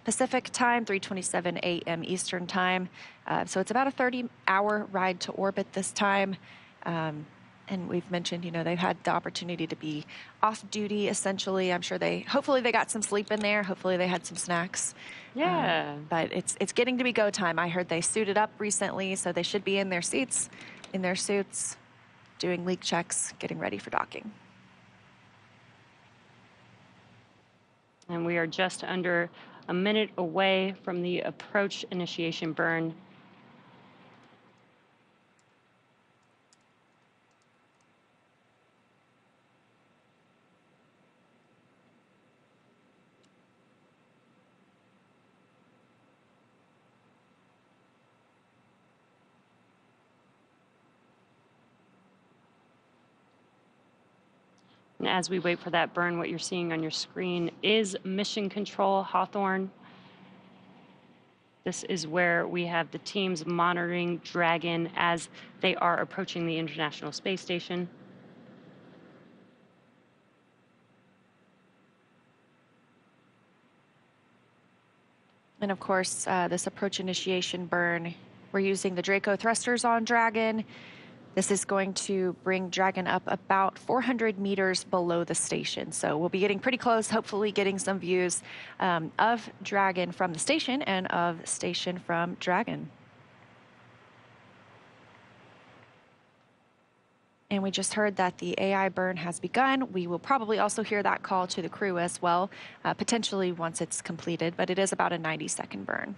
Pacific time, 3:27 a.m. Eastern time. So it's about a 30-hour ride to orbit this time. And we've mentioned, you know, they've had the opportunity to be off duty, essentially. I'm sure hopefully they got some sleep in there. Hopefully they had some snacks. Yeah. But it's getting to be go time. I heard they suited up recently, so they should be in their seats, in their suits, doing leak checks, getting ready for docking. And we are just under a minute away from the approach initiation burn. And as we wait for that burn, what you're seeing on your screen is Mission Control Hawthorne. This is where we have the teams monitoring Dragon as they are approaching the International Space Station. And of course, this approach initiation burn, we're using the Draco thrusters on Dragon. This is going to bring Dragon up about 400 meters below the station. So we'll be getting pretty close, hopefully getting some views of Dragon from the station and of station from Dragon. And we just heard that the AI burn has begun. We will probably also hear that call to the crew as well, potentially once it's completed, but it is about a 90-second burn.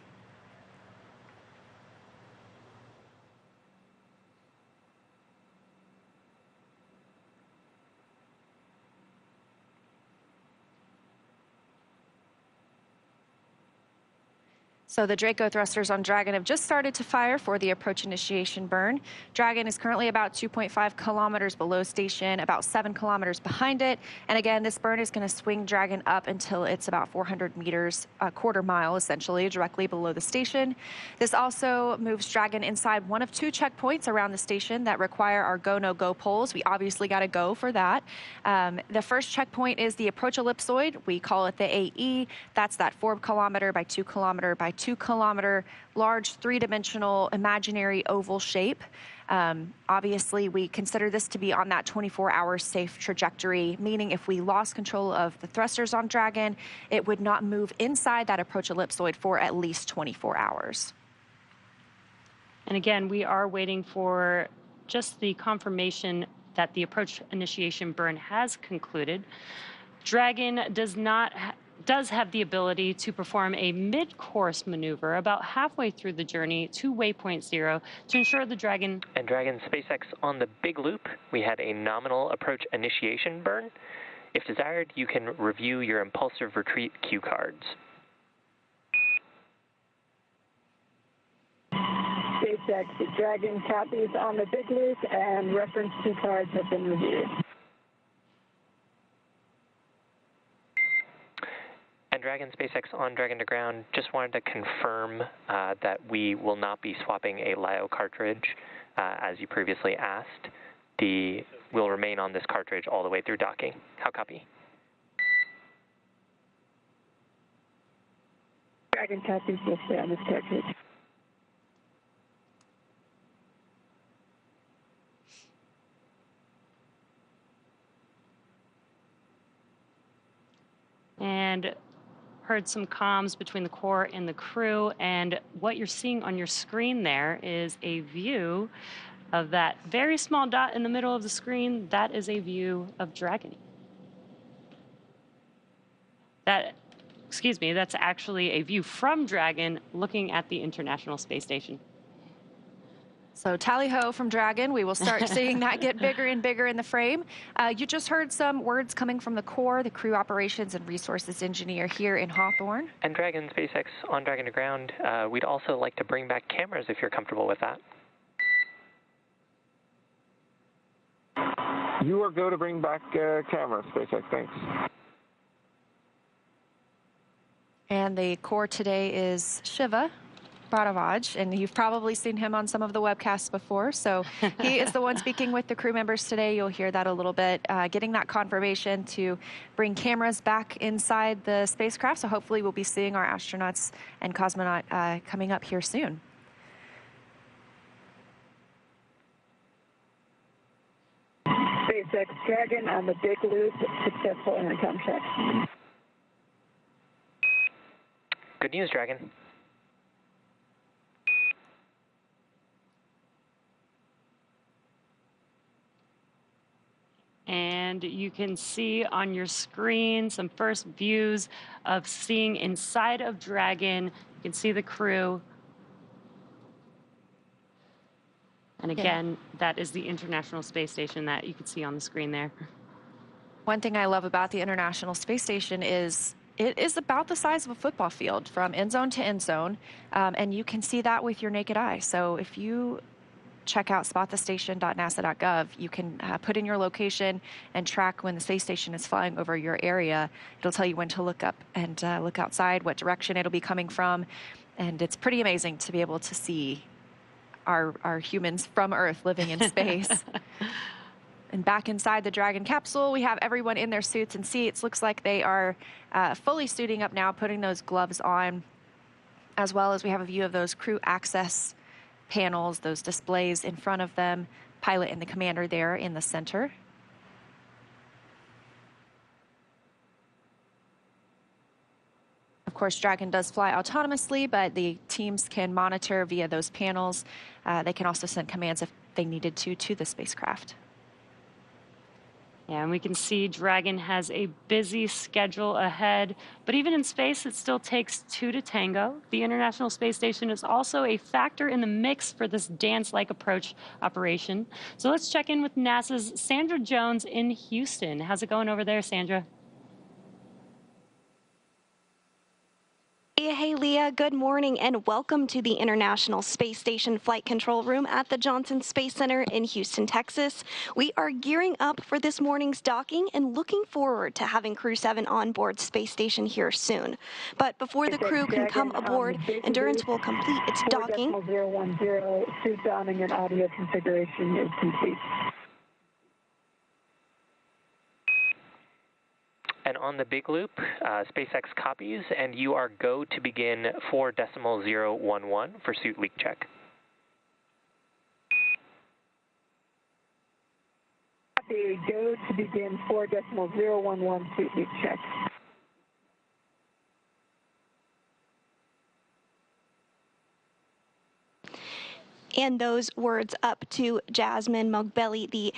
So the Draco thrusters on Dragon have just started to fire for the approach initiation burn. Dragon is currently about 2.5 kilometers below station, about 7 kilometers behind it. And again, this burn is going to swing Dragon up until it's about 400 meters, a quarter mile essentially, directly below the station. This also moves Dragon inside one of 2 checkpoints around the station that require our go, no go poles. We obviously got to go for that. The first checkpoint is the approach ellipsoid. We call it the AE. That's that 4 kilometer by 2 kilometer by 2 kilometer large 3-dimensional imaginary oval shape. Obviously, we consider this to be on that 24-hour safe trajectory, meaning if we lost control of the thrusters on Dragon, it would not move inside that approach ellipsoid for at least 24 hours. And again, we are waiting for just the confirmation that the approach initiation burn has concluded. Dragon does have the ability to perform a mid-course maneuver about halfway through the journey to waypoint 0 to ensure the Dragon... And Dragon SpaceX on the big loop, we had a nominal approach initiation burn. If desired, you can review your impulsive retreat cue cards. SpaceX Dragon copies on the big loop and reference cue cards have been reviewed. And Dragon SpaceX on Dragon to ground, just wanted to confirm that we will not be swapping a LiO cartridge as you previously asked. We'll remain on this cartridge all the way through docking. How copy? Dragon copies will stay on this cartridge. And heard some comms between the core and the crew, and what you're seeing on your screen there is a view of that very small dot in the middle of the screen. That is a view of Dragon. That's actually a view from Dragon looking at the International Space Station. So tally-ho from Dragon. We will start seeing that get bigger and bigger in the frame. You just heard some words coming from the core, the crew operations and resources engineer here in Hawthorne. And Dragon SpaceX on Dragon to ground, we'd also like to bring back cameras if you're comfortable with that. You are go to bring back cameras, SpaceX, thanks. And the core today is Shiva. Bradavage, and you've probably seen him on some of the webcasts before. So he is the one speaking with the crew members today. You'll hear that a little bit, getting that confirmation to bring cameras back inside the spacecraft. So hopefully we'll be seeing our astronauts and cosmonaut coming up here soon. SpaceX Dragon on the big loop, successful intercom check. Good news, Dragon. And you can see on your screen some first views of seeing inside of Dragon. You can see the crew. And again, that is the International Space Station that you can see on the screen there. One thing I love about the International Space Station is it is about the size of a football field from end zone to end zone, and you can see that with your naked eye. So if you check out spotthestation.nasa.gov, you can put in your location and track when the space station is flying over your area. It'll tell you when to look up and look outside, what direction it'll be coming from, and it's pretty amazing to be able to see our humans from Earth living in space. And back inside the Dragon capsule, we have everyone in their suits and seats. Looks like they are fully suiting up now, putting those gloves on, as well as we have a view of those crew access panels, those displays in front of them, pilot and the commander there in the center. Of course, Dragon does fly autonomously, but the teams can monitor via those panels. They can also send commands if they needed to the spacecraft. Yeah, and we can see Dragon has a busy schedule ahead, but even in space, it still takes two to tango. The International Space Station is also a factor in the mix for this dance-like approach operation. So let's check in with NASA's Sandra Jones in Houston. How's it going over there, Sandra? Hey, Leah, good morning and welcome to the International Space Station Flight Control Room at the Johnson Space Center in Houston, Texas. We are gearing up for this morning's docking and looking forward to having Crew-7 on board Space Station here soon. But before the crew can come aboard, Endurance will complete its docking. 4.010, suit downing and audio configuration is complete. And on the big loop, SpaceX copies, and you are go to begin 4.011 for suit leak check. Copy, go to begin 4.011 suit leak check. And those words up to Jasmine Mogbelli, the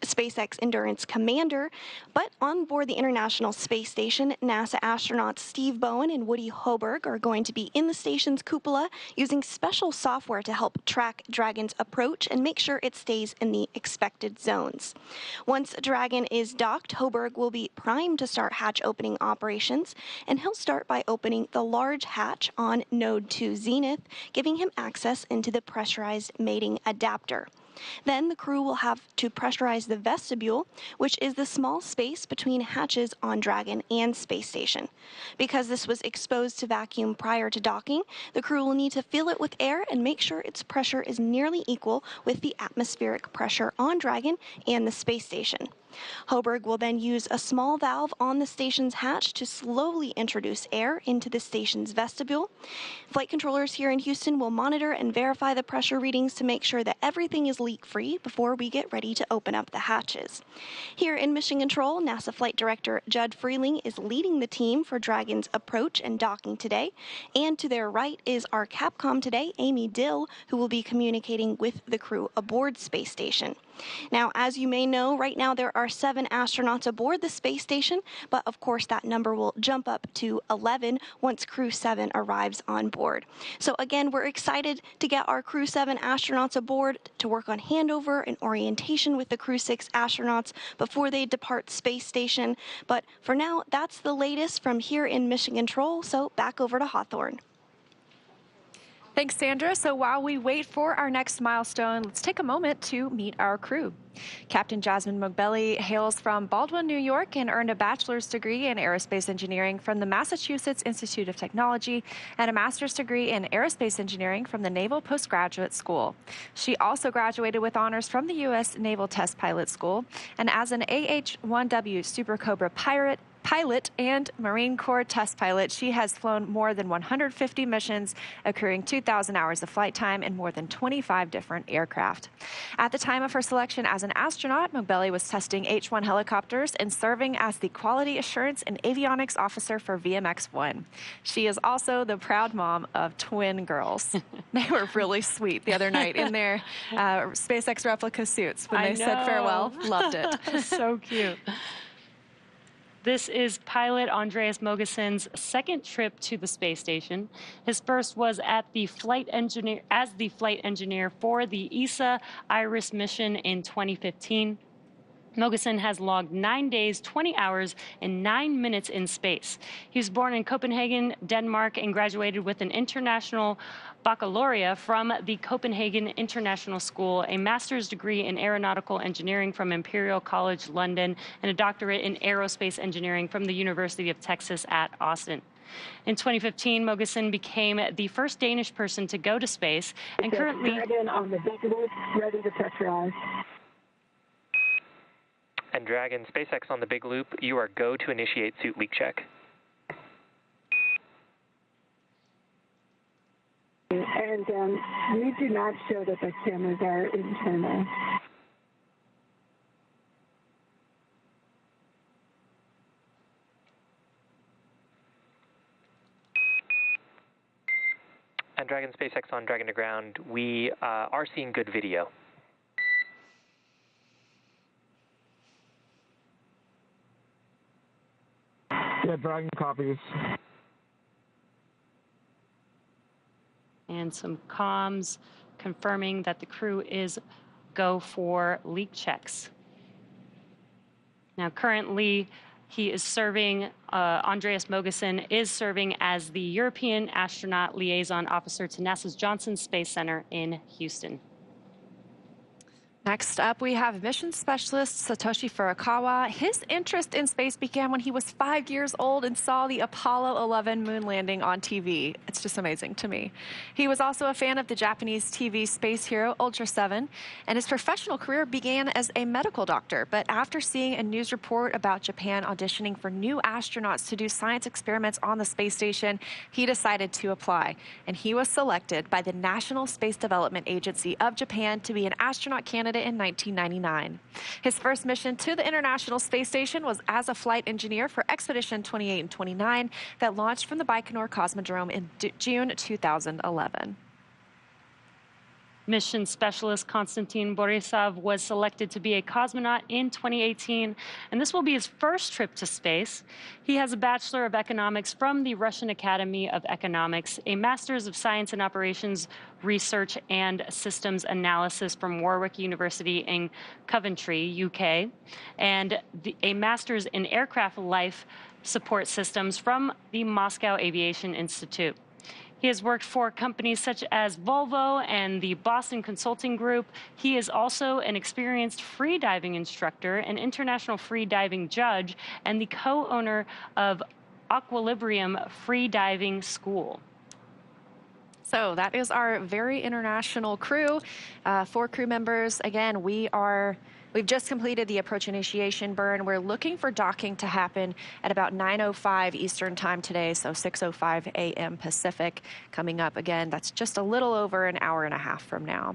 SpaceX Endurance commander. But on board the International Space Station, NASA astronauts Steve Bowen and Woody Hoberg are going to be in the station's cupola using special software to help track Dragon's approach and make sure it stays in the expected zones. Once Dragon is docked, Hoberg will be primed to start hatch opening operations, and he'll start by opening the large hatch on Node 2 Zenith, giving him access into the pressurized mating adapter. Then the crew will have to pressurize the vestibule, which is the small space between hatches on Dragon and Space Station. Because this was exposed to vacuum prior to docking, the crew will need to fill it with air and make sure its pressure is nearly equal with the atmospheric pressure on Dragon and the Space Station. Hoberg will then use a small valve on the station's hatch to slowly introduce air into the station's vestibule. Flight controllers here in Houston will monitor and verify the pressure readings to make sure that everything is leak-free before we get ready to open up the hatches. Here in Mission Control, NASA Flight Director Judd Freeling is leading the team for Dragon's approach and docking today. And to their right is our Capcom today, Amy Dill, who will be communicating with the crew aboard Space Station. Now, as you may know, right now there are 7 astronauts aboard the space station, but of course that number will jump up to 11 once Crew-7 arrives on board. So again, we're excited to get our Crew-7 astronauts aboard to work on handover and orientation with the Crew-6 astronauts before they depart Space Station. But for now, that's the latest from here in Mission Control, so back over to Hawthorne. Thanks, Sandra. So while we wait for our next milestone, let's take a moment to meet our crew. Captain Jasmine Mogbelli hails from Baldwin, New York, and earned a bachelor's degree in aerospace engineering from the Massachusetts Institute of Technology and a master's degree in aerospace engineering from the Naval Postgraduate School. She also graduated with honors from the U.S. Naval Test Pilot School, and as an AH-1W Super Cobra pilot and Marine Corps test pilot, she has flown more than 150 missions, accruing 2,000 hours of flight time in more than 25 different aircraft. At the time of her selection as an astronaut, Mogbelli was testing H-1 helicopters and serving as the Quality Assurance and Avionics Officer for VMX-1. She is also the proud mom of twin girls. They were really sweet the other night in their SpaceX replica suits when they said farewell. Loved it. So cute. This is pilot Andreas Mogesen's second trip to the space station. His first was as the flight engineer for the ESA IRIS mission in 2015. Mogesen has logged 9 days, 20 hours, and 9 minutes in space. He was born in Copenhagen, Denmark, and graduated with an international baccalaureate from the Copenhagen International School, a master's degree in aeronautical engineering from Imperial College London, and a doctorate in aerospace engineering from the University of Texas at Austin. In 2015, Mogesen became the first Danish person to go to space, and currently... Dragon on the big loop, ready to pressurize. And Dragon, SpaceX on the big loop, you are go to initiate suit leak check. And we do not show that the cameras are internal. And Dragon, SpaceX on Dragon to ground, we are seeing good video. Yeah, Dragon copies. And some comms confirming that the crew is go for leak checks. Now, currently, he is serving, Andreas Mogesen is serving as the European Astronaut Liaison Officer to NASA's Johnson Space Center in Houston. Next up, we have mission specialist Satoshi Furukawa. His interest in space began when he was 5 years old and saw the Apollo 11 moon landing on TV. It's just amazing to me. He was also a fan of the Japanese TV space hero Ultra 7, and his professional career began as a medical doctor. But after seeing a news report about Japan auditioning for new astronauts to do science experiments on the space station, he decided to apply. And he was selected by the National Space Development Agency of Japan to be an astronaut candidate in 1999. His first mission to the International Space Station was as a flight engineer for Expedition 28 and 29 that launched from the Baikonur Cosmodrome in June 2011. Mission specialist Konstantin Borisov was selected to be a cosmonaut in 2018, and this will be his first trip to space. He has a Bachelor of Economics from the Russian Academy of Economics, a Master's of Science and Operations Research and Systems Analysis from Warwick University in Coventry, UK, and a Master's in Aircraft Life Support Systems from the Moscow Aviation Institute. He has worked for companies such as Volvo and the Boston Consulting Group. He is also an experienced freediving instructor, an international freediving judge, and the co-owner of Equilibrium Freediving School. So that is our very international crew. 4 crew members. Again, we've just completed the approach initiation burn. We're looking for docking to happen at about 9:05 Eastern time today, so 6:05 a.m. Pacific coming up. Again, that's just a little over an hour and a half from now.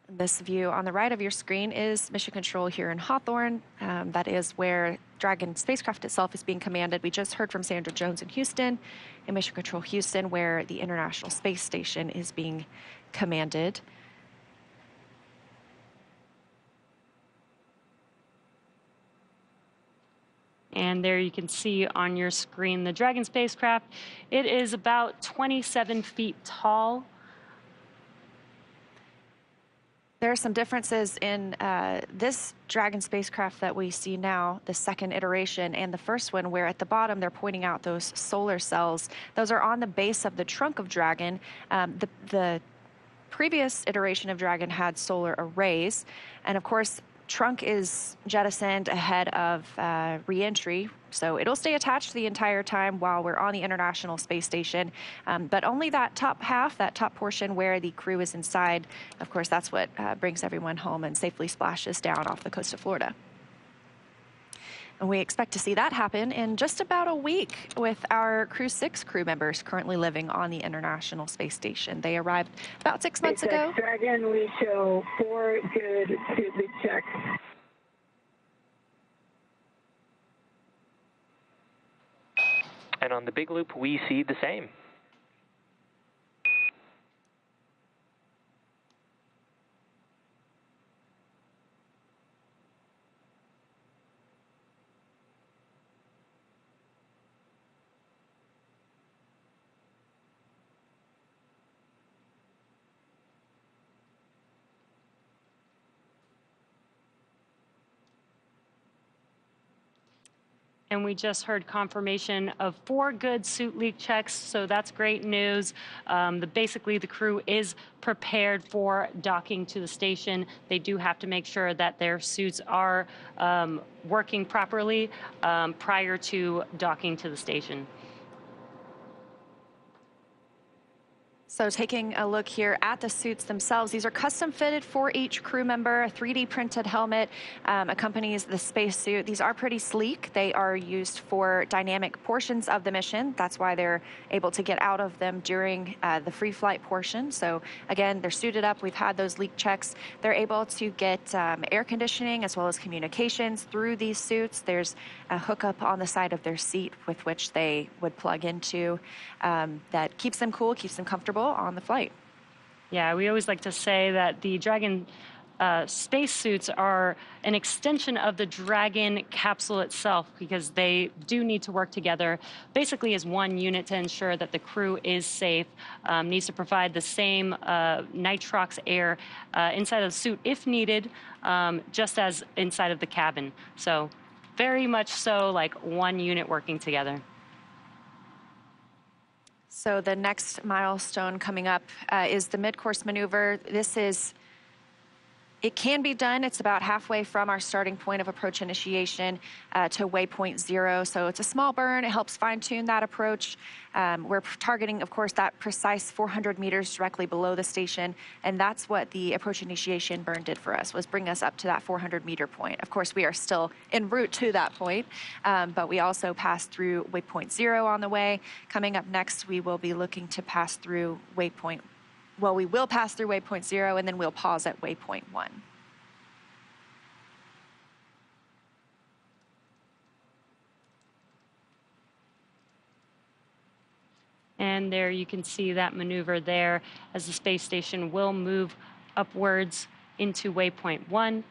This view on the right of your screen is Mission Control here in Hawthorne. That is where Dragon spacecraft itself is being commanded. We just heard from Sandra Jones in Houston, and Mission Control Houston, where the International Space Station is being commanded. And there you can see on your screen the Dragon spacecraft. It is about 27 feet tall. There are some differences in this Dragon spacecraft that we see now, the second iteration, and the first one, where at the bottom they're pointing out those solar cells. Those are on the base of the trunk of Dragon. The previous iteration of Dragon had solar arrays, and of course, trunk is jettisoned ahead of re-entry, so it'll stay attached the entire time while we're on the International Space Station, but only that top half, that top portion where the crew is inside, of course, that's what brings everyone home and safely splashes down off the coast of Florida. And we expect to see that happen in just about a week with our Crew-6 crew members currently living on the International Space Station. They arrived about 6 months ago. Dragon, we show 4 good suit leak checks. And on the big loop, we see the same. And we just heard confirmation of 4 good suit leak checks, so that's great news. Basically, the crew is prepared for docking to the station. They do have to make sure that their suits are working properly prior to docking to the station. So taking a look here at the suits themselves, these are custom fitted for each crew member. A 3D printed helmet accompanies the spacesuit. These are pretty sleek. They are used for dynamic portions of the mission. That's why they're able to get out of them during the free flight portion. So again, they're suited up. We've had those leak checks. They're able to get air conditioning as well as communications through these suits. There's a hookup on the side of their seat with which they would plug into that keeps them cool, keeps them comfortable on the flight. Yeah, we always like to say that the Dragon spacesuits are an extension of the Dragon capsule itself, because they do need to work together basically as one unit to ensure that the crew is safe. Needs to provide the same nitrox air inside of the suit if needed, just as inside of the cabin. So very much so like one unit working together. So the next milestone coming up is the mid-course maneuver. It can be done. It's about halfway from our starting point of approach initiation to waypoint 0. So it's a small burn. It helps fine-tune that approach. We're targeting, of course, that precise 400 meters directly below the station. And that's what the approach initiation burn did for us, was bring us up to that 400-meter point. Of course, we are still en route to that point, but we also passed through waypoint 0 on the way. Coming up next, we will be looking to pass through waypoint. Well, we will pass through waypoint 0, and then we'll pause at waypoint 1. And there you can see that maneuver there as the space station will move upwards into waypoint 1.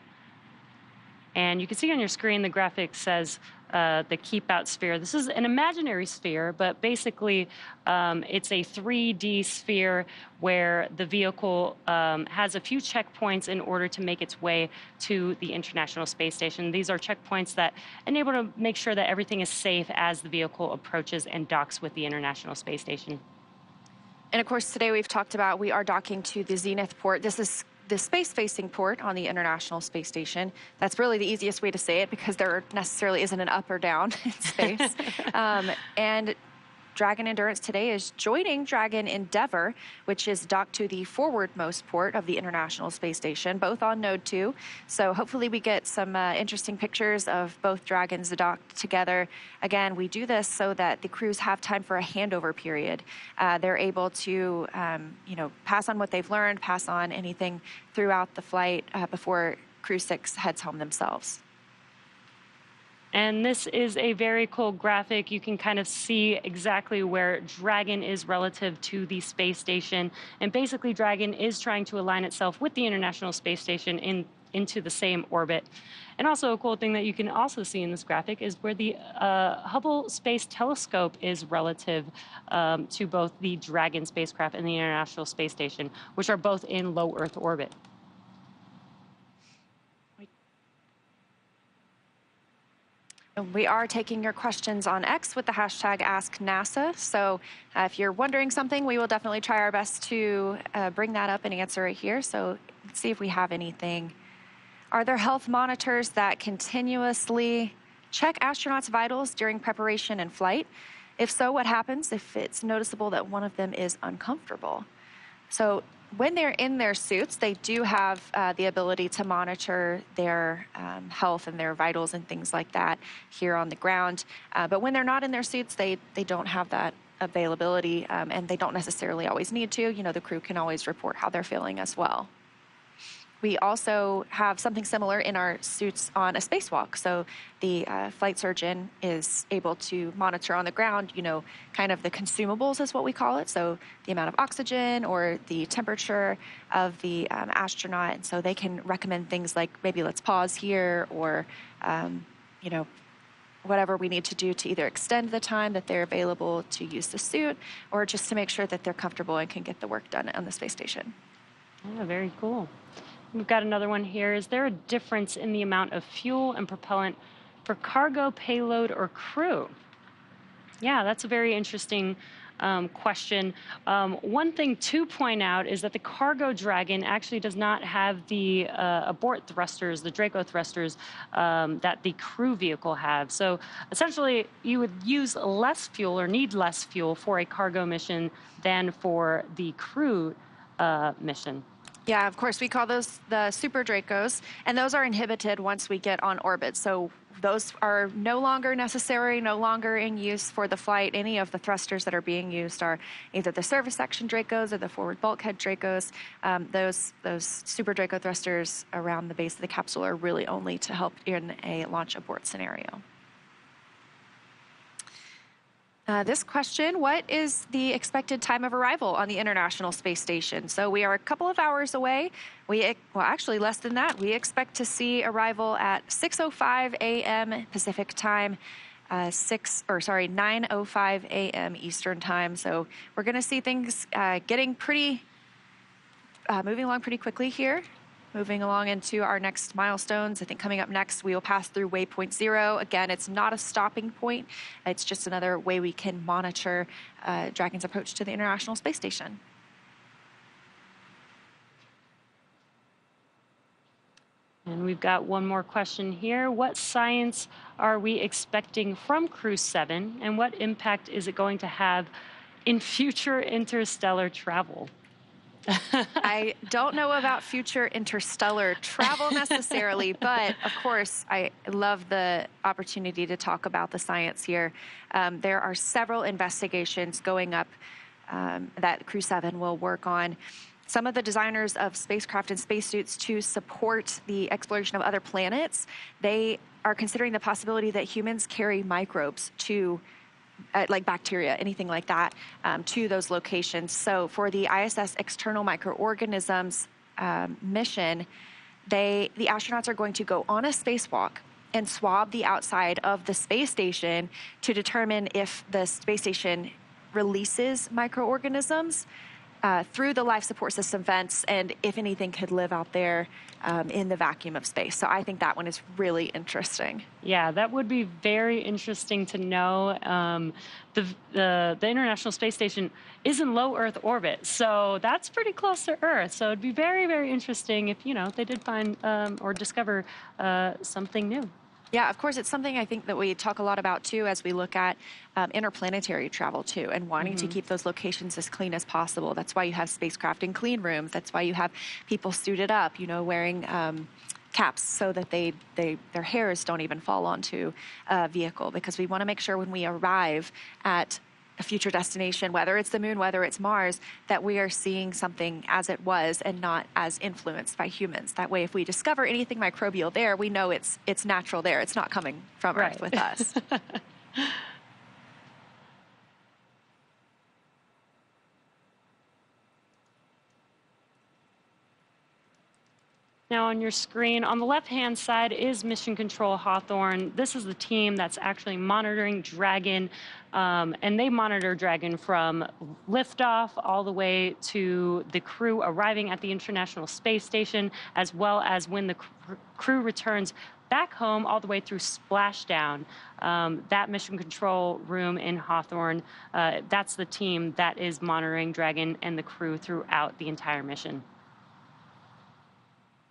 And you can see on your screen the graphic says the keep out sphere. This is an imaginary sphere, but basically it's a 3D sphere where the vehicle has a few checkpoints in order to make its way to the International Space Station. These are checkpoints that enable to make sure that everything is safe as the vehicle approaches and docks with the International Space Station. And of course, today we've talked about we are docking to the Zenith port. This is the space-facing port on the International Space Station. That's really the easiest way to say it, because there necessarily isn't an up or down in space. And Dragon Endurance today is joining Dragon Endeavour, which is docked to the forwardmost port of the International Space Station, both on Node 2. So hopefully we get some interesting pictures of both Dragons docked together. Again, we do this so that the crews have time for a handover period. They're able to, pass on what they've learned, pass on anything throughout the flight before Crew-6 heads home themselves. And this is a very cool graphic. You can kind of see exactly where Dragon is relative to the space station. And basically, Dragon is trying to align itself with the International Space Station into the same orbit. And also a cool thing that you can also see in this graphic is where the Hubble Space Telescope is relative to both the Dragon spacecraft and the International Space Station, which are both in low Earth orbit. We are taking your questions on X with the hashtag AskNASA. So if you're wondering something, we will definitely try our best to bring that up and answer it here. So let's see if we have anything. Are there health monitors that continuously check astronauts' vitals during preparation and flight? If so, what happens if it's noticeable that one of them is uncomfortable? So when they're in their suits, they do have the ability to monitor their health and their vitals and things like that here on the ground. But when they're not in their suits, they don't have that availability, and they don't necessarily always need to. You know, the crew can always report how they're feeling as well. We also have something similar in our suits on a spacewalk. So the flight surgeon is able to monitor on the ground, you know, kind of the consumables is what we call it. So the amount of oxygen or the temperature of the astronaut. And so they can recommend things like maybe let's pause here or, you know, whatever we need to do to either extend the time that they're available to use the suit or just to make sure that they're comfortable and can get the work done on the space station. Yeah, very cool. We've got another one here. Is there a difference in the amount of fuel and propellant for cargo, payload, or crew? Yeah, that's a very interesting question. One thing to point out is that the cargo Dragon actually does not have the abort thrusters, the Draco thrusters, that the crew vehicle have. So essentially, you would use less fuel or need less fuel for a cargo mission than for the crew mission. Yeah, of course, we call those the Super Dracos, and those are inhibited once we get on orbit. So those are no longer necessary, no longer in use for the flight. Any of the thrusters that are being used are either the service section Dracos or the forward bulkhead Dracos. Those Super Draco thrusters around the base of the capsule are really only to help in a launch abort scenario. This question, what is the expected time of arrival on the International Space Station? So we are a couple of hours away. Well, actually less than that. We expect to see arrival at 6:05 a.m. Pacific time, 9:05 a.m. Eastern time. So we're going to see things getting pretty, moving along pretty quickly here. Moving along into our next milestones. I think coming up next, we will pass through waypoint 0. Again, it's not a stopping point. It's just another way we can monitor Dragon's approach to the International Space Station. And we've got one more question here. What science are we expecting from Crew-7, and what impact is it going to have in future interstellar travel? I don't know about future interstellar travel necessarily, but of course, I love the opportunity to talk about the science here. There are several investigations going up that Crew-7 will work on. Some of the designers of spacecraft and spacesuits to support the exploration of other planets, they are considering the possibility that humans carry microbes to like bacteria, anything like that, to those locations. So for the ISS external microorganisms mission, the astronauts are going to go on a spacewalk and swab the outside of the space station to determine if the space station releases microorganisms through the life support system vents and if anything could live out there in the vacuum of space. So I think that one is really interesting. Yeah, that would be very interesting to know. The International Space Station is in low Earth orbit, so that's pretty close to Earth. So it'd be very, very interesting if, you know, they did find or discover something new. Yeah, of course, it's something I think that we talk a lot about, too, as we look at interplanetary travel, too, and wanting to keep those locations as clean as possible. That's why you have spacecraft in clean rooms. That's why you have people suited up, you know, wearing caps so that their hairs don't even fall onto a vehicle, because we want to make sure when we arrive at a future destination, whether it's the moon, whether it's Mars, that we are seeing something as it was and not as influenced by humans. That way, if we discover anything microbial there, we know it's natural there. It's not coming from Earth with us. Now on your screen, on the left-hand side is Mission Control Hawthorne. This is the team that's actually monitoring Dragon, and they monitor Dragon from liftoff all the way to the crew arriving at the International Space Station, as well as when the crew returns back home all the way through splashdown. That mission control room in Hawthorne, that's the team that is monitoring Dragon and the crew throughout the entire mission.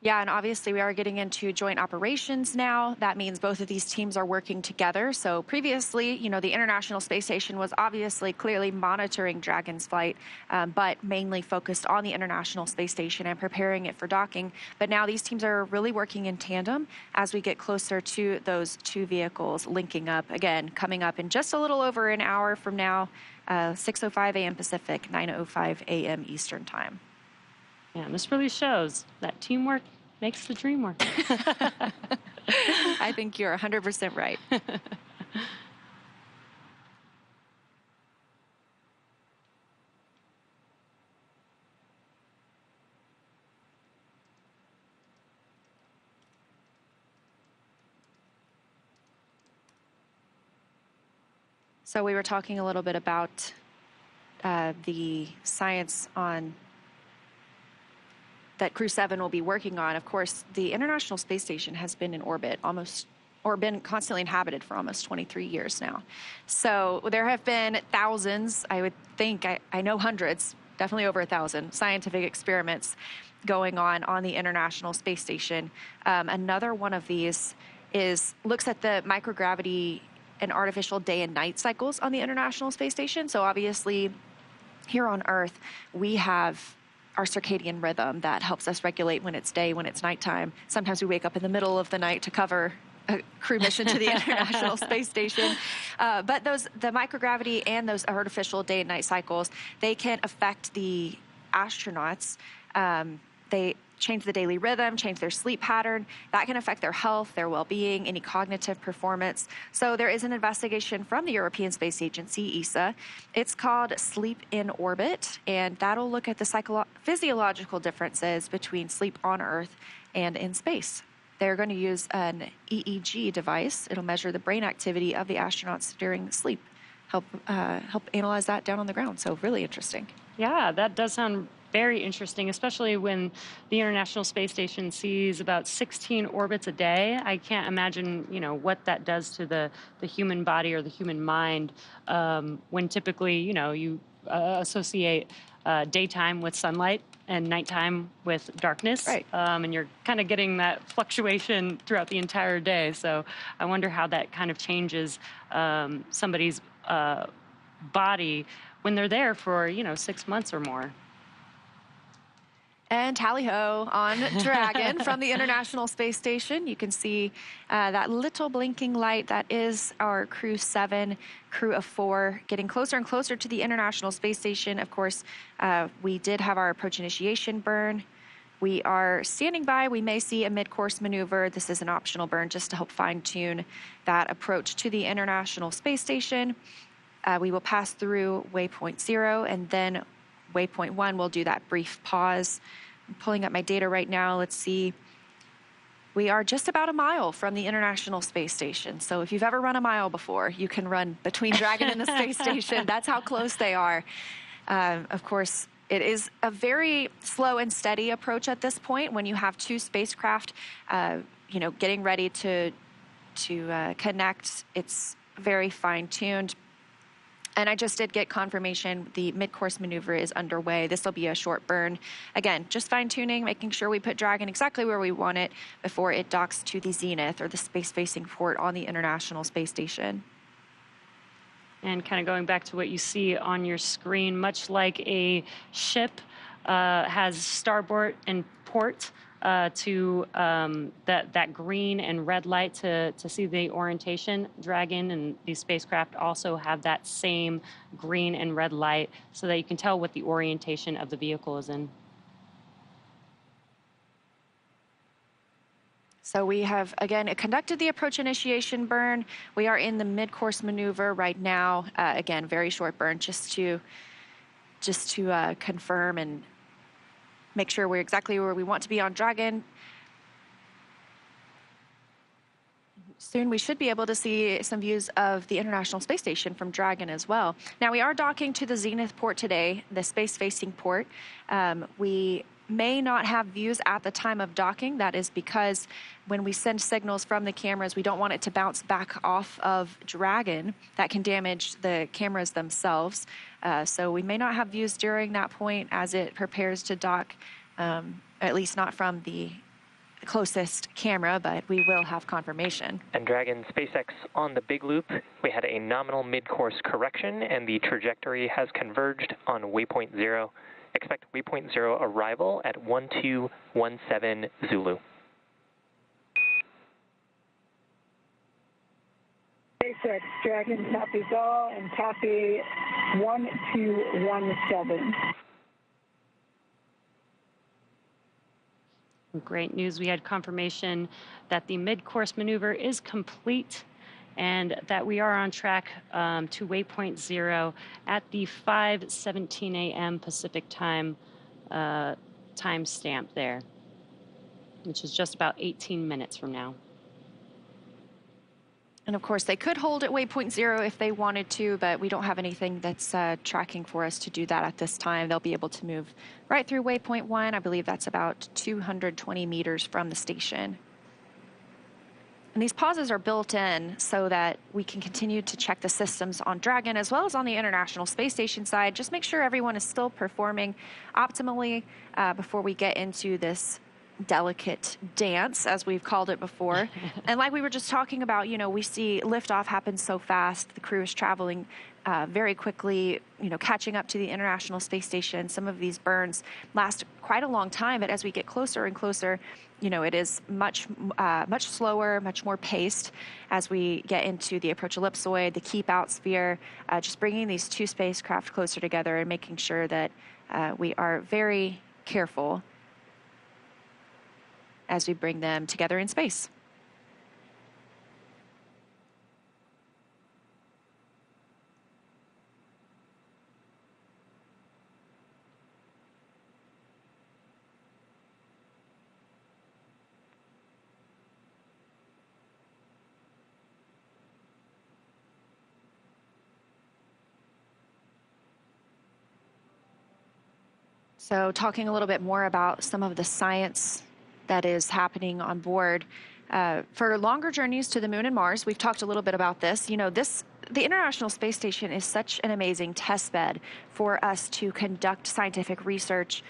Yeah, and obviously we are getting into joint operations now. That means both of these teams are working together. So previously, you know, the International Space Station was obviously clearly monitoring Dragon's flight, but mainly focused on the International Space Station and preparing it for docking. But now these teams are really working in tandem as we get closer to those two vehicles linking up. Again, coming up in just a little over an hour from now, 6:05 a.m. Pacific, 9:05 a.m. Eastern Time. Yeah, and this really shows that teamwork makes the dream work. I think you're 100% right. So we were talking a little bit about the science on that Crew-7 will be working on. Of course, the International Space Station has been in orbit been constantly inhabited for almost 23 years now. So there have been thousands, I would think, I know hundreds, definitely over 1,000 scientific experiments going on the International Space Station. Another one of these looks at the microgravity and artificial day and night cycles on the International Space Station. So obviously, here on Earth, we have our circadian rhythm that helps us regulate when it's day, when it's nighttime. Sometimes we wake up in the middle of the night to cover a crew mission to the International Space Station. But the microgravity and those artificial day and night cycles, they can affect the astronauts. They change the daily rhythm, change their sleep pattern. That can affect their health, their well-being, any cognitive performance. So there is an investigation from the European Space Agency, ESA. It's called Sleep in Orbit, and that'll look at the physiological differences between sleep on Earth and in space. They're going to use an EEG device. It'll measure the brain activity of the astronauts during sleep, help analyze that down on the ground. So really interesting. Yeah, that does sound very interesting, especially when the International Space Station sees about 16 orbits a day. I can't imagine, you know, what that does to the human body or the human mind when typically, you know, you associate daytime with sunlight and nighttime with darkness. Right. And you're kind of getting that fluctuation throughout the entire day. So I wonder how that kind of changes somebody's body when they're there for, you know, 6 months or more. And tally-ho on Dragon from the International Space Station. You can see that little blinking light. That is our Crew-7, crew of 4, getting closer and closer to the International Space Station. Of course, we did have our approach initiation burn. We are standing by. We may see a mid-course maneuver. This is an optional burn just to help fine-tune that approach to the International Space Station. We will pass through waypoint 0, and then waypoint 1, we'll do that brief pause. I'm pulling up my data right now. Let's see. We are just about a mile from the International Space Station. So if you've ever run a mile before, you can run between Dragon and the space station. That's how close they are. Of course, it is a very slow and steady approach at this point when you have two spacecraft, you know, getting ready to connect. It's very fine-tuned. And I just did get confirmation the mid-course maneuver is underway. This will be a short burn. Again, just fine-tuning, making sure we put Dragon exactly where we want it before it docks to the zenith or the space-facing port on the International Space Station. And kind of going back to what you see on your screen, much like a ship has starboard and port to that green and red light to see the orientation. Dragon and these spacecraft also have that same green and red light so that you can tell what the orientation of the vehicle is in. So we have, again, conducted the approach initiation burn. We are in the mid-course maneuver right now. Again, very short burn just to confirm and make sure we're exactly where we want to be on Dragon. Soon we should be able to see some views of the International Space Station from Dragon as well. Now we are docking to the zenith port today, the space-facing port. We may not have views at the time of docking. That is because when we send signals from the cameras, we don't want it to bounce back off of Dragon. That can damage the cameras themselves. So we may not have views during that point as it prepares to dock, at least not from the closest camera, but we will have confirmation. And Dragon SpaceX on the big loop, we had a nominal mid-course correction, and the trajectory has converged on waypoint 0. Expect waypoint 0 arrival at 1217 Zulu. SpaceX Dragon copies all and copy 1217. Great news. We had confirmation that the mid-course maneuver is complete and that we are on track to waypoint 0 at the 5:17 a.m. Pacific time timestamp there, which is just about 18 minutes from now. And of course, they could hold at waypoint 0 if they wanted to, but we don't have anything that's tracking for us to do that at this time. They'll be able to move right through waypoint 1. I believe that's about 220 meters from the station. And these pauses are built in so that we can continue to check the systems on Dragon as well as on the International Space Station side. Just make sure everyone is still performing optimally before we get into this delicate dance, as we've called it before. And like we were just talking about, you know, we see liftoff happen so fast. The crew is traveling very quickly, you know, catching up to the International Space Station. Some of these burns last quite a long time, but as we get closer and closer, you know, it is much slower, much more paced as we get into the approach ellipsoid, the keep out sphere, just bringing these two spacecraft closer together and making sure that we are very careful as we bring them together in space. So talking a little bit more about some of the science that is happening on board. For longer journeys to the moon and Mars, we've talked a little bit about this. You know, the International Space Station is such an amazing test bed for us to conduct scientific research,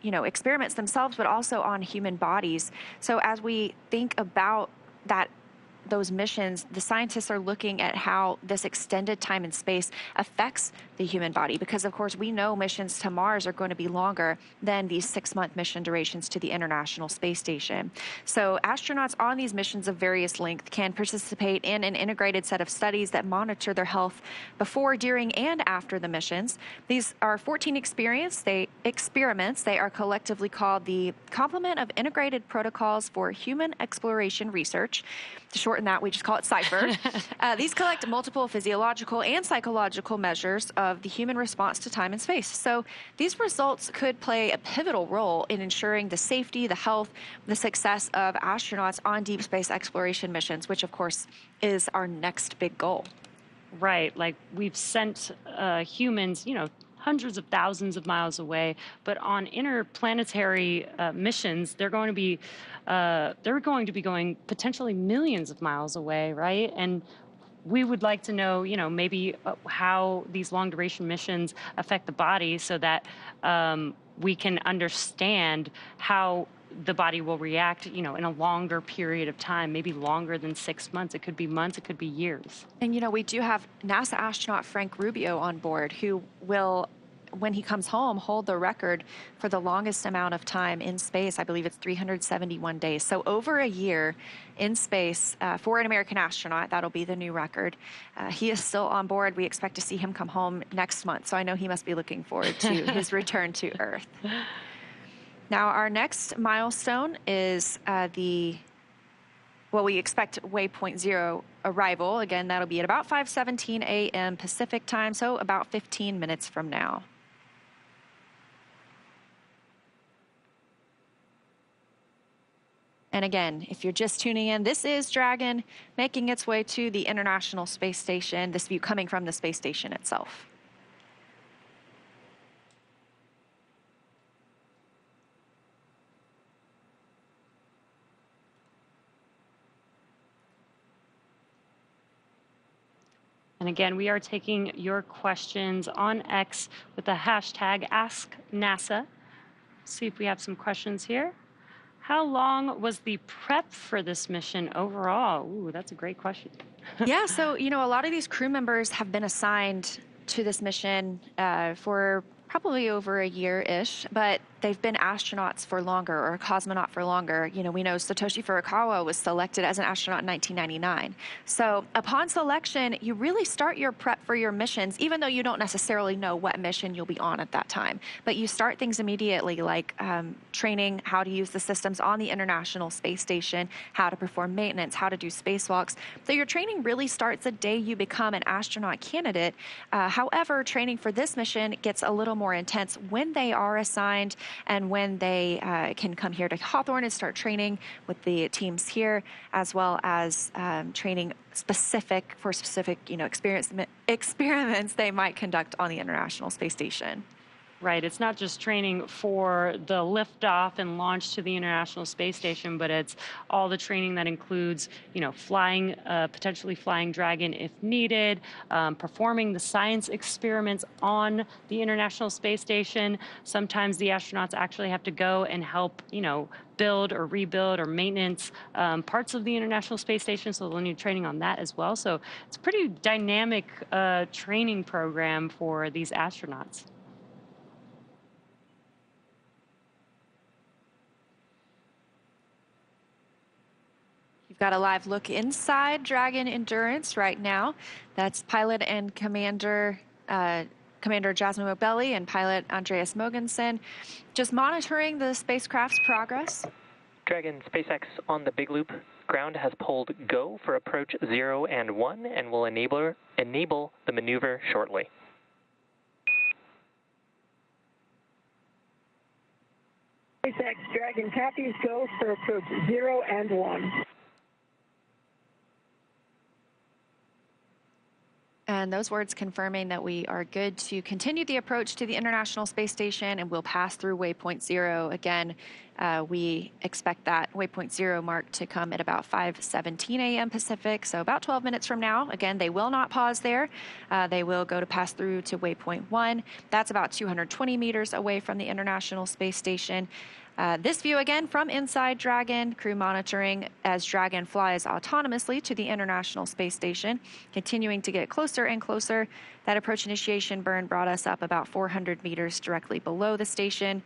you know, experiments themselves, but also on human bodies. So as we think about those missions, the scientists are looking at how this extended time in space affects the human body, because of course we know missions to Mars are going to be longer than these 6-month mission durations to the International Space Station. So astronauts on these missions of various length can participate in an integrated set of studies that monitor their health before, during, and after the missions. These are 14 experiments. They are collectively called the Complement of Integrated Protocols for Human Exploration Research. To shorten that, we just call it CIPHER. These collect multiple physiological and psychological measures of the human response to time and space. So these results could play a pivotal role in ensuring the safety, the health, the success of astronauts on deep space exploration missions, which of course is our next big goal. Right, like we've sent humans, you know, hundreds of thousands of miles away, but on interplanetary missions, they're going to be going potentially millions of miles away, right? And we would like to know, you know, maybe how these long duration missions affect the body, so that we can understand how the body will react, you know, in a longer period of time, maybe longer than 6 months. It could be months, it could be years. And, you know, we do have NASA astronaut Frank Rubio on board, who will, when he comes home, hold the record for the longest amount of time in space. I believe it's 371 days. So over a year in space for an American astronaut. That'll be the new record. He is still on board. We expect to see him come home next month. So I know he must be looking forward to his return to Earth. Now, our next milestone is we expect waypoint 0 arrival. Again, that'll be at about 5:17 a.m. Pacific time, so about 15 minutes from now. And again, if you're just tuning in, this is Dragon making its way to the International Space Station, this view coming from the space station itself. And again, we are taking your questions on X with the hashtag AskNASA. See if we have some questions here. How long was the prep for this mission overall? Ooh, that's a great question. Yeah, so, a lot of these crew members have been assigned to this mission for probably over a year-ish, but they've been astronauts for longer, or a cosmonaut for longer. We know Satoshi Furukawa was selected as an astronaut in 1999. So upon selection, you really start your prep for your missions, even though you don't necessarily know what mission you'll be on at that time. But you start things immediately, like training how to use the systems on the International Space Station, how to perform maintenance, how to do spacewalks. So your training really starts the day you become an astronaut candidate. However, training for this mission gets a little more intense when they are assigned, and when they can come here to Hawthorne and start training with the teams here, as well as training specific experiments they might conduct on the International Space Station. Right. It's not just training for the liftoff and launch to the International Space Station, but it's all the training that includes, flying, potentially flying Dragon if needed, performing the science experiments on the International Space Station. Sometimes the astronauts actually have to go and help, build or rebuild or maintenance parts of the International Space Station, so they'll need training on that as well. So it's a pretty dynamic training program for these astronauts. Got a live look inside Dragon Endurance right now. That's pilot and Commander Jasmine Mobelli and pilot Andreas Mogensen, just monitoring the spacecraft's progress. Dragon SpaceX on the big loop. Ground has pulled go for approach 0 and 1 and will enable the maneuver shortly. SpaceX Dragon copies go for approach 0 and 1. And those words confirming that we are good to continue the approach to the International Space Station, and we'll pass through waypoint 0. Again, we expect that waypoint 0 mark to come at about 5:17 a.m. Pacific, so about 12 minutes from now. Again, they will not pause there. They will go to pass through to waypoint 1. That's about 220 meters away from the International Space Station. This view again from inside Dragon, crew monitoring as Dragon flies autonomously to the International Space Station, continuing to get closer and closer. That approach initiation burn brought us up about 400 meters directly below the station.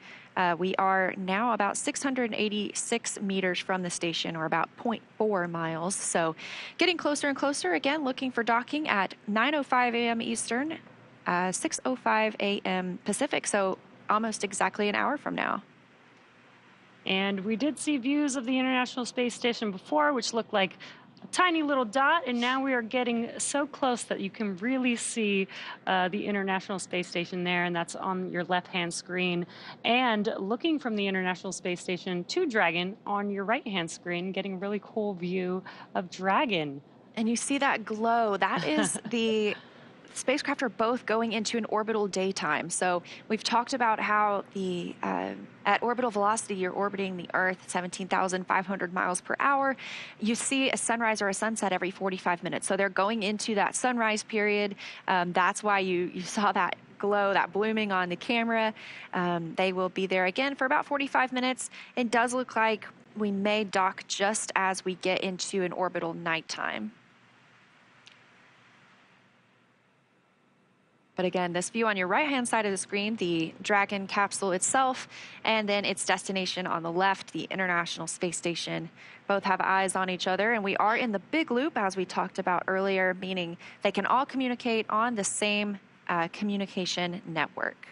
We are now about 686 meters from the station, or about 0.4 miles. So getting closer and closer, again, looking for docking at 9:05 a.m. Eastern, 6:05 a.m. Pacific, so almost exactly an hour from now. And we did see views of the International Space Station before, which looked like a tiny little dot, and now we are getting so close that you can really see the International Space Station there, and that's on your left-hand screen. And looking from the International Space Station to Dragon on your right-hand screen, getting a really cool view of Dragon. And you see that glow. That is the spacecraft are both going into an orbital daytime. So we've talked about how the at orbital velocity, you're orbiting the Earth 17,500 miles per hour. You see a sunrise or a sunset every 45 minutes. So they're going into that sunrise period. That's why you saw that glow, that blooming on the camera. They will be there again for about 45 minutes. It does look like we may dock just as we get into an orbital nighttime. But again, this view on your right-hand side of the screen, the Dragon capsule itself, and then its destination on the left, the International Space Station, both have eyes on each other. And we are in the big loop, as we talked about earlier, meaning they can all communicate on the same communication network.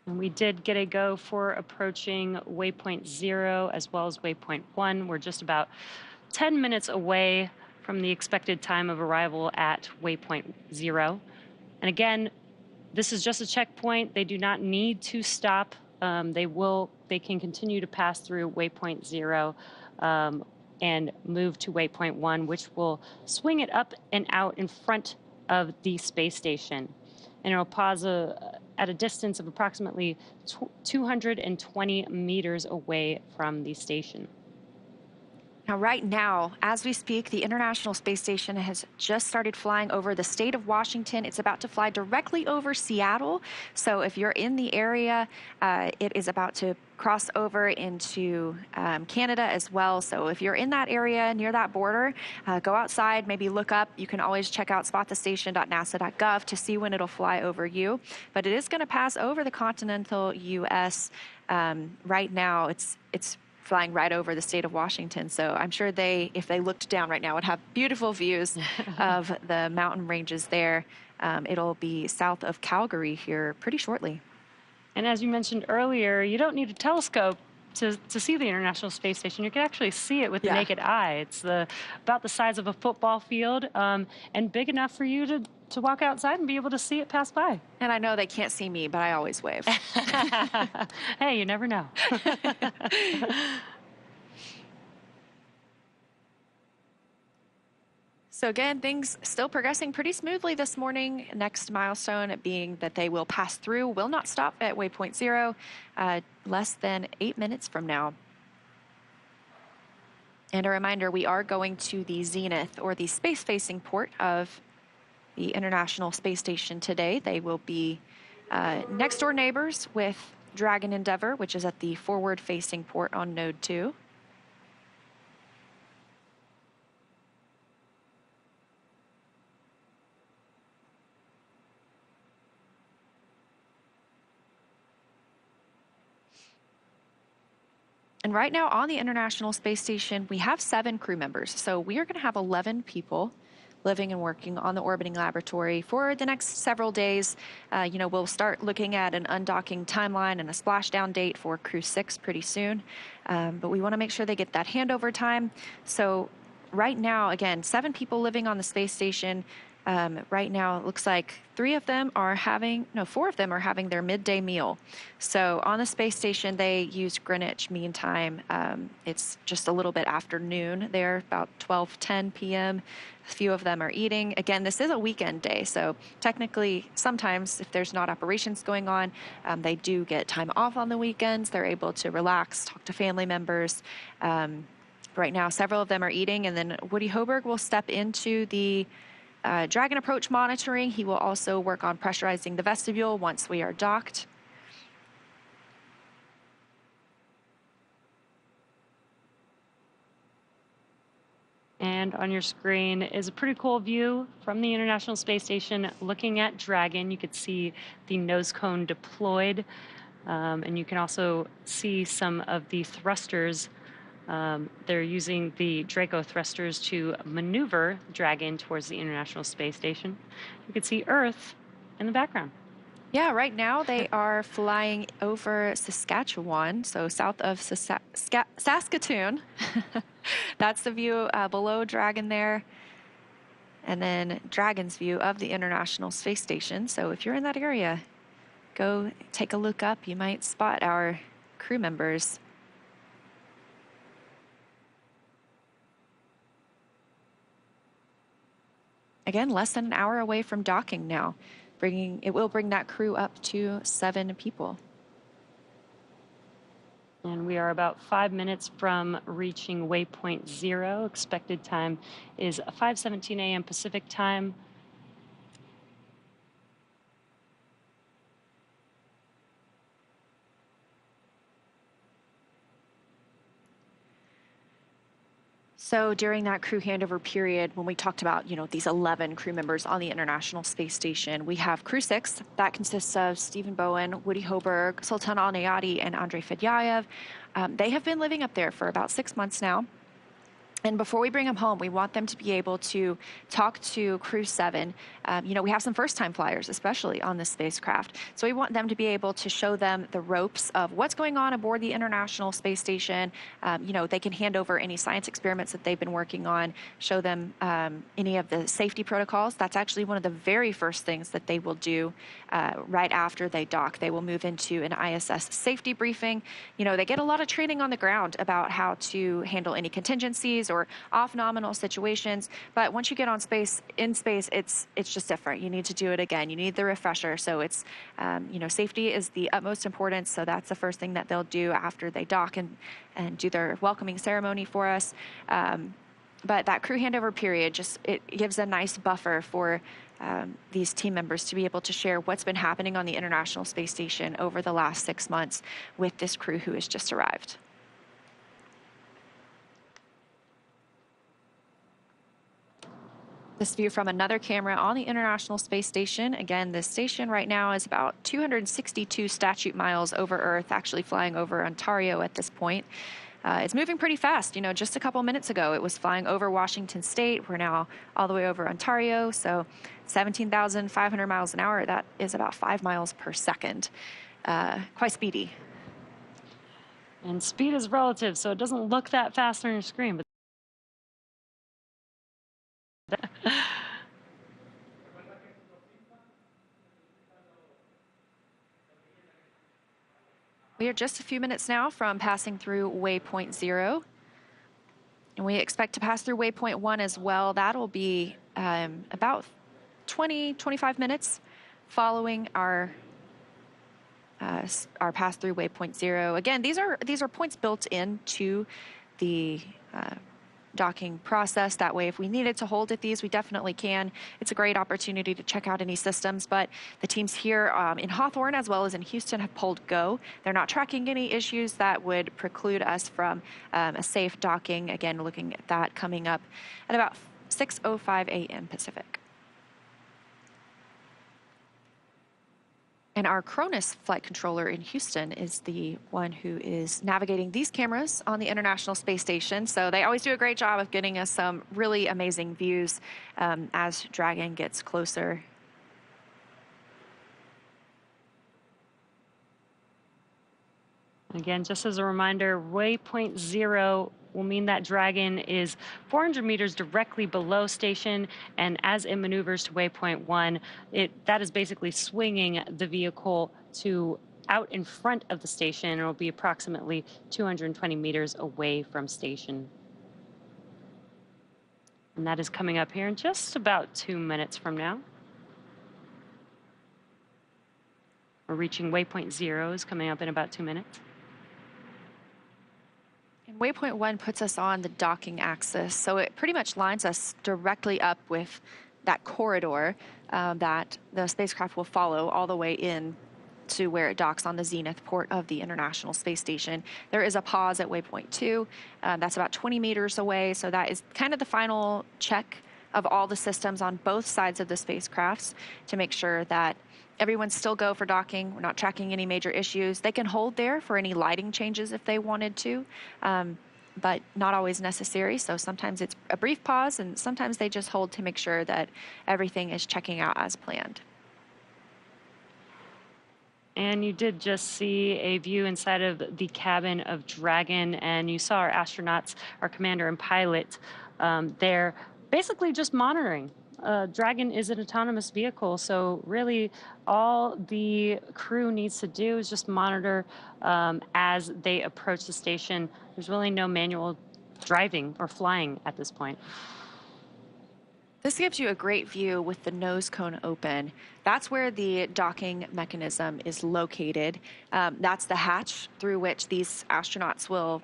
And we did get a go for approaching waypoint 0 as well as waypoint 1. We're just about 10 minutes away from the expected time of arrival at waypoint 0. And again, this is just a checkpoint. They do not need to stop. They can continue to pass through waypoint 0 and move to waypoint 1, which will swing it up and out in front of the space station. And it'll pause at a distance of approximately 220 meters away from the station. Now, right now, as we speak, the International Space Station has just started flying over the state of Washington. It's about to fly directly over Seattle. So if you're in the area, it is about to cross over into Canada as well. So if you're in that area near that border, go outside, maybe look up. You can always check out spotthestation.nasa.gov to see when it'll fly over you. But it is going to pass over the continental U.S. Right now. It's flying right over the state of Washington. So I'm sure if they looked down right now, would have beautiful views of the mountain ranges there. It'll be south of Calgary here pretty shortly. And as you mentioned earlier, you don't need a telescope to see the International Space Station. You can actually see it with the naked eye. It's about the size of a football field and big enough for you to walk outside and be able to see it pass by. And I know they can't see me, but I always wave. Hey, you never know. So again, things still progressing pretty smoothly this morning. Next milestone being that they will pass through, will not stop at waypoint 0, less than 8 minutes from now. And a reminder, we are going to the zenith, or the space-facing port of the International Space Station today. They will be next-door neighbors with Dragon Endeavour, which is at the forward-facing port on Node 2. And right now on the International Space Station, we have 7 crew members. So we are going to have 11 people living and working on the orbiting laboratory for the next several days. We'll start looking at an undocking timeline and a splashdown date for Crew-6 pretty soon. But we want to make sure they get that handover time. So right now, again, 7 people living on the space station. Right now, it looks like 4 of them are having their midday meal. So on the space station, they use Greenwich Mean Time. It's just a little bit after noon there, about 12:10 p.m. A few of them are eating. Again, this is a weekend day, so technically, sometimes if there's not operations going on, they do get time off on the weekends. They're able to relax, talk to family members. Right now, several of them are eating, and then Woody Hoberg will step into the Dragon approach monitoring. He will also work on pressurizing the vestibule once we are docked. And on your screen is a pretty cool view from the International Space Station looking at Dragon. You could see the nose cone deployed, and you can also see some of the thrusters. They're using the Draco thrusters to maneuver Dragon towards the International Space Station. You can see Earth in the background. Yeah, right now they are flying over Saskatchewan, so south of Saskatoon. That's the view below Dragon there. And then Dragon's view of the International Space Station. So if you're in that area, go take a look up. You might spot our crew members. Again, less than an hour away from docking now. It will bring that crew up to 7 people. And we are about 5 minutes from reaching waypoint 0. Expected time is 5:17 a.m. Pacific time. So during that crew handover period, when we talked about, these 11 crew members on the International Space Station, we have Crew-6. That consists of Stephen Bowen, Woody Hoberg, Sultan Al-Nayati, and Andrei Fedyayev. They have been living up there for about 6 months now. And before we bring them home, we want them to be able to talk to Crew-7. We have some first-time flyers, especially on this spacecraft. So we want them to be able to show them the ropes of what's going on aboard the International Space Station. They can hand over any science experiments that they've been working on, show them any of the safety protocols. That's actually one of the very first things that they will do right after they dock. They will move into an ISS safety briefing. They get a lot of training on the ground about how to handle any contingencies or off nominal situations. But once you get in space, it's just different. You need to do it again. You need the refresher. So it's, safety is the utmost importance. So that's the first thing that they'll do after they dock and do their welcoming ceremony for us. But that crew handover period, it gives a nice buffer for these team members to be able to share what's been happening on the International Space Station over the last 6 months with this crew who has just arrived. This view from another camera on the International Space Station. Again, this station right now is about 262 statute miles over Earth, actually flying over Ontario at this point. It's moving pretty fast. Just a couple minutes ago, it was flying over Washington State. We're now all the way over Ontario, so 17,500 miles an hour. That is about 5 miles per second. Quite speedy. And speed is relative, so it doesn't look that fast on your screen. But we are just a few minutes now from passing through waypoint 0. And we expect to pass through waypoint 1 as well. That'll be about 25 minutes following our pass through waypoint 0. Again, these are points built into the docking process. That way, if we needed to hold at these, we definitely can. It's a great opportunity to check out any systems, but the teams here in Hawthorne as well as in Houston have pulled go. They're not tracking any issues that would preclude us from a safe docking. Again, looking at that coming up at about 6:05 a.m. Pacific. And our Cronus flight controller in Houston is the one who is navigating these cameras on the International Space Station. So they always do a great job of getting us some really amazing views as Dragon gets closer. again, just as a reminder, waypoint 0 will mean that Dragon is 400 meters directly below station, and as it maneuvers to waypoint 1, that is basically swinging the vehicle to out in front of the station, and it will be approximately 220 meters away from station. And that is coming up here in just about 2 minutes from now. We're reaching waypoint 0 is coming up in about 2 minutes. And waypoint 1 puts us on the docking axis, so it pretty much lines us directly up with that corridor that the spacecraft will follow all the way in to where it docks on the zenith port of the International Space Station. There is a pause at waypoint 2. That's about 20 meters away, so that is kind of the final check of all the systems on both sides of the spacecrafts to make sure that everyone's still go for docking. We're not tracking any major issues. They can hold there for any lighting changes if they wanted to, but not always necessary. So sometimes it's a brief pause, and sometimes they just hold to make sure that everything is checking out as planned. And you did just see a view inside of the cabin of Dragon, and you saw our astronauts, our commander and pilot, there basically just monitoring. Dragon is an autonomous vehicle, so really all the crew needs to do is just monitor as they approach the station. There's really no manual driving or flying at this point. This gives you a great view with the nose cone open. That's where the docking mechanism is located. That's the hatch through which these astronauts will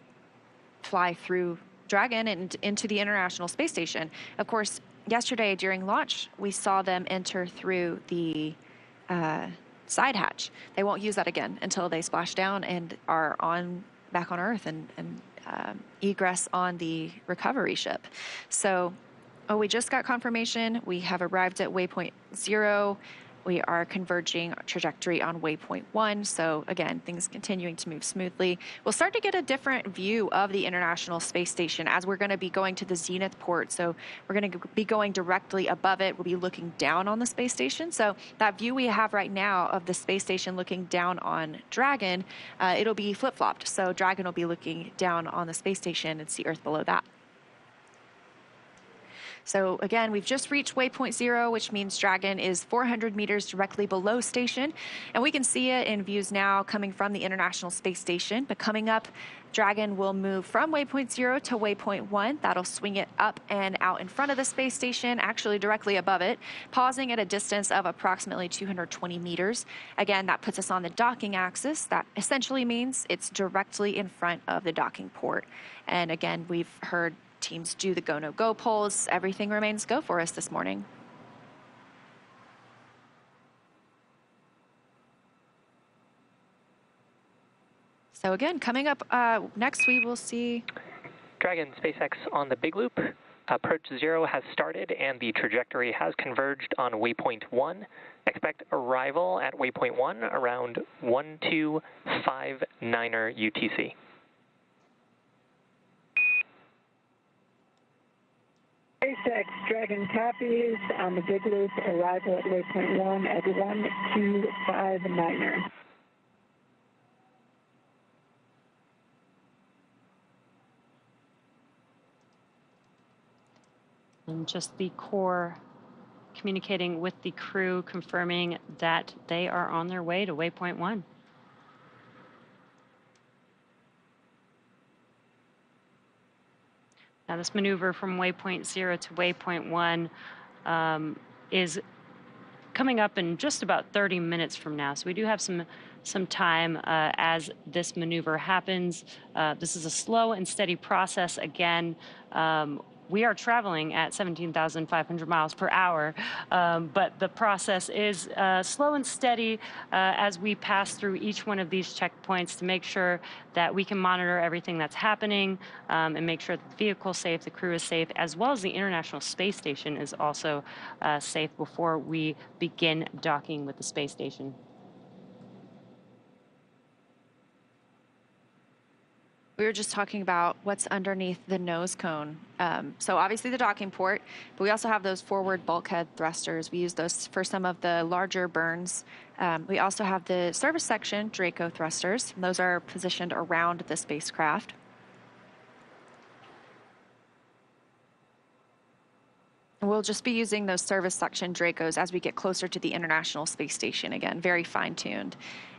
fly through Dragon and into the International Space Station. Of course, yesterday during launch, we saw them enter through the side hatch. They won't use that again until they splash down and are back on Earth and egress on the recovery ship. So, we just got confirmation. We have arrived at waypoint 0. We are converging our trajectory on waypoint 1. So again, things continuing to move smoothly. We'll start to get a different view of the International Space Station as we're going to be going to the zenith port. So we're going to be going directly above it. We'll be looking down on the space station. So that view we have right now of the space station looking down on Dragon, it'll be flip-flopped. So Dragon will be looking down on the space station and see Earth below that. So again, we've just reached waypoint 0, which means Dragon is 400 meters directly below station. And we can see it in views now coming from the International Space Station. But coming up, Dragon will move from waypoint 0 to waypoint 1. That'll swing it up and out in front of the space station, actually directly above it, pausing at a distance of approximately 220 meters. Again, that puts us on the docking axis. That essentially means it's directly in front of the docking port. And again, we've heard teams do the go, no go polls. Everything remains go for us this morning. So again, coming up next, we will see Dragon SpaceX on the big loop. Approach 0 has started and the trajectory has converged on waypoint 1. Expect arrival at waypoint 1 around 1259er UTC. SpaceX Dragon copies on the big loop, arrival at waypoint 1 at 1259er. And just the core communicating with the crew, confirming that they are on their way to waypoint 1. Now this maneuver from waypoint 0 to waypoint 1 is coming up in just about 30 minutes from now. So we do have some time as this maneuver happens. This is a slow and steady process. Again, we are traveling at 17,500 miles per hour, but the process is slow and steady as we pass through each one of these checkpoints to make sure that we can monitor everything that's happening and make sure that the vehicle's safe, the crew is safe, as well as the International Space Station is also safe before we begin docking with the space station. we were just talking about what's underneath the nose cone. So obviously the docking port, but we also have those forward bulkhead thrusters. We use those for some of the larger burns. We also have the service section Draco thrusters. Those are positioned around the spacecraft. We'll just be using those service section Dracos as we get closer to the International Space Station. Again, very fine-tuned.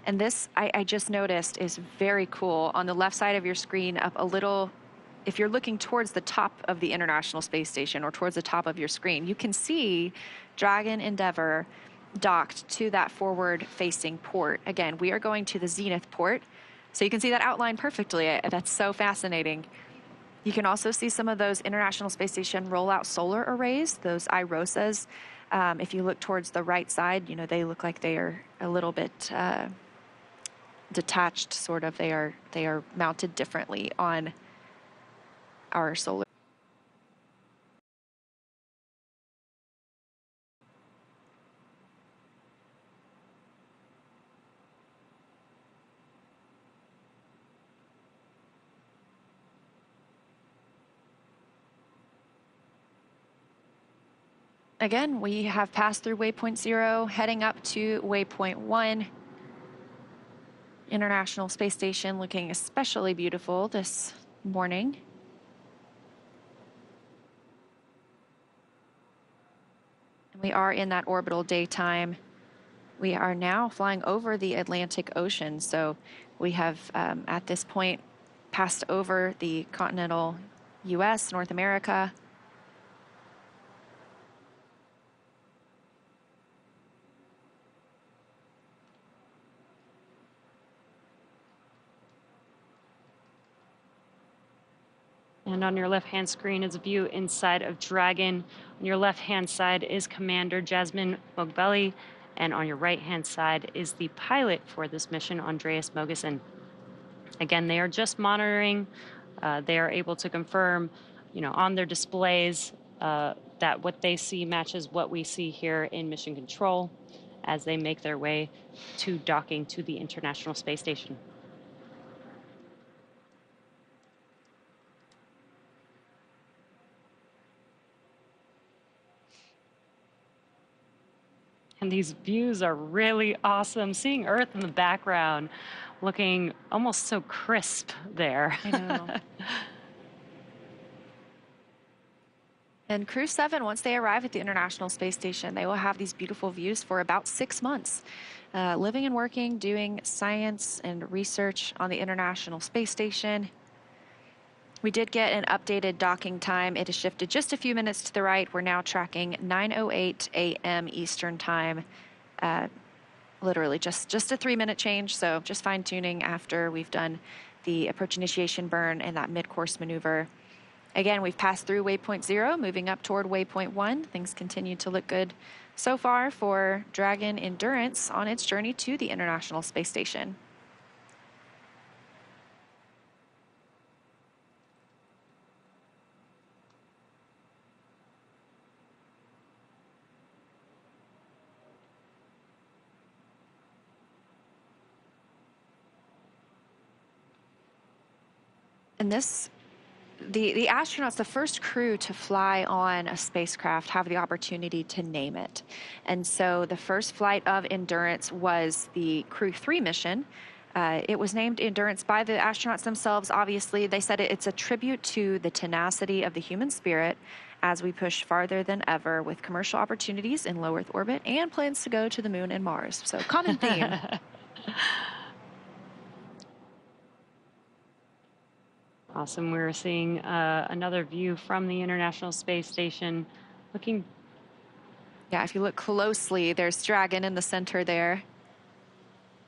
And this, I just noticed, is very cool. On the left side of your screen, up a little, if you're looking towards the top of the International Space Station or towards the top of your screen, you can see Dragon Endeavour docked to that forward-facing port. Again, we are going to the Zenith port, so you can see that outline perfectly. That's so fascinating. You can also see some of those International Space Station rollout solar arrays, those IROSAs. If you look towards the right side, you know, they look like they are a little bit detached, sort of. They are mounted differently on our solar. Again, we have passed through waypoint 0, heading up to waypoint 1. International Space Station looking especially beautiful this morning. And we are in that orbital daytime. We are now flying over the Atlantic Ocean, so we have at this point passed over the continental US, North America. And on your left-hand screen is a view inside of Dragon. On your left-hand side is Commander Jasmine Mogbelli, and on your right-hand side is the pilot for this mission, Andreas Mogensen. Again, they are just monitoring. They are able to confirm, you know, on their displays that what they see matches what we see here in Mission Control as they make their way to docking to the International Space Station. And these views are really awesome. Seeing Earth in the background, looking almost so crisp there. I know. And Crew-7, once they arrive at the International Space Station, they will have these beautiful views for about 6 months, living and working, doing science and research on the International Space Station. We did get an updated docking time. It has shifted just a few minutes to the right. We're now tracking 9:08 a.m. Eastern Time. Literally just a 3-minute change, so just fine-tuning after we've done the approach initiation burn and that mid-course maneuver. Again, we've passed through waypoint 0, moving up toward waypoint 1. Things continue to look good so far for Dragon Endurance on its journey to the International Space Station. And the astronauts, the first crew to fly on a spacecraft, have the opportunity to name it. And so the first flight of Endurance was the Crew-3 mission. It was named Endurance by the astronauts themselves. Obviously, they said it's a tribute to the tenacity of the human spirit as we push farther than ever with commercial opportunities in low Earth orbit and plans to go to the moon and Mars. So common theme. Awesome. We're seeing another view from the International Space Station. Looking. Yeah, if you look closely, there's Dragon in the center there.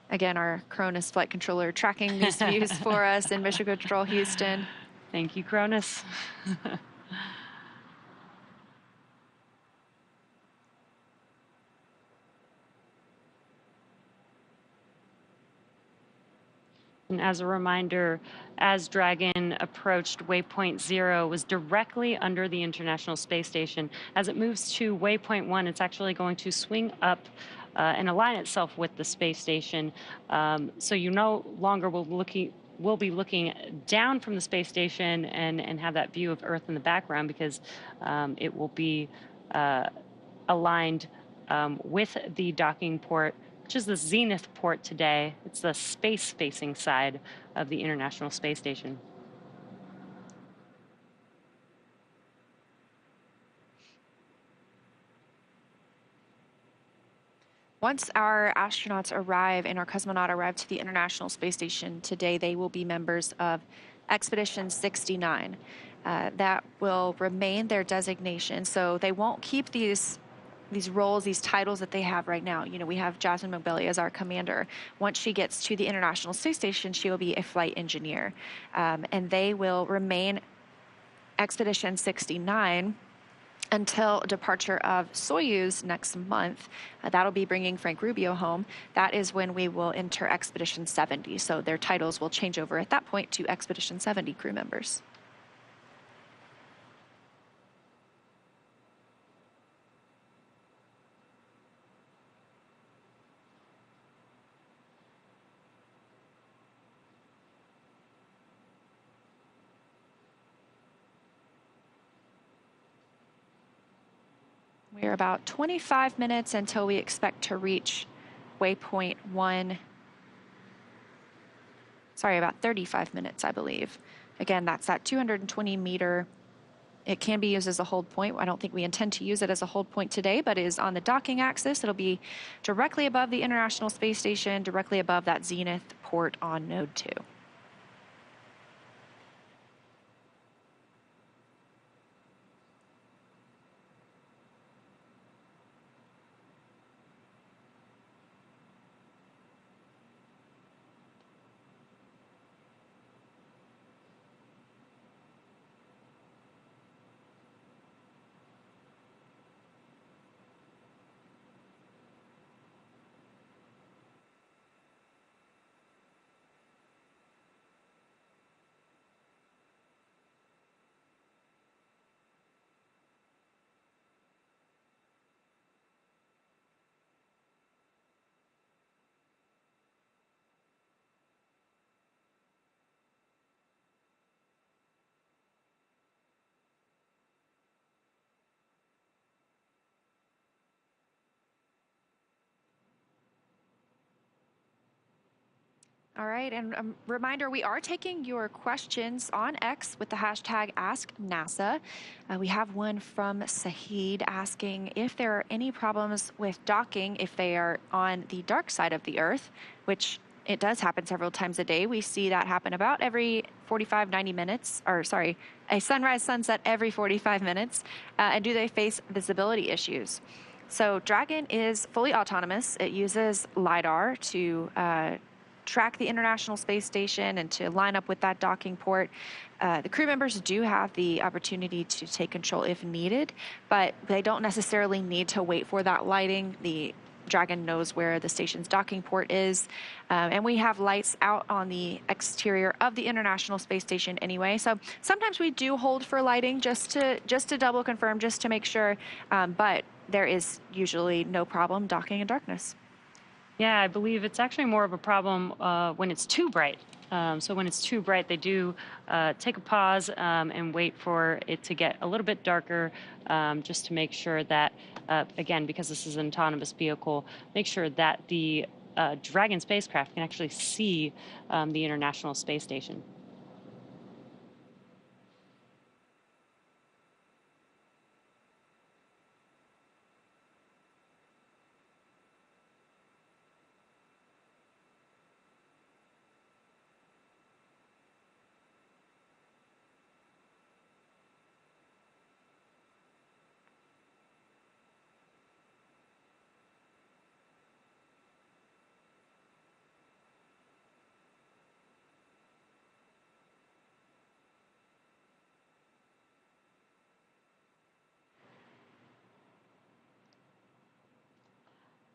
Again, our Cronus flight controller tracking these views for us in Mission Control Houston. Thank you, Cronus. And as a reminder, as Dragon approached waypoint 0, was directly under the International Space Station. As it moves to waypoint 1, it's actually going to swing up and align itself with the space station. So you no longer will be looking down from the space station and have that view of Earth in the background, because it will be aligned with the docking port, which is the zenith port today. It's the space-facing side of the International Space Station. Once our astronauts arrive and our cosmonaut arrive to the International Space Station today, they will be members of Expedition 69. That will remain their designation, so they won't keep these roles, these titles that they have right now. You know, we have Jasmine Mobility as our commander. Once she gets to the International Space Station, she will be a flight engineer. And they will remain Expedition 69 until departure of Soyuz next month. That'll be bringing Frank Rubio home. That is when we will enter Expedition 70. So their titles will change over at that point to Expedition 70 crew members. We're about 25 minutes until we expect to reach waypoint 1. Sorry, about 35 minutes, I believe. Again, that's that 220 meter. It can be used as a hold point. I don't think we intend to use it as a hold point today, but it is on the docking axis. It'll be directly above the International Space Station, directly above that zenith port on node 2. All right, and a reminder, we are taking your questions on X with the hashtag AskNASA. We have one from Sahid asking if there are any problems with docking if they are on the dark side of the Earth, which it does happen several times a day. We see that happen about every 45, 90 minutes, or sorry, a sunrise, sunset every 45 minutes. And do they face visibility issues? So Dragon is fully autonomous. It uses LiDAR to track the International Space Station and to line up with that docking port. The crew members do have the opportunity to take control if needed, but they don't necessarily need to wait for that lighting. The Dragon knows where the station's docking port is, and we have lights out on the exterior of the International Space Station anyway. So sometimes we do hold for lighting just to double confirm, just to make sure, but there is usually no problem docking in darkness. Yeah, I believe it's actually more of a problem when it's too bright. So when it's too bright, they do take a pause and wait for it to get a little bit darker, just to make sure that, again, because this is an autonomous vehicle, make sure that the Dragon spacecraft can actually see the International Space Station.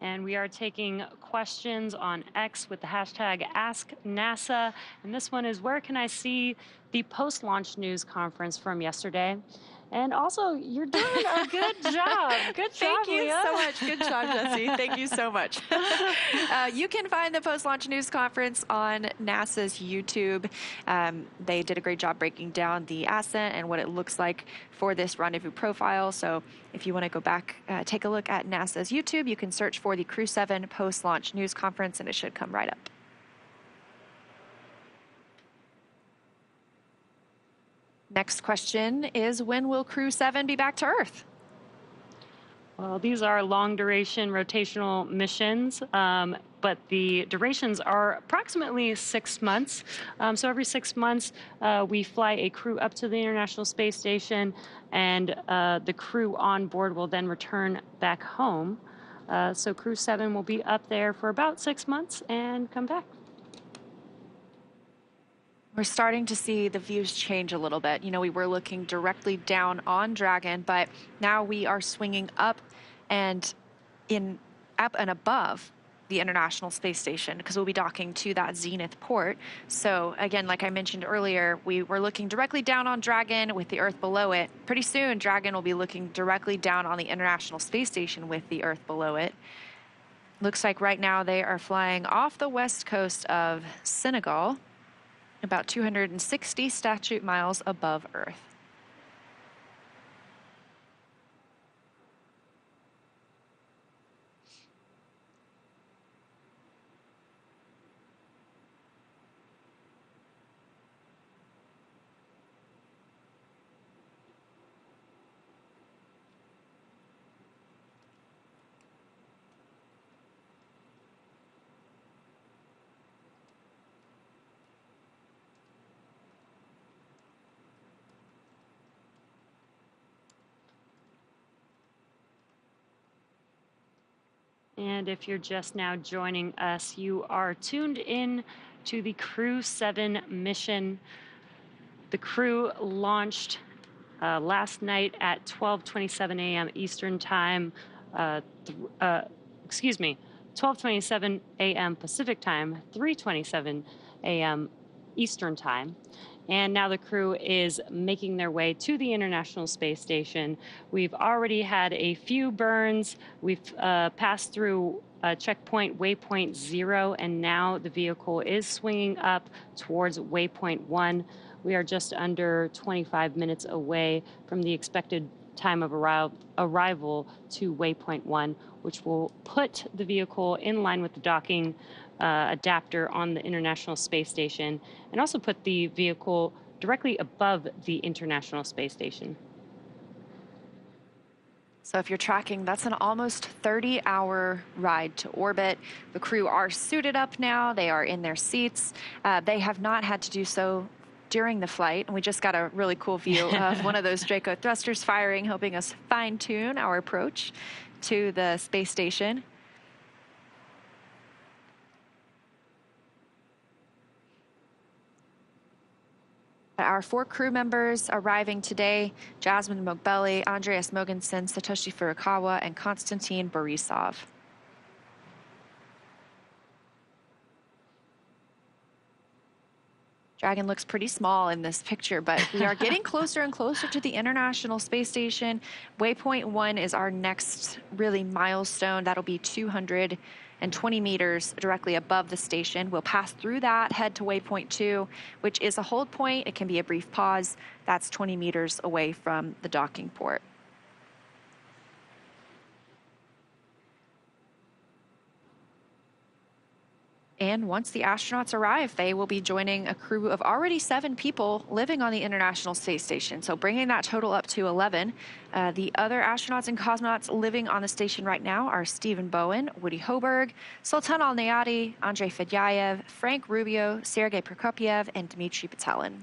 And we are taking questions on X with the hashtag AskNASA. And this one is, where can I see the post-launch news conference from yesterday? And also, you're doing a good job. Good job, Thank you Leah. so much. Good job, Jesse. Thank you so much. You can find the post-launch news conference on NASA's YouTube. They did a great job breaking down the ascent and what it looks like for this rendezvous profile. So if you want to go back, take a look at NASA's YouTube, you can search for the Crew-7 post-launch news conference, and it should come right up. Next question is, when will Crew-7 be back to Earth? Well, these are long-duration rotational missions, but the durations are approximately 6 months. So every 6 months, we fly a crew up to the International Space Station, and the crew on board will then return back home. So Crew-7 will be up there for about 6 months and come back. We're starting to see the views change a little bit. You know, we were looking directly down on Dragon, but now we are swinging up and above the International Space Station, because we'll be docking to that zenith port. So again, like I mentioned earlier, we were looking directly down on Dragon with the Earth below it. Pretty soon, Dragon will be looking directly down on the International Space Station with the Earth below it. Looks like right now they are flying off the west coast of Senegal, about 260 statute miles above Earth. And if you're just now joining us, you are tuned in to the Crew-7 mission. The crew launched last night at 12:27 a.m. Eastern Time. 12:27 a.m. Pacific Time, 3:27 a.m. Eastern Time. And now the crew is making their way to the International Space Station. We've already had a few burns. We've passed through checkpoint waypoint 0, and now the vehicle is swinging up towards waypoint 1. We are just under 25 minutes away from the expected time of arrival to waypoint 1, which will put the vehicle in line with the docking adapter on the International Space Station, and also put the vehicle directly above the International Space Station. So if you're tracking, that's an almost 30-hour ride to orbit. The crew are suited up now. They are in their seats. They have not had to do so during the flight, and we just got a really cool view of one of those Draco thrusters firing, helping us fine-tune our approach to the space station. Our 4 crew members arriving today: Jasmine Mogbelli, Andreas Mogensen, Satoshi Furukawa, and Konstantin Borisov. Dragon looks pretty small in this picture, but we are getting closer and closer to the International Space Station. Waypoint 1 is our next really milestone. That'll be 220 meters directly above the station. We'll pass through that, head to waypoint 2, which is a hold point. It can be a brief pause. That's 20 meters away from the docking port. And once the astronauts arrive, they will be joining a crew of already 7 people living on the International Space Station, so bringing that total up to 11. The other astronauts and cosmonauts living on the station right now are Stephen Bowen, Woody Hoberg, Sultan Al-Nayati, Andrei Fedyaev, Frank Rubio, Sergei Prokopyev, and Dmitry Petelin.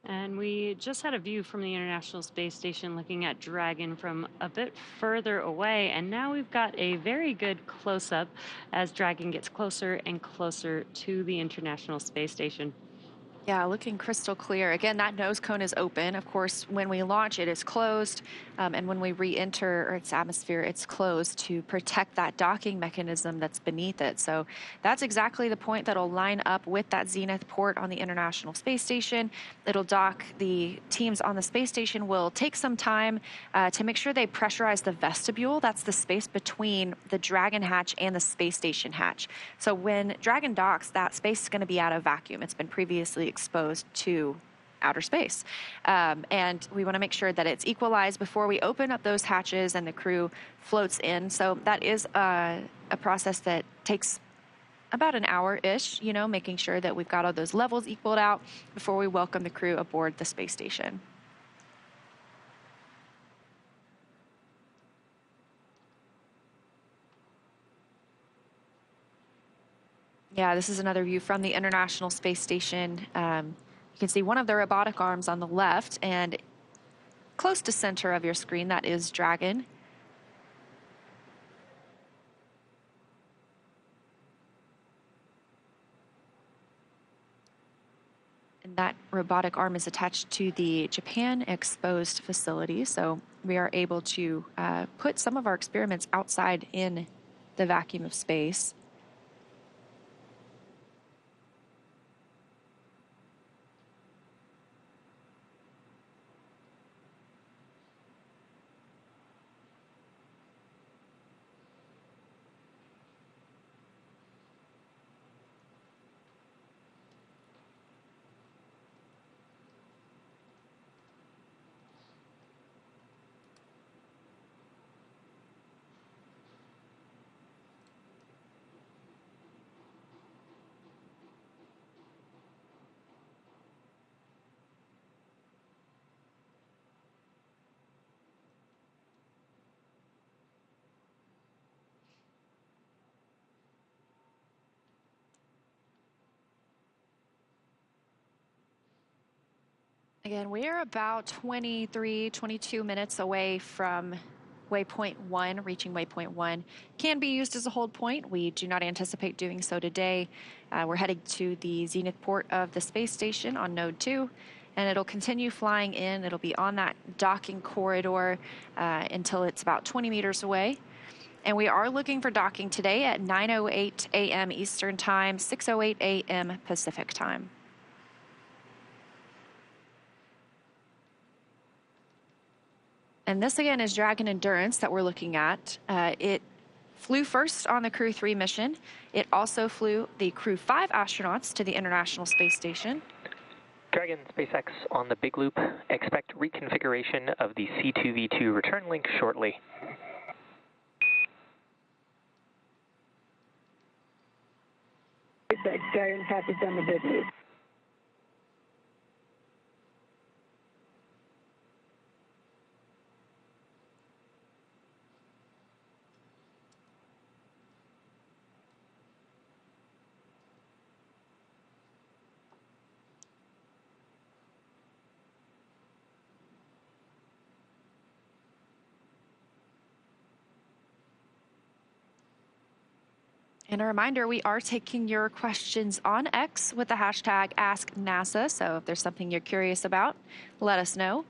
And we just had a view from the International Space Station looking at Dragon from a bit further away. And now we've got a very good close-up as Dragon gets closer and closer to the International Space Station. Yeah, looking crystal clear. Again, that nose cone is open. Of course, when we launch, it is closed. And when we re-enter Earth's atmosphere, it's closed to protect that docking mechanism that's beneath it. So that's exactly the point that'll line up with that zenith port on the International Space Station. It'll dock. The teams on the space station will take some time to make sure they pressurize the vestibule. That's the space between the Dragon hatch and the space station hatch. So when Dragon docks, that space is going to be out of vacuum. It's been previously exposed to outer space. And we want to make sure that it's equalized before we open up those hatches and the crew floats in. So that is a process that takes about an hour-ish, you know, making sure that we've got all those levels equaled out before we welcome the crew aboard the space station. Yeah, this is another view from the International Space Station. You can see one of the robotic arms on the left, and close to center of your screen, that is Dragon. And that robotic arm is attached to the Japan exposed facility, so we are able to put some of our experiments outside in the vacuum of space. Again, we are about 23, 22 minutes away from waypoint 1, reaching waypoint 1, can be used as a hold point. We do not anticipate doing so today. We're heading to the zenith port of the space station on node 2, and it'll continue flying in. It'll be on that docking corridor until it's about 20 meters away. And we are looking for docking today at 9:08 a.m. Eastern Time, 6:08 a.m. Pacific Time. And this again is Dragon Endurance that we're looking at. It flew first on the Crew-3 mission. It also flew the Crew-5 astronauts to the International Space Station. Dragon SpaceX on the big loop. Expect reconfiguration of the C2V2 return link shortly. SpaceX Dragon copies on the big loop. And a reminder, we are taking your questions on X with the hashtag AskNASA. So if there's something you're curious about, let us know.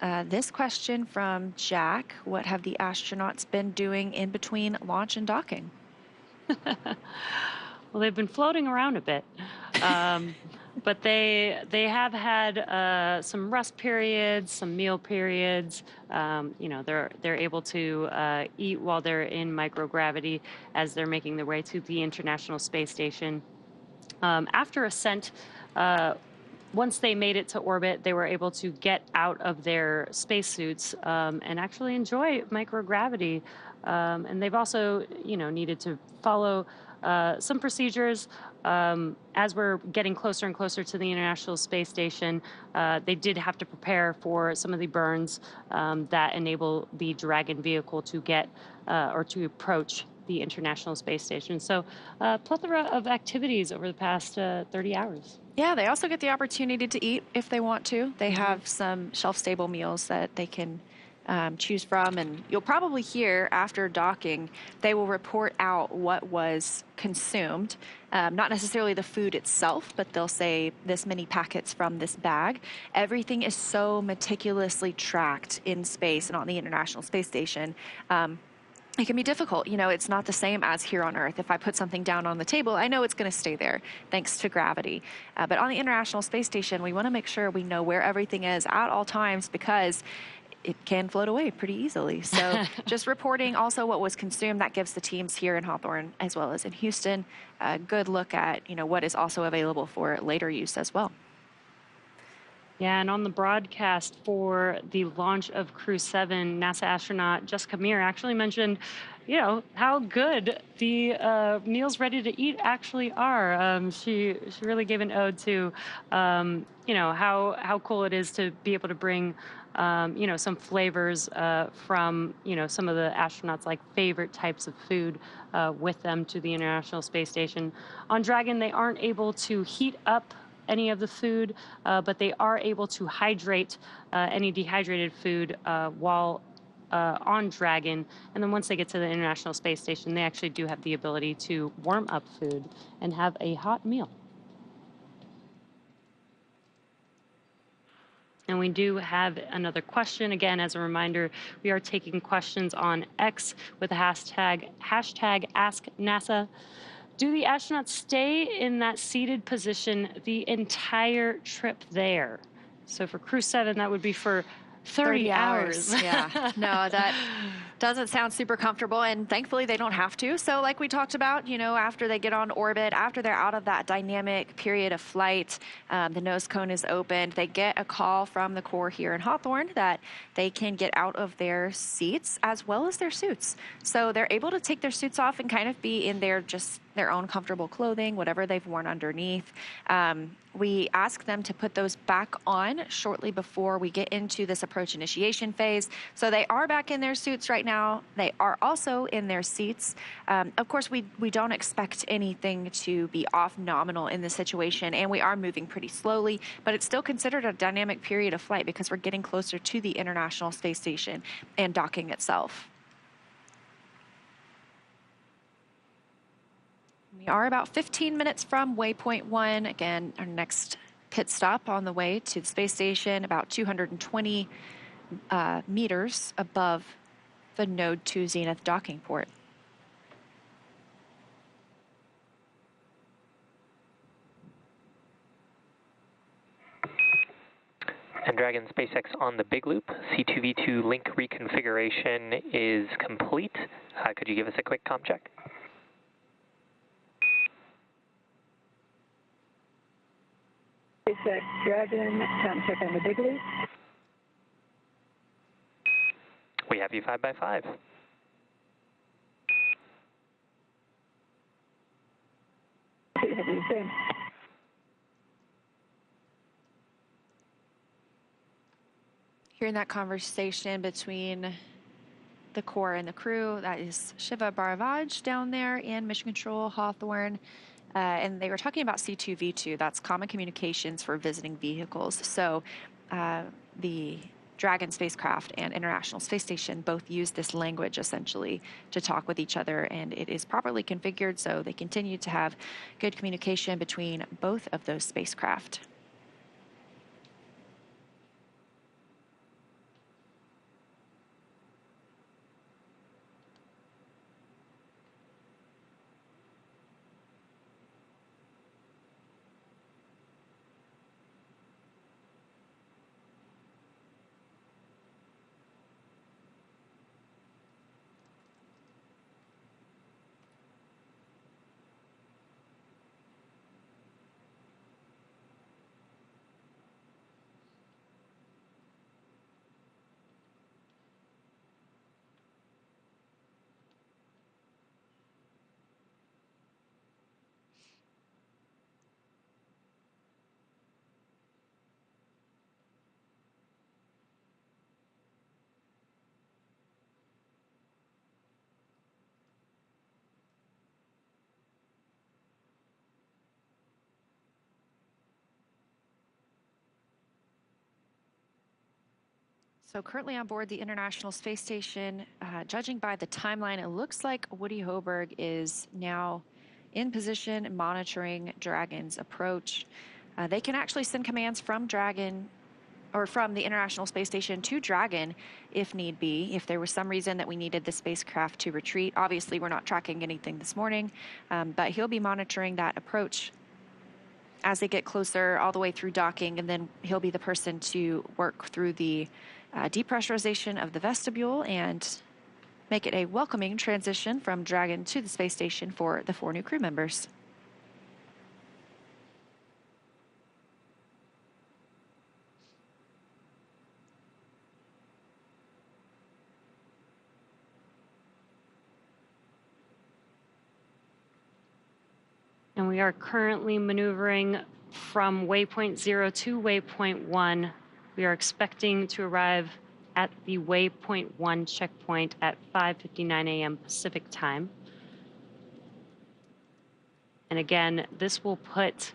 This question from Jack: what have the astronauts been doing in between launch and docking? Well, they've been floating around a bit, but they have had some rest periods, some meal periods. You know, they're able to eat while they're in microgravity as they're making their way to the International Space Station. After ascent, once they made it to orbit, they were able to get out of their spacesuits and actually enjoy microgravity. And they've also, you know, needed to follow some procedures. As we're getting closer and closer to the International Space Station, they did have to prepare for some of the burns that enable the Dragon vehicle to get or to approach the International Space Station. So a plethora of activities over the past 30 hours. Yeah, they also get the opportunity to eat if they want to. They have some shelf-stable meals that they can choose from, and you'll probably hear after docking, they will report out what was consumed. Not necessarily the food itself, but they'll say this many packets from this bag. Everything is so meticulously tracked in space and on the International Space Station. It can be difficult. You know, it's not the same as here on Earth. If I put something down on the table, I know it's going to stay there thanks to gravity. But on the International Space Station, we want to make sure we know where everything is at all times, because it can float away pretty easily. So just reporting also what was consumed, that gives the teams here in Hawthorne as well as in Houston a good look at, you know, what is also available for later use as well. Yeah, and on the broadcast for the launch of Crew-7, NASA astronaut Jessica Meir actually mentioned, you know, how good the meals ready to eat actually are. She really gave an ode to, you know, how cool it is to be able to bring, you know, some flavors from, you know, some of the astronauts' like favorite types of food with them to the International Space Station. On Dragon, they aren't able to heat up any of the food, but they are able to hydrate any dehydrated food while on Dragon. And then once they get to the International Space Station, they actually do have the ability to warm up food and have a hot meal. And we do have another question. Again, as a reminder, we are taking questions on X with the hashtag AskNASA. Do the astronauts stay in that seated position the entire trip there? So for Crew-7, that would be for 30 hours. Yeah, no, that doesn't sound super comfortable, and thankfully they don't have to. So like we talked about, you know, after they get on orbit, after they're out of that dynamic period of flight, the nose cone is opened, they get a call from the Corps here in Hawthorne that they can get out of their seats as well as their suits. So they're able to take their suits off and kind of be in their just their own comfortable clothing, whatever they've worn underneath. We ask them to put those back on shortly before we get into this approach initiation phase. So they are back in their suits right now. They are also in their seats. Of course, we don't expect anything to be off nominal in this situation, and we are moving pretty slowly, but it's still considered a dynamic period of flight because we're getting closer to the International Space Station and docking itself. We are about 15 minutes from waypoint 1. Again, our next pit stop on the way to the space station, about 220 meters above the Node 2 Zenith docking port. And Dragon SpaceX on the big loop. C2V2 link reconfiguration is complete. Could you give us a quick comm check? SpaceX Dragon, time check on the big loop. We have you 5x5. Have you seen? Hearing that conversation between the core and the crew, that is Shiva Bharavaj down there and Mission Control Hawthorne. And they were talking about C2V2, that's common communications for visiting vehicles. So the Dragon spacecraft and International Space Station both use this language essentially to talk with each other, and it is properly configured so they continue to have good communication between both of those spacecraft. So currently on board the International Space Station, judging by the timeline, it looks like Woody Hoberg is now in position monitoring Dragon's approach. They can actually send commands from Dragon or from the International Space Station to Dragon if need be, if there was some reason that we needed the spacecraft to retreat. Obviously, we're not tracking anything this morning, but he'll be monitoring that approach as they get closer all the way through docking, and then he'll be the person to work through the depressurization of the vestibule and make it a welcoming transition from Dragon to the space station for the 4 new crew members. And we are currently maneuvering from waypoint 0 to waypoint 1. We are expecting to arrive at the waypoint 1 checkpoint at 5:59 a.m. Pacific time. And again, this will put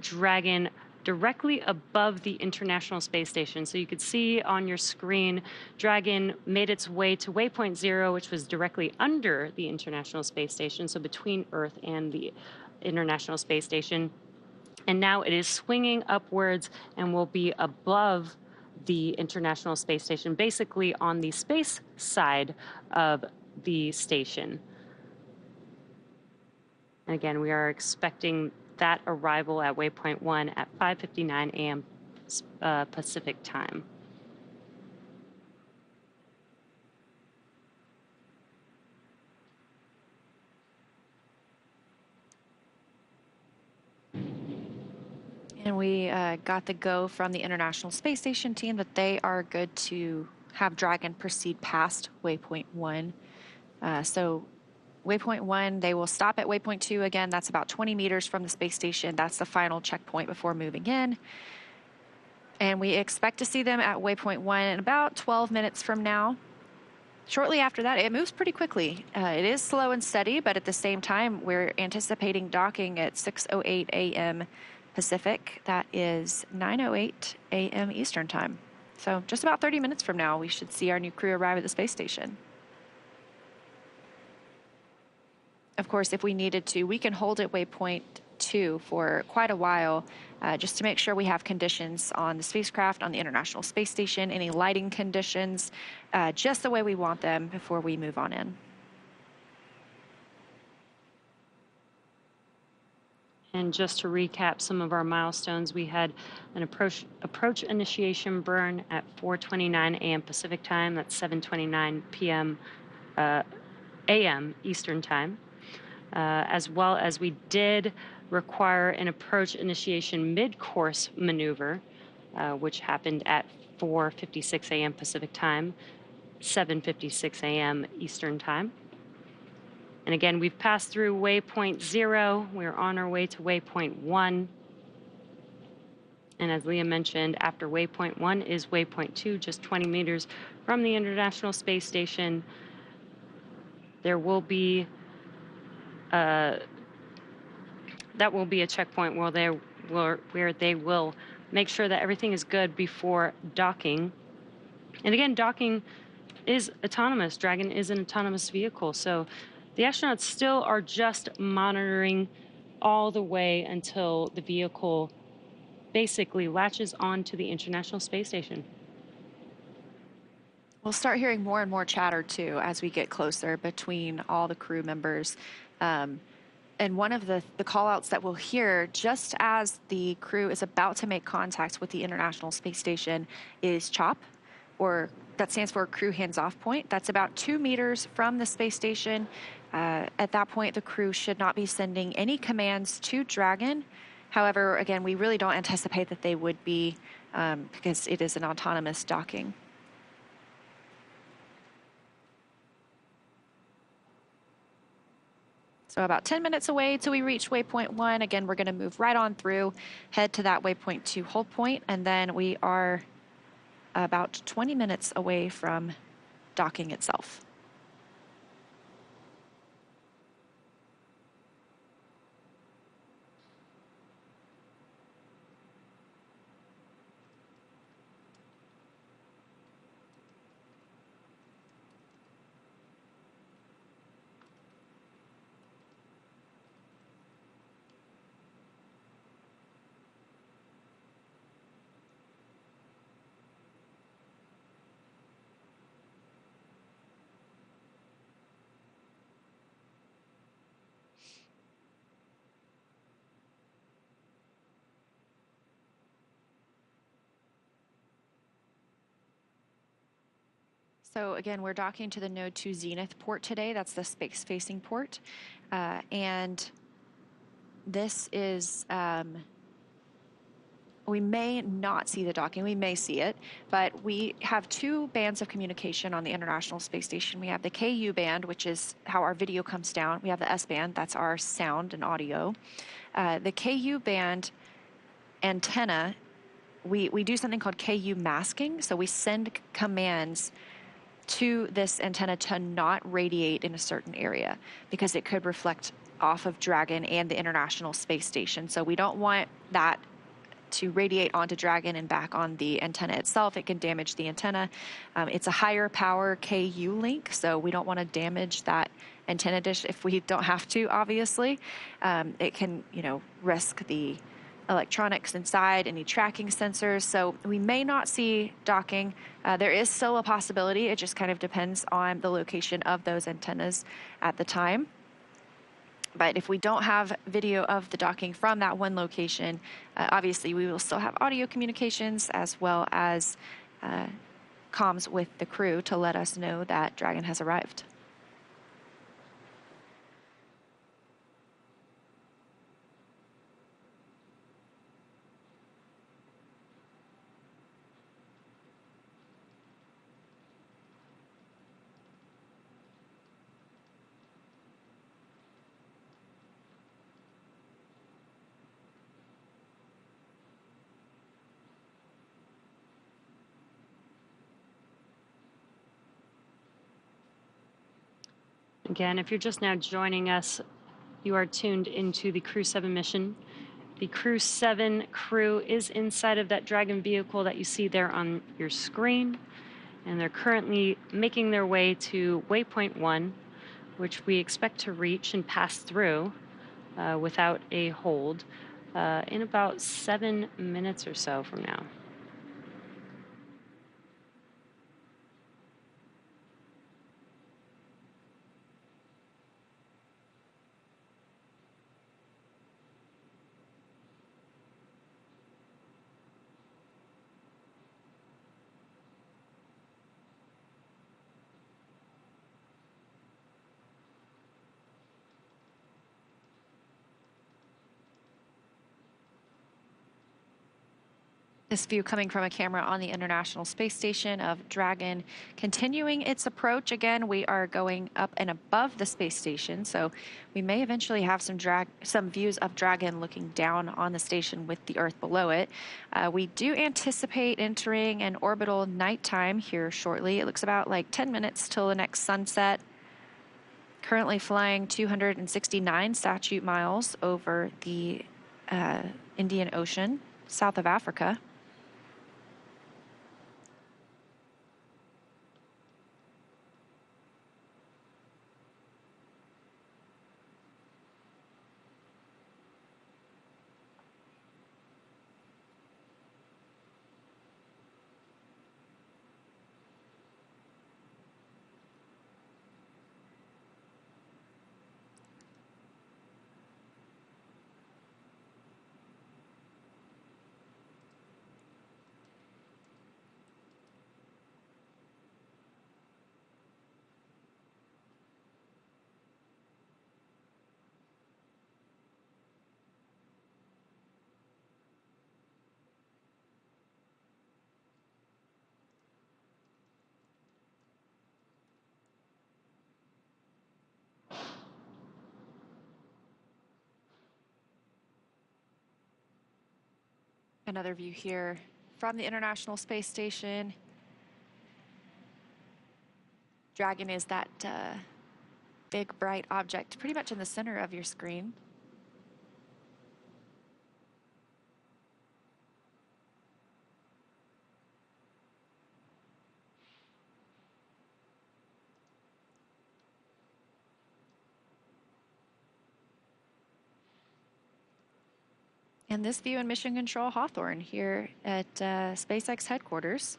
Dragon directly above the International Space Station. So you could see on your screen, Dragon made its way to waypoint 0, which was directly under the International Space Station, so between Earth and the International Space Station. And now it is swinging upwards and will be above the International Space Station, basically on the space side of the station. And again, we are expecting that arrival at waypoint 1 at 5:59 a.m. Pacific time. And we got the go from the International Space Station team that they are good to have Dragon proceed past waypoint 1. So Waypoint 1, they will stop at waypoint 2 again. That's about 20 meters from the space station. That's the final checkpoint before moving in. And we expect to see them at waypoint 1 in about 12 minutes from now. Shortly after that, it moves pretty quickly. It is slow and steady, but at the same time, we're anticipating docking at 6:08 a.m. Pacific. That is 9:08 a.m. Eastern time. So just about 30 minutes from now, we should see our new crew arrive at the space station. Of course, if we needed to, we can hold at waypoint 2 for quite a while, just to make sure we have conditions on the spacecraft, on the International Space Station, any lighting conditions, just the way we want them before we move on in. And just to recap some of our milestones, we had an approach initiation burn at 4:29 a.m. Pacific time. That's 7:29 p.m. a.m. Eastern time. As well as we did require an approach initiation mid-course maneuver, which happened at 4:56 a.m. Pacific time, 7:56 a.m. Eastern time. And again, we've passed through waypoint 0. We're on our way to waypoint 1. And as Leah mentioned, after waypoint 1 is waypoint 2, just 20 meters from the International Space Station. There will be that will be a checkpoint where they will make sure that everything is good before docking. And again, docking is autonomous. Dragon is an autonomous vehicle. So the astronauts still are just monitoring all the way until the vehicle basically latches onto the International Space Station. We'll start hearing more and more chatter, too, as we get closer between all the crew members. And one of the call-outs that we'll hear just as the crew is about to make contact with the International Space Station is CHOP, or that stands for Crew Hands-Off Point. That's about 2 meters from the space station. At that point, the crew should not be sending any commands to Dragon. However, again, we really don't anticipate that they would be because it is an autonomous docking. So about 10 minutes away till we reach waypoint 1. Again, we're going to move right on through, head to that waypoint 2 hold point, and then we are about 20 minutes away from docking itself. So again, we're docking to the Node 2 Zenith port today. That's the space-facing port. And this is, we may not see the docking. We may see it, but we have 2 bands of communication on the International Space Station. We have the KU band, which is how our video comes down. We have the S band, that's our sound and audio. The KU band antenna, we do something called KU masking. So we send commands to this antenna to not radiate in a certain area because it could reflect off of Dragon and the International Space Station. So we don't want that to radiate onto Dragon and back on the antenna itself. It can damage the antenna. It's a higher power KU link, so we don't want to damage that antenna dish if we don't have to, obviously. It can, risk the electronics inside, any tracking sensors. So we may not see docking. There is still a possibility. It just kind of depends on the location of those antennas at the time. But if we don't have video of the docking from that one location, obviously we will still have audio communications as well as comms with the crew to let us know that Dragon has arrived. Again, if you're just now joining us, you are tuned into the Crew-7 mission. The Crew-7 crew is inside of that Dragon vehicle that you see there on your screen, and they're currently making their way to waypoint 1, which we expect to reach and pass through without a hold in about 7 minutes or so from now. This view coming from a camera on the International Space Station of Dragon continuing its approach. Again, we are going up and above the space station, so we may eventually have some views of Dragon looking down on the station with the Earth below it. We do anticipate entering an orbital nighttime here shortly. It looks about like 10 minutes till the next sunset. Currently flying 269 statute miles over the Indian Ocean, south of Africa. Another view here from the International Space Station. Dragon is that big bright object pretty much in the center of your screen. And this view in Mission Control Hawthorne here at SpaceX headquarters.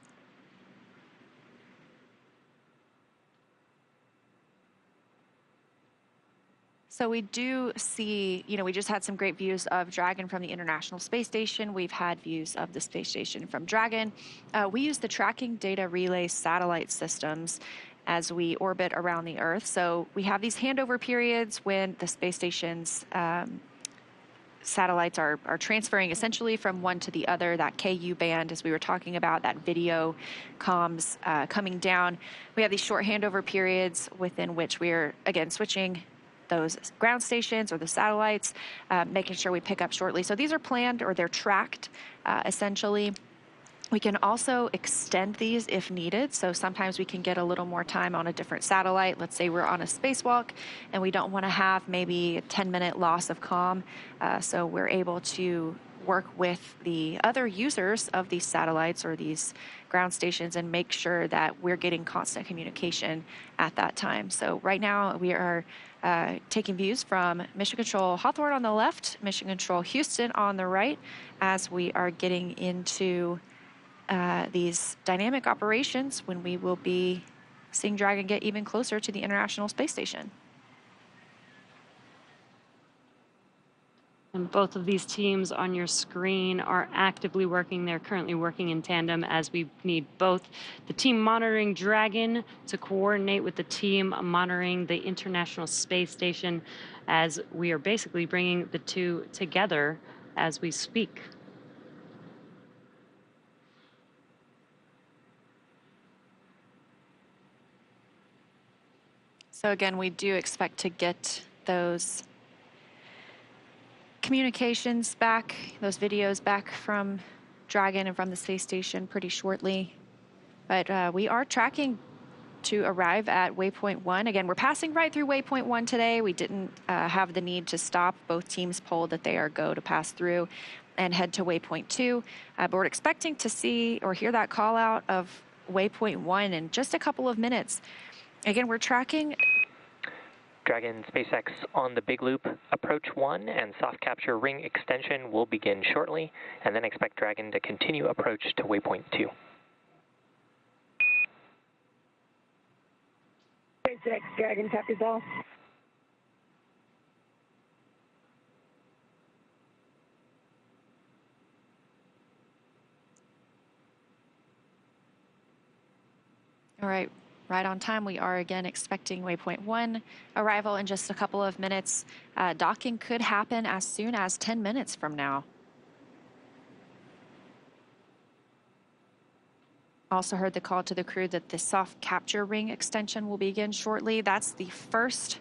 So we do see, we just had some great views of Dragon from the International Space Station. We've had views of the space station from Dragon. We use the tracking data relay satellite systems as we orbit around the Earth. So we have these handover periods when the space station's satellites are transferring essentially from one to the other, that KU band, as we were talking about, that video comms coming down. We have these short handover periods within which we're, again, switching those ground stations or the satellites, making sure we pick up shortly. So these are planned, or they're tracked, essentially. We can also extend these if needed. So sometimes we can get a little more time on a different satellite. Let's say we're on a spacewalk and we don't want to have maybe a 10-minute loss of comm. So we're able to work with the other users of these satellites or these ground stations and make sure that we're getting constant communication at that time. So right now we are taking views from Mission Control Hawthorne on the left, Mission Control Houston on the right, as we are getting into these dynamic operations when we will be seeing Dragon get even closer to the International Space Station. And both of these teams on your screen are actively working. They're currently working in tandem, as we need both the team monitoring Dragon to coordinate with the team monitoring the International Space Station, as we are basically bringing the two together as we speak. So again, we do expect to get those communications back, those videos back from Dragon and from the space station pretty shortly. But we are tracking to arrive at waypoint 1. Again, we're passing right through waypoint 1 today. We didn't have the need to stop. Both teams polled that they are go to pass through and head to waypoint 2. But we're expecting to see or hear that call out of waypoint 1 in just a couple of minutes. Again, we're tracking Dragon SpaceX on the big loop, approach 1 and soft capture ring extension will begin shortly, and then expect Dragon to continue approach to waypoint 2. SpaceX Dragon copies all. All right, right on time. We are again expecting waypoint 1 arrival in just a couple of minutes. Docking could happen as soon as 10 minutes from now. Also heard the call to the crew that the soft capture ring extension will begin shortly. That's the first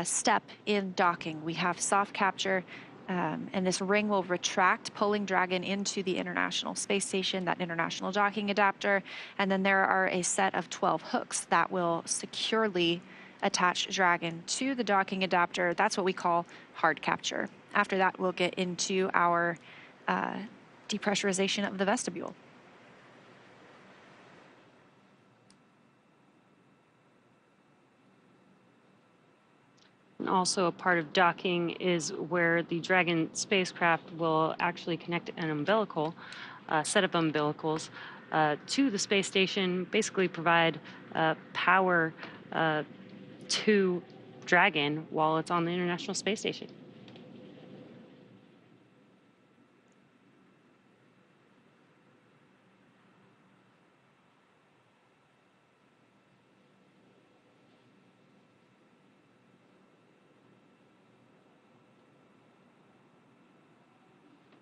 step in docking. We have soft capture, and this ring will retract, pulling Dragon into the International Space Station, that international docking adapter. And then there are a set of 12 hooks that will securely attach Dragon to the docking adapter. That's what we call hard capture. After that, we'll get into our depressurization of the vestibule. Also, a part of docking is where the Dragon spacecraft will actually connect an umbilical, set of umbilicals, to the space station, basically provide power to Dragon while it's on the International Space Station.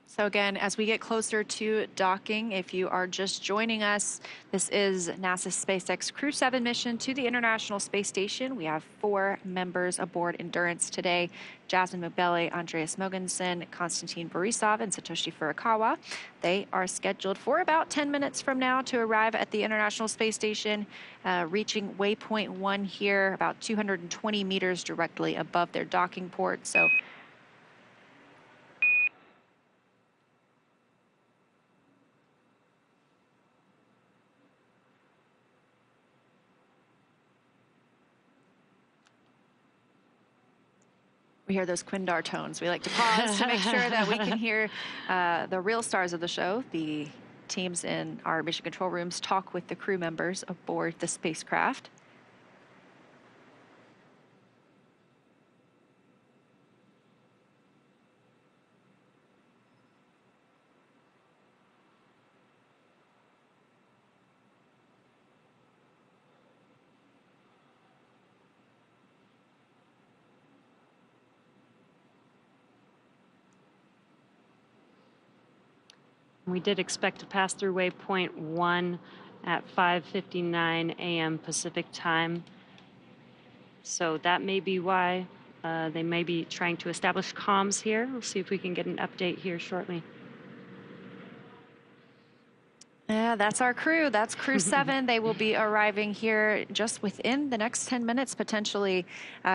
So again, as we get closer to docking, if you are just joining us, this is NASA's SpaceX Crew-7 mission to the International Space Station. We have 4 members aboard Endurance today: Jasmine McBelly, Andreas Mogensen, Konstantin Borisov, and Satoshi Furukawa. They are scheduled for about 10 minutes from now to arrive at the International Space Station, reaching waypoint 1 here, about 220 meters directly above their docking port. So we hear those Quindar tones. We like to pause to make sure that we can hear the real stars of the show. The teams in our mission control rooms talk with the crew members aboard the spacecraft. We did expect to pass through waypoint 1 at 5:59 a.m. Pacific time. So that may be why they may be trying to establish comms here. We'll see if we can get an update here shortly. Yeah, that's our crew. That's Crew-7. They will be arriving here just within the next 10 minutes, potentially.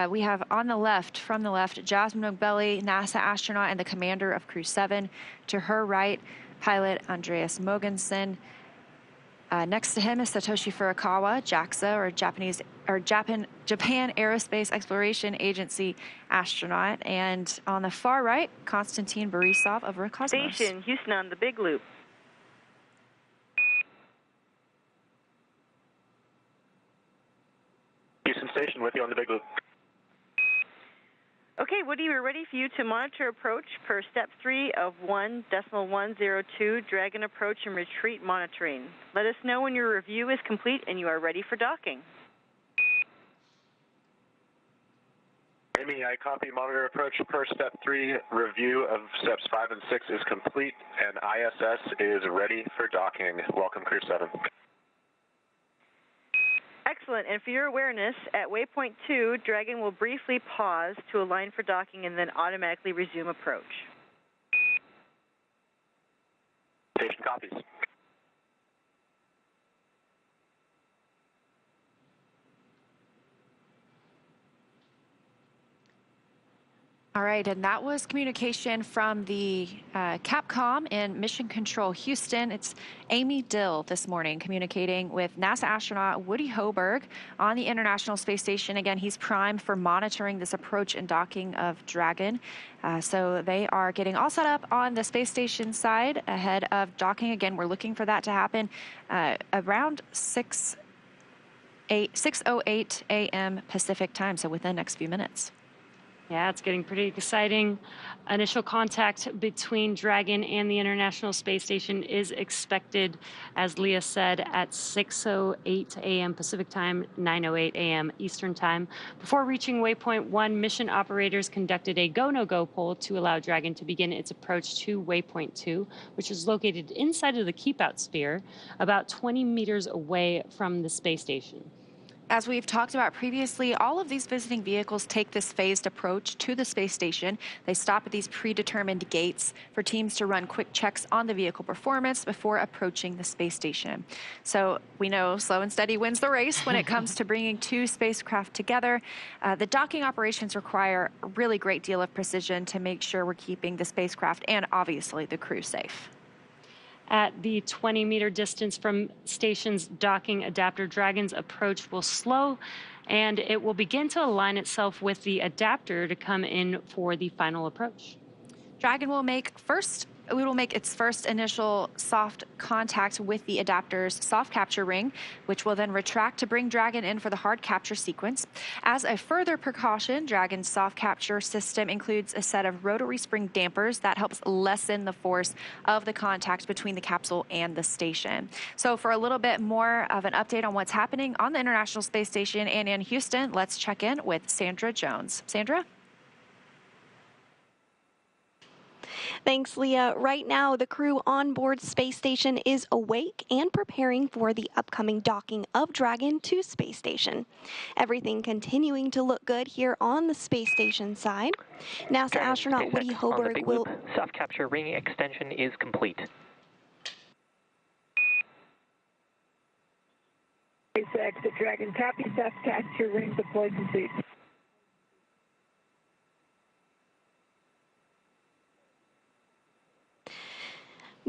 We have on the left, from the left, Jasmine McBelly, NASA astronaut and the commander of Crew-7. To her right, pilot Andreas Mogensen. Next to him is Satoshi Furukawa, JAXA, or Japan Aerospace Exploration Agency astronaut. And on the far right, Konstantin Borisov of Roscosmos. Station, Houston on the big loop. Houston Station with you on the big loop. Okay, Woody, we're ready for you to monitor approach per step 3 of 1.102 Dragon approach and retreat monitoring. Let us know when your review is complete and you are ready for docking. Amy, I copy monitor approach per step 3. Review of steps 5 and 6 is complete, and ISS is ready for docking. Welcome, Crew-7. Excellent. And for your awareness, at waypoint 2, Dragon will briefly pause to align for docking and then automatically resume approach. Station copies. All right, and that was communication from the Capcom in Mission Control Houston. It's Amy Dill this morning communicating with NASA astronaut Woody Hoberg on the International Space Station. Again, he's primed for monitoring this approach and docking of Dragon. So they are getting all set up on the space station side ahead of docking. Again, we're looking for that to happen around 6:08 a.m. Pacific time, so within the next few minutes. Yeah, it's getting pretty exciting. Initial contact between Dragon and the International Space Station is expected, as Leah said, at 6:08 a.m. Pacific time, 9:08 a.m. Eastern time. Before reaching waypoint 1, mission operators conducted a go-no-go poll to allow Dragon to begin its approach to waypoint 2, which is located inside of the keep-out sphere, about 20 meters away from the space station. As we've talked about previously, all of these visiting vehicles take this phased approach to the space station. They stop at these predetermined gates for teams to run quick checks on the vehicle performance before approaching the space station. So we know slow and steady wins the race when it comes to bringing two spacecraft together. The docking operations require a really great deal of precision to make sure we're keeping the spacecraft and obviously the crew safe. At the 20-meter distance from station's docking adapter, Dragon's approach will slow, and it will begin to align itself with the adapter to come in for the final approach. Dragon will make its first initial soft contact with the adapter's soft capture ring, which will then retract to bring Dragon in for the hard capture sequence. As a further precaution, Dragon's soft capture system includes a set of rotary spring dampers that helps lessen the force of the contact between the capsule and the station. So for a little bit more of an update on what's happening on the International Space Station and in Houston, let's check in with Sandra Jones. Sandra? Thanks, Leah. Right now, the crew on board Space Station is awake and preparing for the upcoming docking of Dragon to Space Station. Everything continuing to look good here on the Space Station side. NASA Dragon astronaut SpaceX Woody on the Hoberg big will... loop. Soft capture ring extension is complete. SpaceX Dragon copy, soft capture ring deployed complete.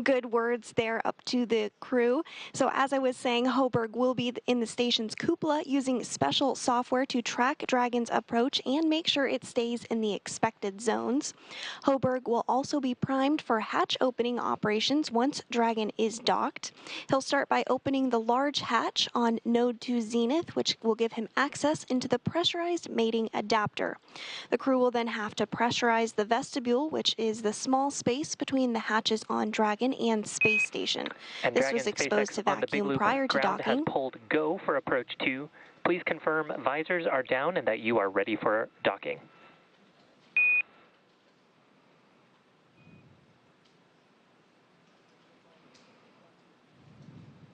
Good words there up to the crew. So as I was saying, Hoberg will be in the station's cupola using special software to track Dragon's approach and make sure it stays in the expected zones. Hoberg will also be primed for hatch opening operations once Dragon is docked. He'll start by opening the large hatch on node 2 Zenith, which will give him access into the pressurized mating adapter. The crew will then have to pressurize the vestibule, which is the small space between the hatches on Dragon and Space Station. And This Dragon was exposed to SpaceX on the big vacuum loop. prior to Ground docking. has pulled go for approach 2. Please confirm visors are down and that you are ready for docking.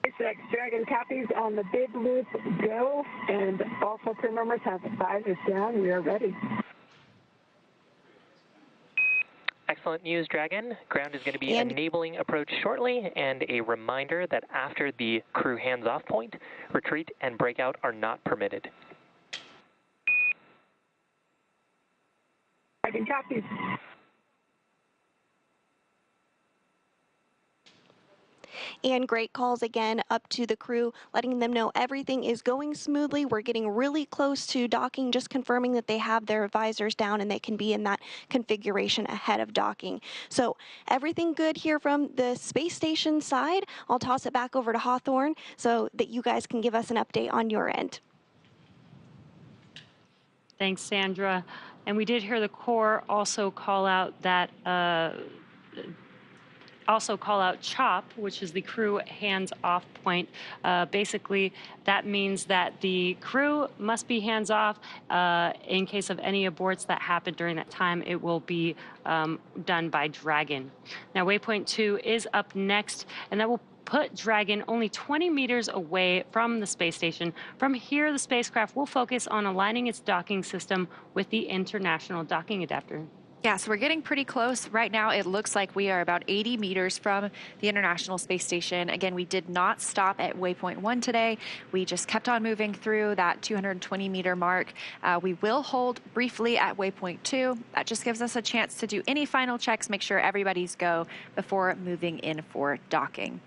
SpaceX Dragon copies on the big loop, go, and also crew members have visors down. We are ready. Excellent news, Dragon. Ground is going to be enabling approach shortly, and a reminder that after the crew hands-off point, retreat and breakout are not permitted. Dragon copies. And great calls again up to the crew, letting them know everything is going smoothly. We're getting really close to docking, just confirming that they have their visors down and they can be in that configuration ahead of docking. So everything good here from the space station side. I'll toss it back over to Hawthorne so that you guys can give us an update on your end. Thanks, Sandra. And we did hear the Corps also call out that CHOP, which is the crew hands-off point. Basically, that means that the crew must be hands-off. In case of any aborts that happen during that time, it will be done by Dragon. Now, waypoint 2 is up next, and that will put Dragon only 20 meters away from the space station. From here, the spacecraft will focus on aligning its docking system with the international docking adapter. Yeah, so we're getting pretty close. Right now, it looks like we are about 80 meters from the International Space Station. Again, we did not stop at waypoint 1 today. We just kept on moving through that 220-meter mark. We will hold briefly at waypoint 2. That just gives us a chance to do any final checks, make sure everybody's go before moving in for docking.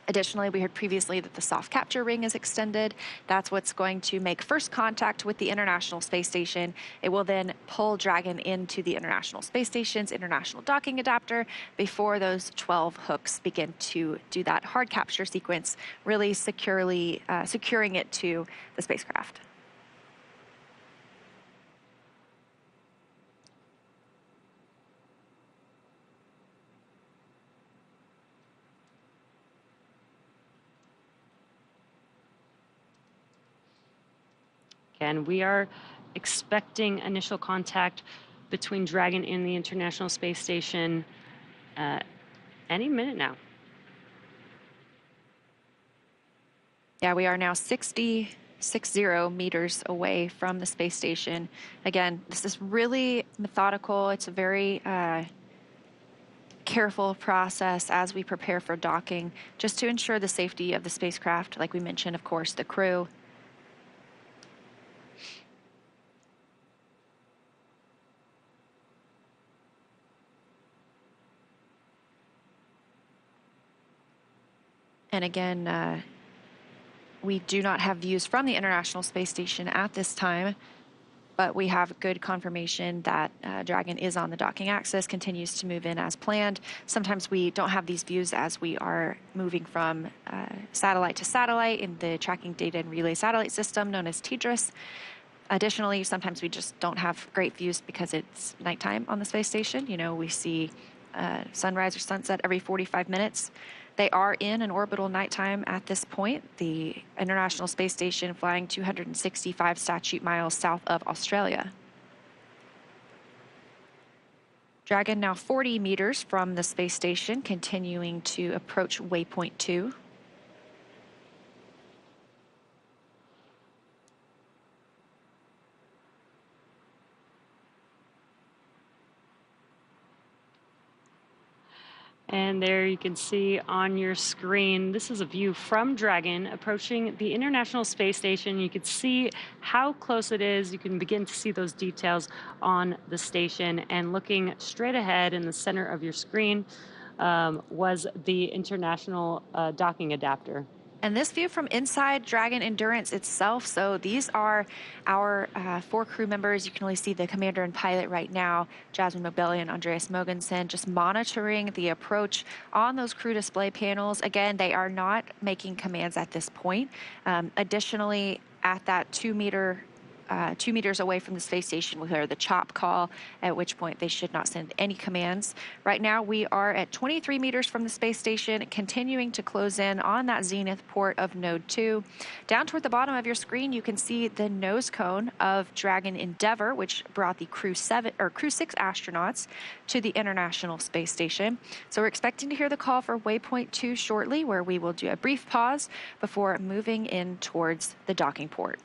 Additionally, we heard previously that the soft capture ring is extended. That's what's going to make first contact with the International Space Station. It will then pull Dragon into the International Space Station's international docking adapter before those 12 hooks begin to do that hard capture sequence, really securely securing it to the spacecraft. And we are expecting initial contact between Dragon and the International Space Station any minute now. Yeah, we are now 60 meters away from the space station. Again, this is really methodical. It's a very careful process as we prepare for docking, just to ensure the safety of the spacecraft. Like we mentioned, of course, the crew. And again, we do not have views from the International Space Station at this time, but we have good confirmation that Dragon is on the docking axis, continues to move in as planned. Sometimes we don't have these views as we are moving from satellite to satellite in the Tracking Data and Relay Satellite System known as TDRS. Additionally, sometimes we just don't have great views because it's nighttime on the space station. You know, we see sunrise or sunset every 45 minutes. They are in an orbital nighttime at this point. The International Space Station flying 265 statute miles south of Australia. Dragon now 40 meters from the space station, continuing to approach waypoint 2. And there you can see on your screen, this is a view from Dragon approaching the International Space Station. You can see how close it is. You can begin to see those details on the station. And looking straight ahead in the center of your screen was the international docking adapter. And this view from inside Dragon Endurance itself, so these are our 4 crew members. You can only see the commander and pilot right now, Jasmine Mobelli and Andreas Mogensen, just monitoring the approach on those crew display panels. Again, they are not making commands at this point. Additionally, at that 2 meters away from the space station, we hear the chop call, at which point they should not send any commands. Right now, we are at 23 meters from the space station, continuing to close in on that zenith port of Node 2. Down toward the bottom of your screen, you can see the nose cone of Dragon Endeavour, which brought the Crew-7 or Crew-6 astronauts to the International Space Station. So we're expecting to hear the call for waypoint 2 shortly, where we will do a brief pause before moving in towards the docking port.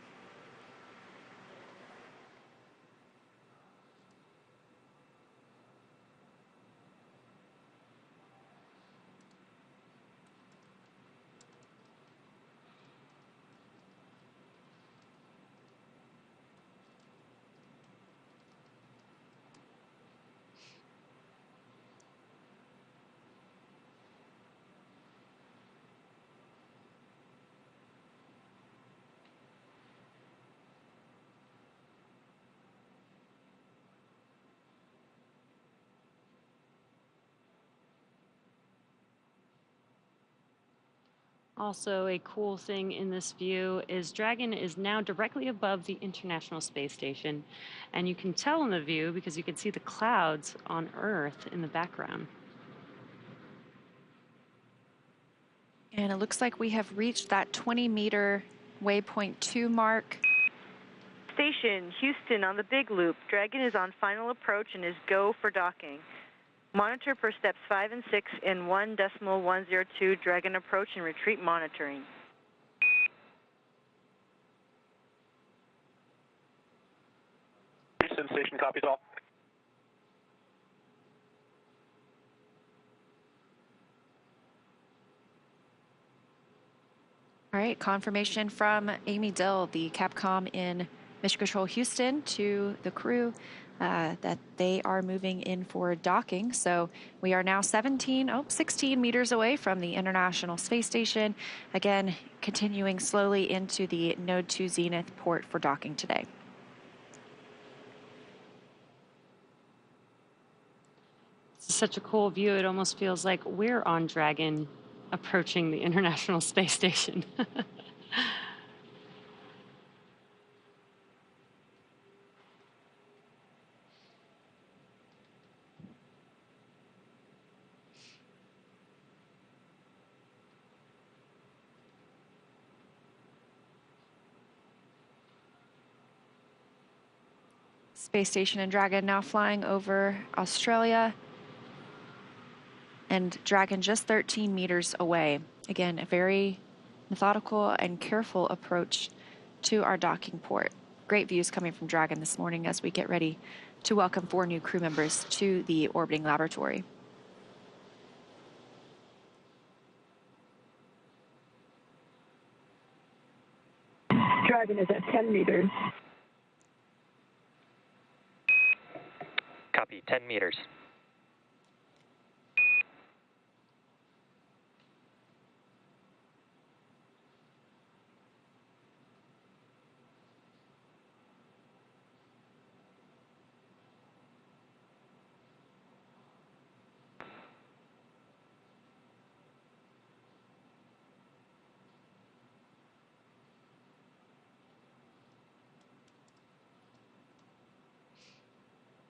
Also, a cool thing in this view is Dragon is now directly above the International Space Station. And you can tell in the view because you can see the clouds on Earth in the background. And it looks like we have reached that 20-meter waypoint 2 mark. Station, Houston on the Big Loop. Dragon is on final approach and is go for docking. Monitor per steps 5 and 6 in 1.102 Dragon approach and retreat monitoring. Houston Station copies all. All right, confirmation from Amy Dill, the Capcom in Mission Control Houston, to the crew that they are moving in for docking. So we are now 16 meters away from the International Space Station. Again, continuing slowly into the Node 2 Zenith port for docking today. It's such a cool view. It almost feels like we're on Dragon approaching the International Space Station. Space Station and Dragon now flying over Australia. And Dragon just 13 meters away. Again, a very methodical and careful approach to our docking port. Great views coming from Dragon this morning as we get ready to welcome 4 new crew members to the orbiting laboratory. Dragon is at 10 meters. Copy, 10 meters.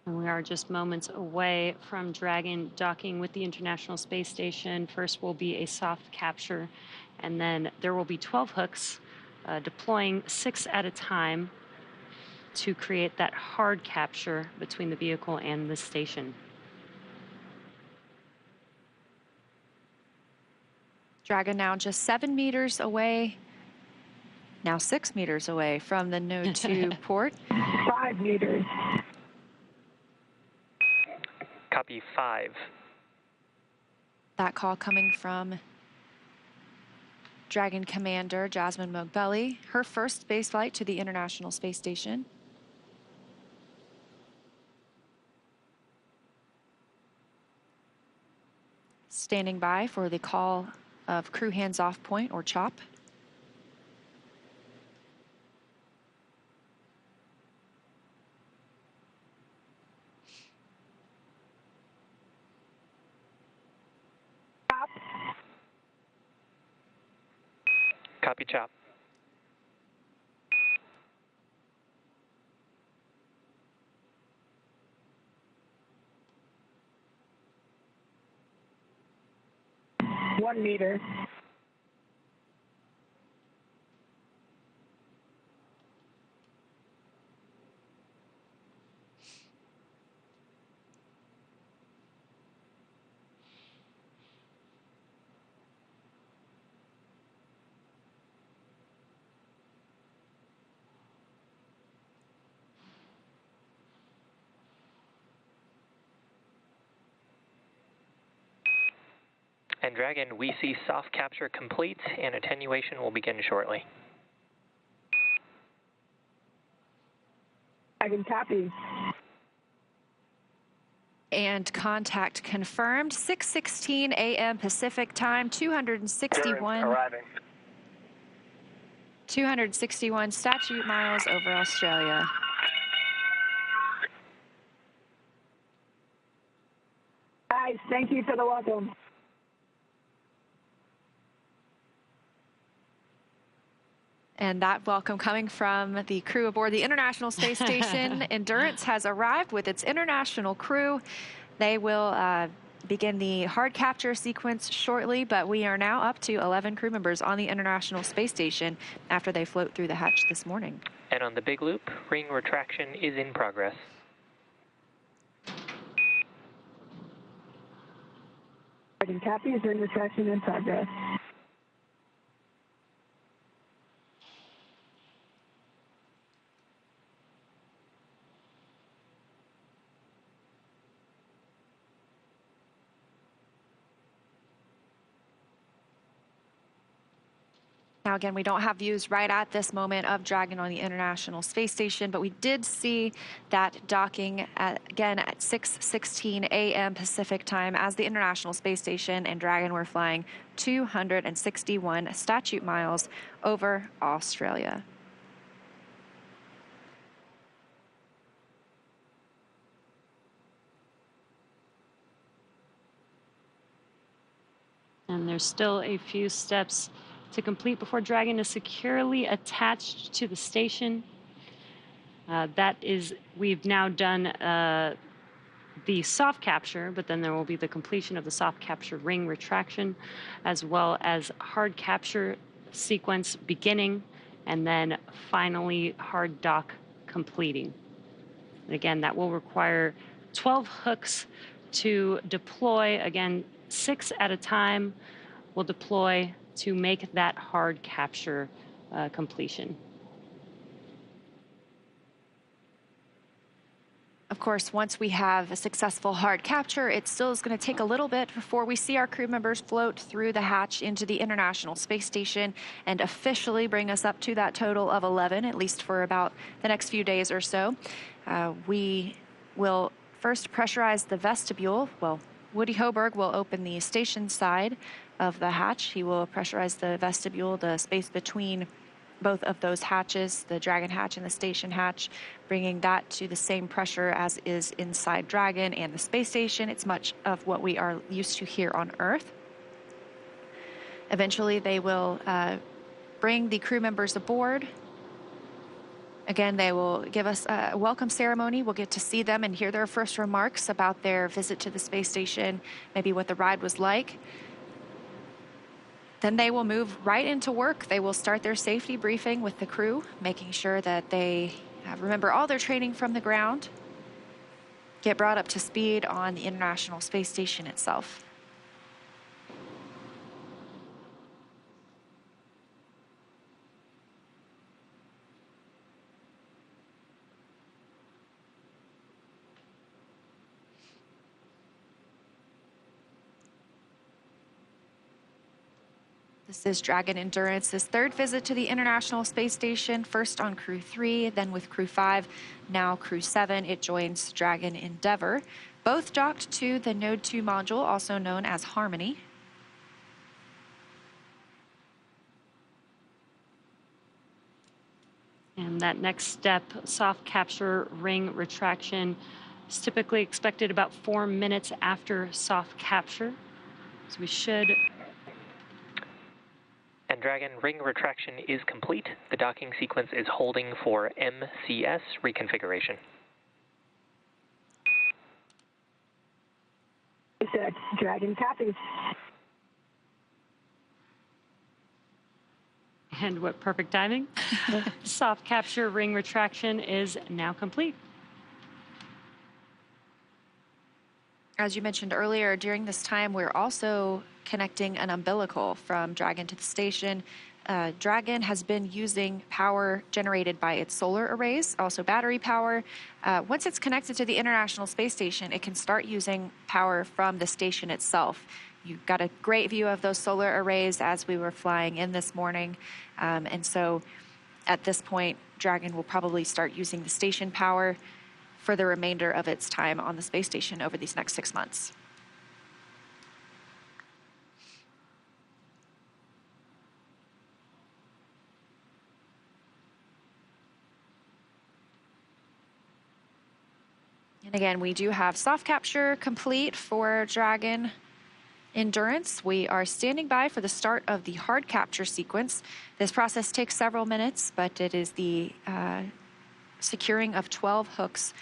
And we are just moments away from Dragon docking with the International Space Station. First will be a soft capture, and then there will be 12 hooks deploying 6 at a time to create that hard capture between the vehicle and the station. Dragon now just 7 meters away, now 6 meters away from the Node 2 port. 5 meters. Copy, 5. That call coming from Dragon Commander Jasmine Mogbelli, her first space flight to the International Space Station. Standing by for the call of crew hands-off point, or CHOP. Copy, CHOP. One meter. And Dragon, we see soft capture complete, and attenuation will begin shortly. Dragon copies. And contact confirmed, 6:16 a.m. Pacific time, 261 statute miles over Australia. Guys, thank you for the welcome. And that welcome coming from the crew aboard the International Space Station. Endurance has arrived with its international crew. They will begin the hard capture sequence shortly, but we are now up to 11 crew members on the International Space Station after they float through the hatch this morning. And on the big loop, ring retraction is in progress. Dragon copies, ring retraction in progress. Now, again, we don't have views right at this moment of Dragon on the International Space Station, but we did see that docking again at 6:16 a.m. Pacific time as the International Space Station and Dragon were flying 261 statute miles over Australia. And there's still a few steps to complete before Dragon is securely attached to the station. We've now done the soft capture, but then there will be the completion of the soft capture ring retraction, as well as hard capture sequence beginning, and then finally hard dock completing. And again, that will require 12 hooks to deploy. Again, 6 at a time will deploy to make that hard capture completion. Of course, once we have a successful hard capture, it still is going to take a little bit before we see our crew members float through the hatch into the International Space Station and officially bring us up to that total of 11, at least for about the next few days or so. We will first pressurize the vestibule. Well, Woody Hoberg will open the station side of the hatch. He will pressurize the vestibule, the space between both of those hatches, the Dragon hatch and the station hatch, bringing that to the same pressure as is inside Dragon and the space station. It's much of what we are used to here on Earth. Eventually, they will bring the crew members aboard. Again, they will give us a welcome ceremony. We'll get to see them and hear their first remarks about their visit to the space station, maybe what the ride was like. Then they will move right into work. They will start their safety briefing with the crew, making sure that they remember all their training from the ground, get brought up to speed on the International Space Station itself. This is Dragon Endurance's third visit to the International Space Station, first on Crew 3, then with Crew 5, now Crew 7. It joins Dragon Endeavour, both docked to the Node 2 module, also known as Harmony. And that next step, soft capture ring retraction, is typically expected about 4 minutes after soft capture. So we should... And Dragon ring retraction is complete. The docking sequence is holding for MCS reconfiguration. Dragon copies. And what perfect timing. Soft capture ring retraction is now complete. As you mentioned earlier, during this time, we're also connecting an umbilical from Dragon to the station. Dragon has been using power generated by its solar arrays, also battery power. Once it's connected to the International Space Station, it can start using power from the station itself. You got a great view of those solar arrays as we were flying in this morning. And so at this point, Dragon will probably start using the station power for the remainder of its time on the space station over these next 6 months. And again, we do have soft capture complete for Dragon Endurance. We are standing by for the start of the hard capture sequence. This process takes several minutes, but it is the securing of 12 hooks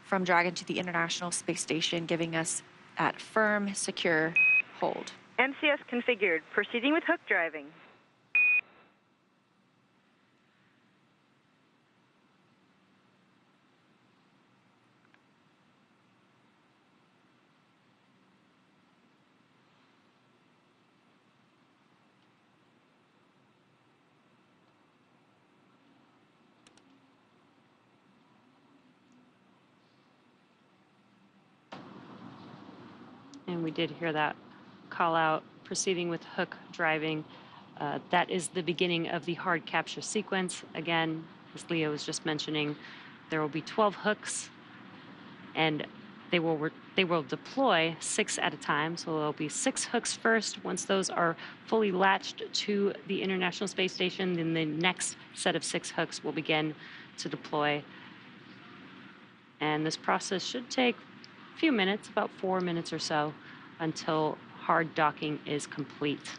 from Dragon to the International Space Station, giving us that firm, secure hold. MCS configured. Proceeding with hook driving. And we did hear that call out, proceeding with hook driving. That is the beginning of the hard capture sequence. Again, as Leo was just mentioning, there will be 12 hooks, and they will deploy 6 at a time. So there'll be 6 hooks first. Once those are fully latched to the International Space Station, then the next set of 6 hooks will begin to deploy. And this process should take a few minutes, about 4 minutes or so, until hard docking is complete.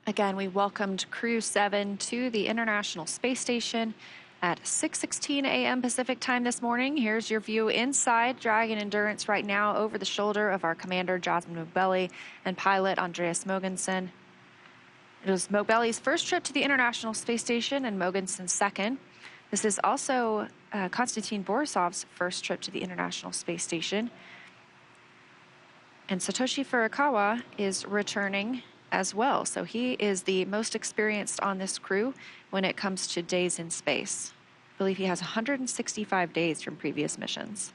Again, we welcomed Crew-7 to the International Space Station at 6:16 a.m. Pacific time this morning. Here's your view inside Dragon Endurance right now over the shoulder of our commander, Jasmine Mogbelli, and pilot Andreas Mogensen. It was Mogbelli's first trip to the International Space Station and Mogensen's second. This is also Konstantin Borisov's first trip to the International Space Station. And Satoshi Furukawa is returning as well. So he is the most experienced on this crew when it comes to days in space. I believe he has 165 days from previous missions.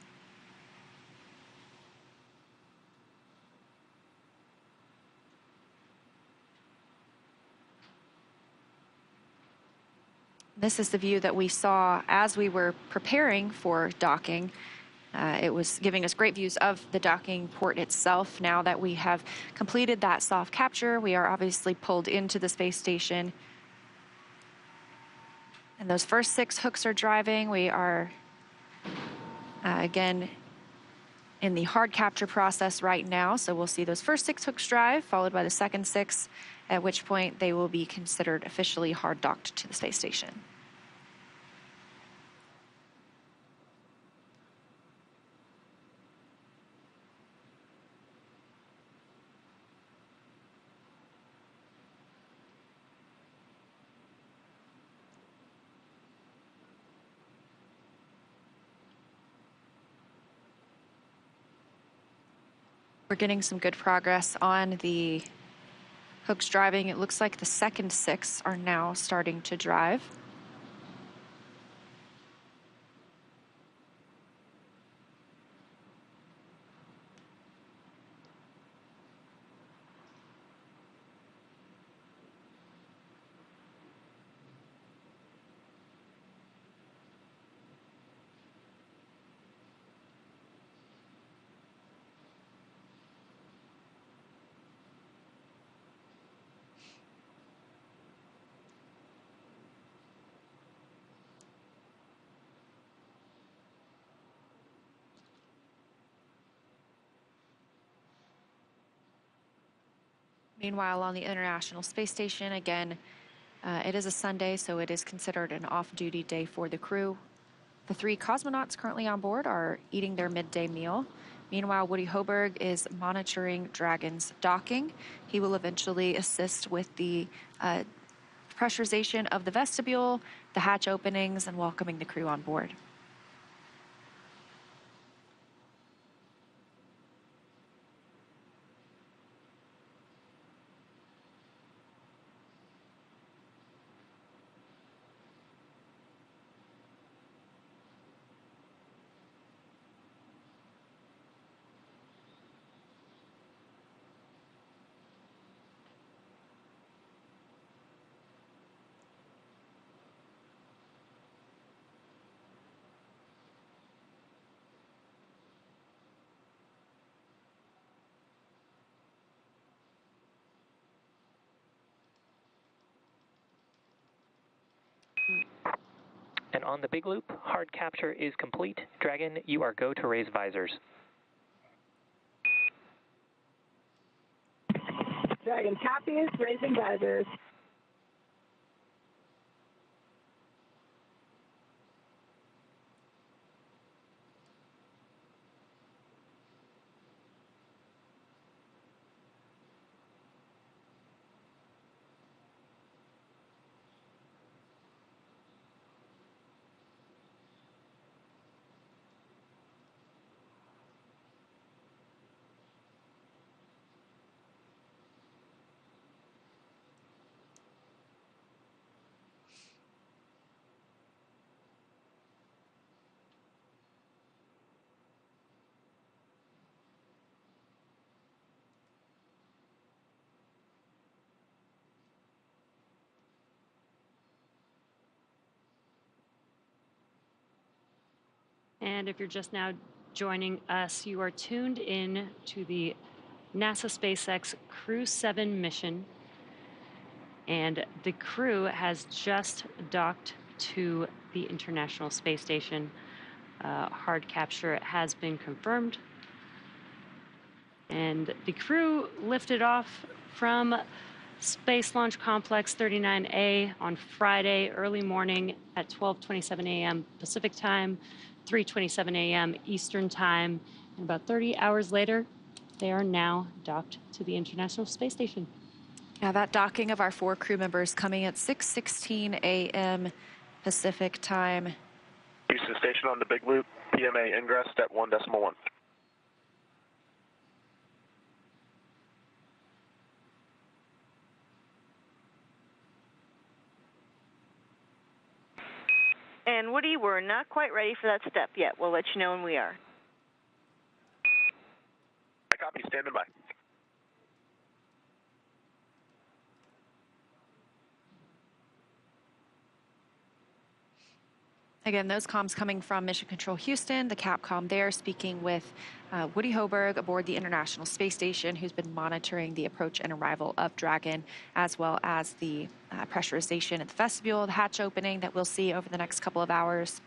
This is the view that we saw as we were preparing for docking. It was giving us great views of the docking port itself. Now that we have completed that soft capture, we are obviously pulled into the space station. And those first 6 hooks are driving. We are, again, in the hard capture process right now. So we'll see those first 6 hooks drive, followed by the second 6, at which point they will be considered officially hard docked to the space station. We're getting some good progress on the hooks driving. It looks like the second 6 are now starting to drive. Meanwhile, on the International Space Station, again, it is a Sunday, so it is considered an off-duty day for the crew. The 3 cosmonauts currently on board are eating their midday meal. Meanwhile, Woody Hoberg is monitoring Dragon's docking. He will eventually assist with the pressurization of the vestibule, the hatch openings, and welcoming the crew on board. And on the big loop, hard capture is complete. Dragon, you are go to raise visors. Dragon copies, raising visors. And if you're just now joining us, you are tuned in to the NASA SpaceX Crew-7 mission. And the crew has just docked to the International Space Station. Hard capture has been confirmed. And the crew lifted off from Space Launch Complex 39A on Friday early morning at 12:27 a.m. Pacific Time, 3:27 a.m. Eastern Time. And about 30 hours later, they are now docked to the International Space Station. Yeah, that docking of our 4 crew members coming at 6:16 a.m. Pacific Time. Houston Station on the Big Loop, PMA ingress, step 1.1. And Woody, we're not quite ready for that step yet. We'll let you know when we are. I copy, standing by. Again, those comms coming from Mission Control Houston, the Capcom there, speaking with Woody Hoberg aboard the International Space Station, who's been monitoring the approach and arrival of Dragon, as well as the pressurization at the vestibule, the hatch opening that we'll see over the next couple of hours.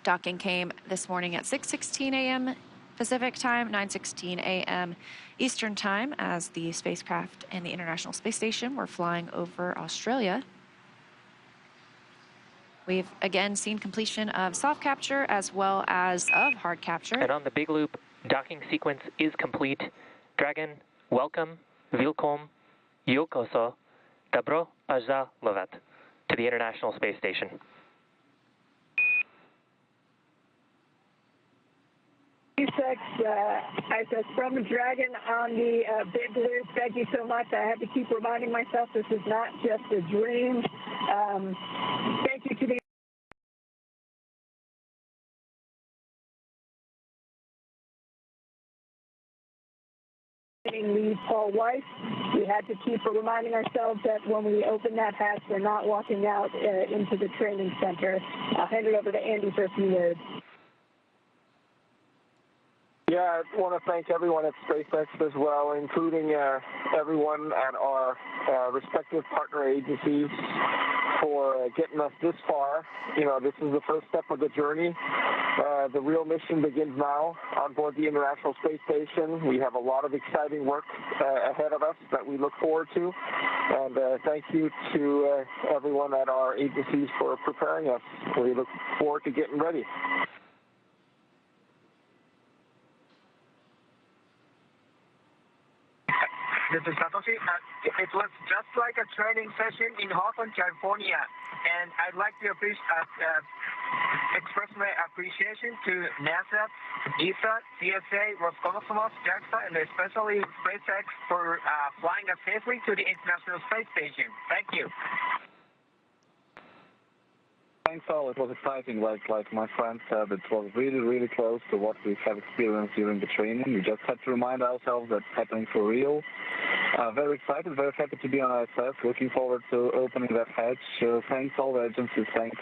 Docking came this morning at 6:16 a.m. Pacific Time, 9:16 a.m. Eastern Time, as the spacecraft and the International Space Station were flying over Australia. We've again seen completion of soft capture as well as of hard capture. And on the Big Loop, docking sequence is complete. Dragon, welcome, Vilkom, Yokoso, Dobro Pожаловать to the International Space Station. SpaceX, ISS from Dragon on the Big Loop. Thank you so much. I have to keep reminding myself this is not just a dream. Thank you to the lead, Paul Weiss. We had to keep reminding ourselves that when we open that hatch, we're not walking out into the training center. I'll hand it over to Andy for a few words. Yeah, I want to thank everyone at SpaceX as well, including everyone at our respective partner agencies for getting us this far. You know, this is the first step of the journey. The real mission begins now on board the International Space Station. We have a lot of exciting work ahead of us that we look forward to. And thank you to everyone at our agencies for preparing us. We look forward to getting ready. This is Satoshi. It was just like a training session in Hawthorne, California, and I'd like to express my appreciation to NASA, ESA, CSA, Roscosmos, JAXA, and especially SpaceX for flying us safely to the International Space Station. Thank you. Thanks all. It was exciting. Like my friend said, it was really, really close to what we have experienced during the training. We just had to remind ourselves that it's happening for real. Very excited, very happy to be on ISS. Looking forward to opening that hatch. Thanks all the agencies. Thanks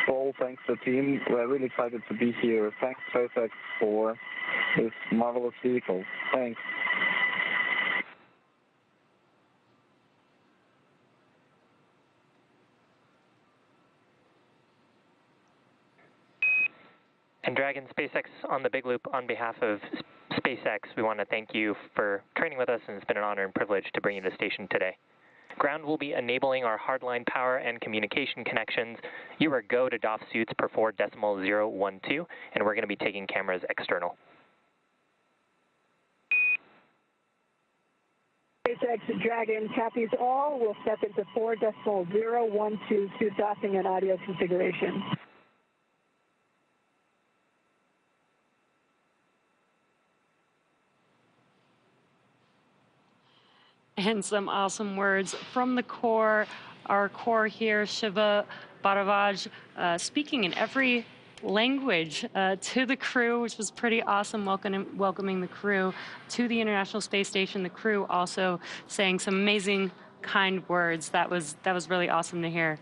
Paul. Thanks the team. We're really excited to be here. Thanks SpaceX for this marvelous vehicle. Thanks. And Dragon, SpaceX on the Big Loop, on behalf of SpaceX, we want to thank you for training with us, and it's been an honor and privilege to bring you to the station today. Ground will be enabling our hardline power and communication connections. You are go to DOF suits per 4.012, and we're going to be taking cameras external. SpaceX Dragon copies all. We'll step into 4.012 suit docking and audio configuration. And some awesome words from the core, our core here, Shiva Bharavaj, speaking in every language to the crew, which was pretty awesome, welcoming the crew to the International Space Station. The crew also saying some amazing, kind words. That was really awesome to hear.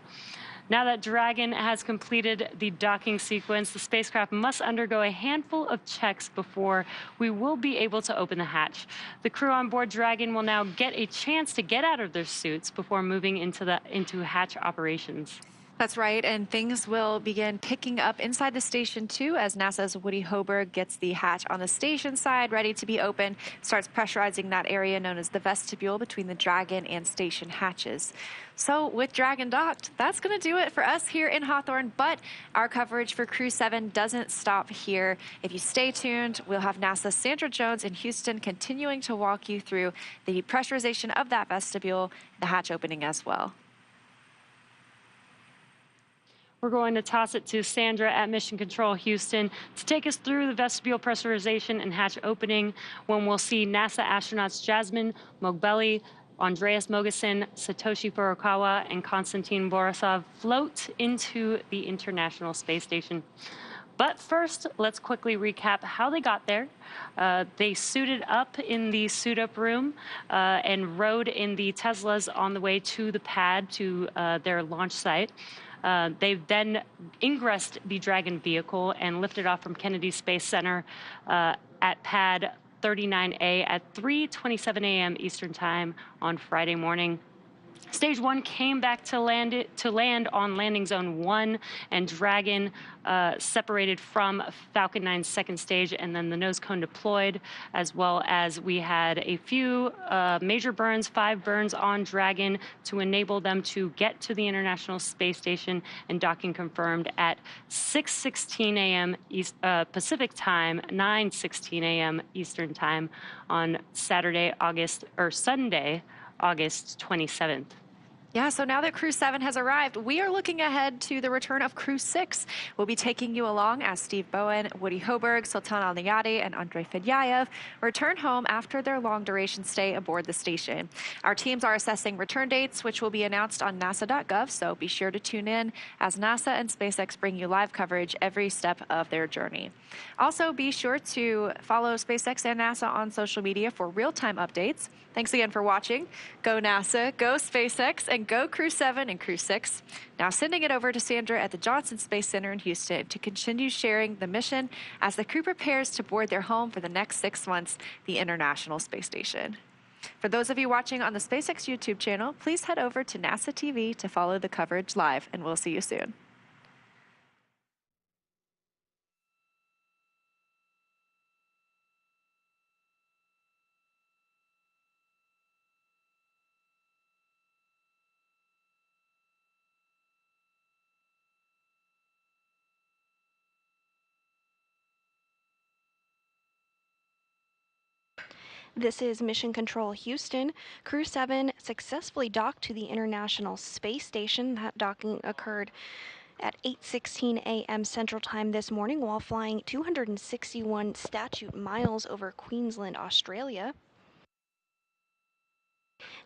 Now that Dragon has completed the docking sequence, the spacecraft must undergo a handful of checks before we will be able to open the hatch. The crew on board Dragon will now get a chance to get out of their suits before moving into hatch operations. That's right, and things will begin picking up inside the station too as NASA's Woody Hoberg gets the hatch on the station side ready to be open, starts pressurizing that area known as the vestibule between the Dragon and station hatches. So with Dragon docked, that's going to do it for us here in Hawthorne, but our coverage for Crew-7 doesn't stop here. If you stay tuned, we'll have NASA's Sandra Jones in Houston continuing to walk you through the pressurization of that vestibule, the hatch opening as well. We're going to toss it to Sandra at Mission Control Houston to take us through the vestibule pressurization and hatch opening when we'll see NASA astronauts Jasmine Mogbelli, Andreas Mogensen, Satoshi Furukawa, and Konstantin Borisov float into the International Space Station. But first, let's quickly recap how they got there. They suited up in the suit-up room and rode in the Teslas on the way to the pad to their launch site. They've then ingressed the Dragon vehicle and lifted off from Kennedy Space Center at pad 39A at 3:27 a.m. Eastern Time on Friday morning. Stage 1 came back to land on landing zone 1, and Dragon separated from Falcon 9's second stage, and then the nose cone deployed, as well as we had a few major burns, 5 burns on Dragon to enable them to get to the International Space Station, and docking confirmed at 6:16 a.m. Pacific Time, 9:16 a.m. Eastern Time on Sunday, August 27th. Yeah, so now that Crew-7 has arrived, we are looking ahead to the return of Crew-6. We'll be taking you along as Steve Bowen, Woody Hoberg, Sultan Al-Nayati, and Andrei Fedyayev return home after their long-duration stay aboard the station. Our teams are assessing return dates, which will be announced on nasa.gov, so be sure to tune in as NASA and SpaceX bring you live coverage every step of their journey. Also, be sure to follow SpaceX and NASA on social media for real-time updates. Thanks again for watching. Go NASA, go SpaceX, and go Crew-7 and Crew-6. Now sending it over to Sandra at the Johnson Space Center in Houston to continue sharing the mission as the crew prepares to board their home for the next 6 months, the International Space Station. For those of you watching on the SpaceX YouTube channel, please head over to NASA TV to follow the coverage live, and we'll see you soon. This is Mission Control Houston. Crew-7 successfully docked to the International Space Station. That docking occurred at 8:16 a.m. Central Time this morning while flying 261 statute miles over Queensland, Australia.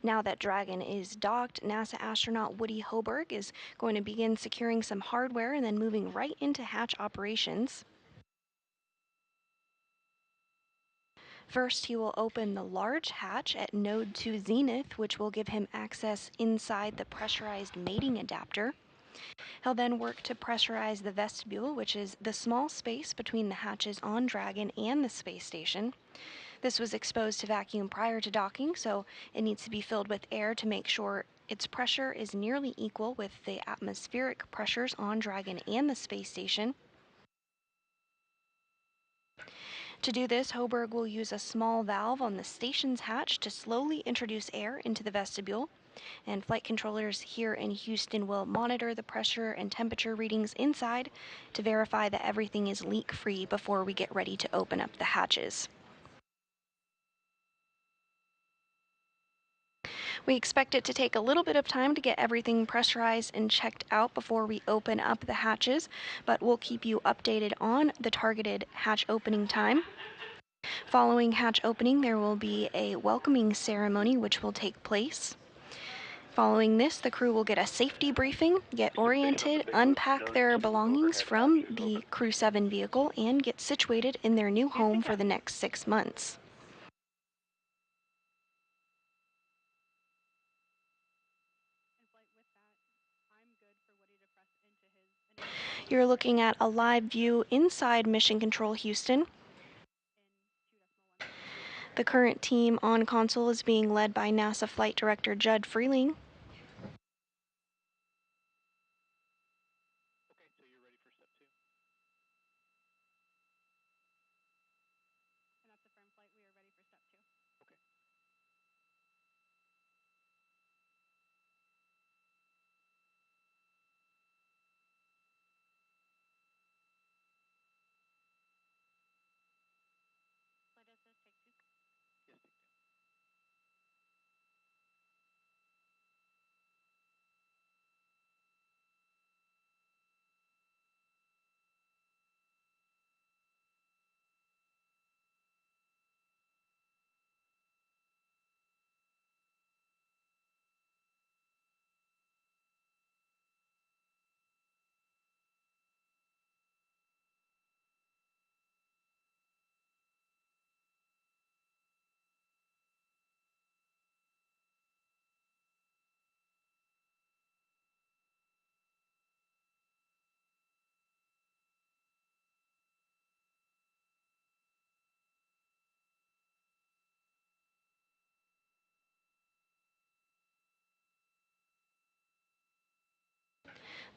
Now that Dragon is docked, NASA astronaut Woody Hoberg is going to begin securing some hardware and then moving right into hatch operations. First, he will open the large hatch at Node 2 Zenith, which will give him access inside the pressurized mating adapter. He'll then work to pressurize the vestibule, which is the small space between the hatches on Dragon and the space station. This was exposed to vacuum prior to docking, so it needs to be filled with air to make sure its pressure is nearly equal with the atmospheric pressures on Dragon and the space station. To do this, Hoberg will use a small valve on the station's hatch to slowly introduce air into the vestibule, and flight controllers here in Houston will monitor the pressure and temperature readings inside to verify that everything is leak-free before we get ready to open up the hatches. We expect it to take a little bit of time to get everything pressurized and checked out before we open up the hatches, but we'll keep you updated on the targeted hatch opening time. Following hatch opening, there will be a welcoming ceremony which will take place. Following this, the crew will get a safety briefing, get oriented, unpack their belongings from the Crew-7 vehicle, and get situated in their new home for the next 6 months. You're looking at a live view inside Mission Control Houston. The current team on console is being led by NASA Flight Director Judd Freeling.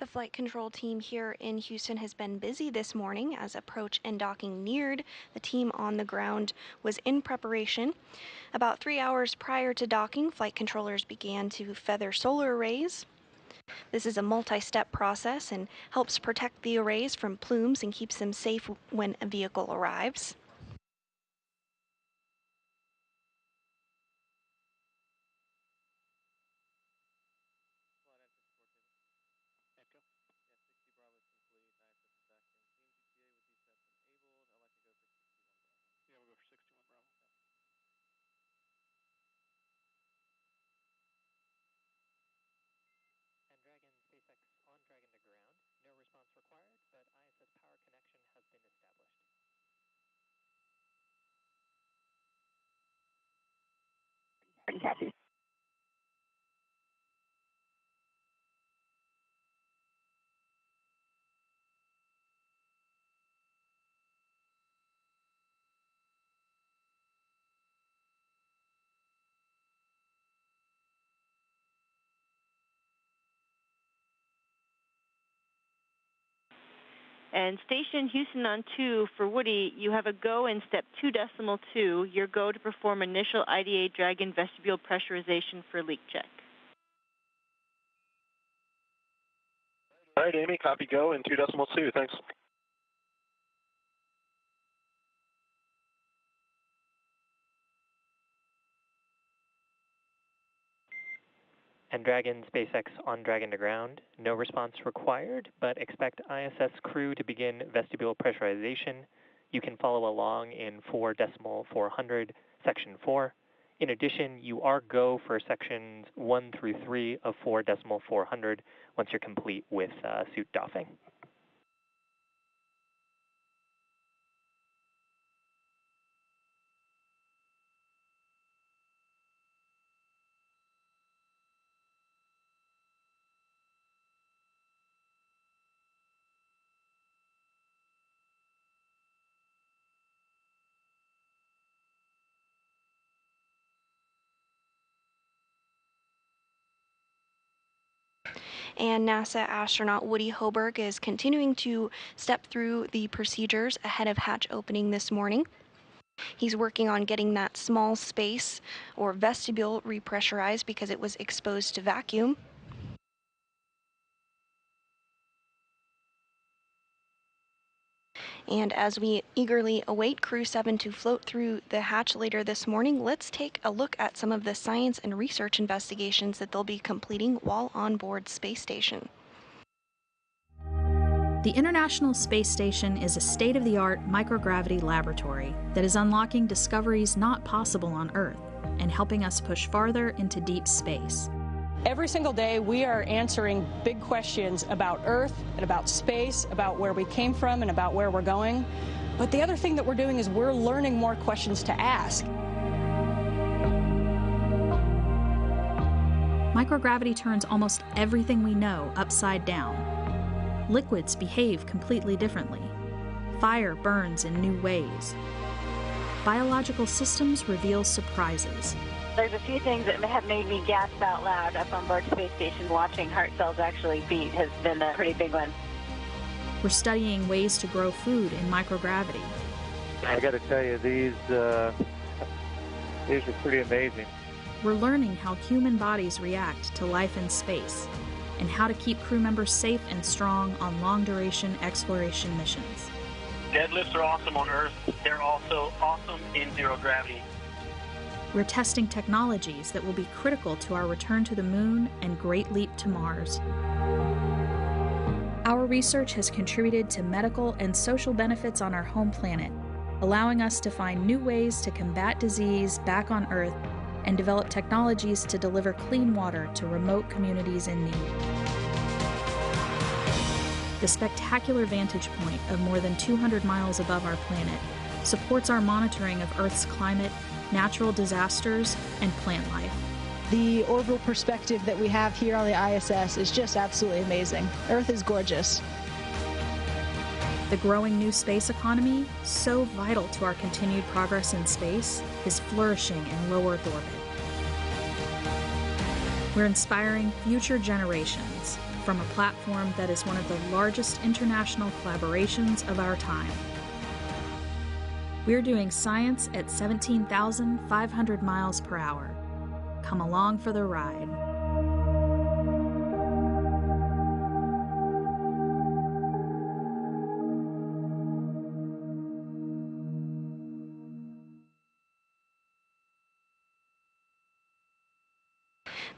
The flight control team here in Houston has been busy this morning as approach and docking neared. The team on the ground was in preparation. About 3 hours prior to docking, flight controllers began to feather solar arrays. This is a multi-step process and helps protect the arrays from plumes and keeps them safe when a vehicle arrives. SpaceX on Dragon to ground. No response required, but ISS power connection has been established. Copy. And station Houston on 2 for Woody, you have a go in step 2.2, your go to perform initial IDA Dragon vestibule pressurization for leak check. All right, Amy, copy go in 2.2, thanks. And Dragon SpaceX on Dragon to ground. No response required, but expect ISS crew to begin vestibule pressurization. You can follow along in 4.400, section 4. In addition, you are go for sections 1 through 3 of 4.400 once you're complete with suit doffing. And NASA astronaut Woody Hoberg is continuing to step through the procedures ahead of hatch opening this morning. He's working on getting that small space or vestibule repressurized because it was exposed to vacuum. And as we eagerly await Crew-7 to float through the hatch later this morning, let's take a look at some of the science and research investigations that they'll be completing while on board Space Station. The International Space Station is a state-of-the-art microgravity laboratory that is unlocking discoveries not possible on Earth and helping us push farther into deep space. Every single day, we are answering big questions about Earth and about space, about where we came from and about where we're going. But the other thing that we're doing is we're learning more questions to ask. Microgravity turns almost everything we know upside down. Liquids behave completely differently. Fire burns in new ways. Biological systems reveal surprises. There's a few things that have made me gasp out loud up on board Space Station. Watching heart cells actually beat has been a pretty big one. We're studying ways to grow food in microgravity. I got to tell you, these are pretty amazing. We're learning how human bodies react to life in space and how to keep crew members safe and strong on long-duration exploration missions. Deadlifts are awesome on Earth. They're also awesome in zero gravity. We're testing technologies that will be critical to our return to the moon and great leap to Mars. Our research has contributed to medical and social benefits on our home planet, allowing us to find new ways to combat disease back on Earth and develop technologies to deliver clean water to remote communities in need. The spectacular vantage point of more than 200 miles above our planet supports our monitoring of Earth's climate, natural disasters, and plant life. The orbital perspective that we have here on the ISS is just absolutely amazing. Earth is gorgeous. The growing new space economy, so vital to our continued progress in space, is flourishing in low Earth orbit. We're inspiring future generations from a platform that is one of the largest international collaborations of our time. We're doing science at 17,500 miles per hour. Come along for the ride.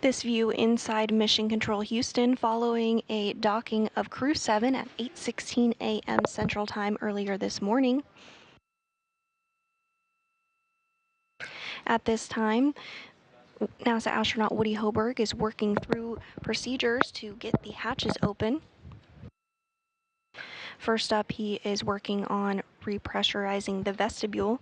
This view inside Mission Control Houston following a docking of Crew-7 at 8:16 a.m. Central Time earlier this morning. At this time, NASA astronaut Woody Hoberg is working through procedures to get the hatches open. First up, he is working on repressurizing the vestibule.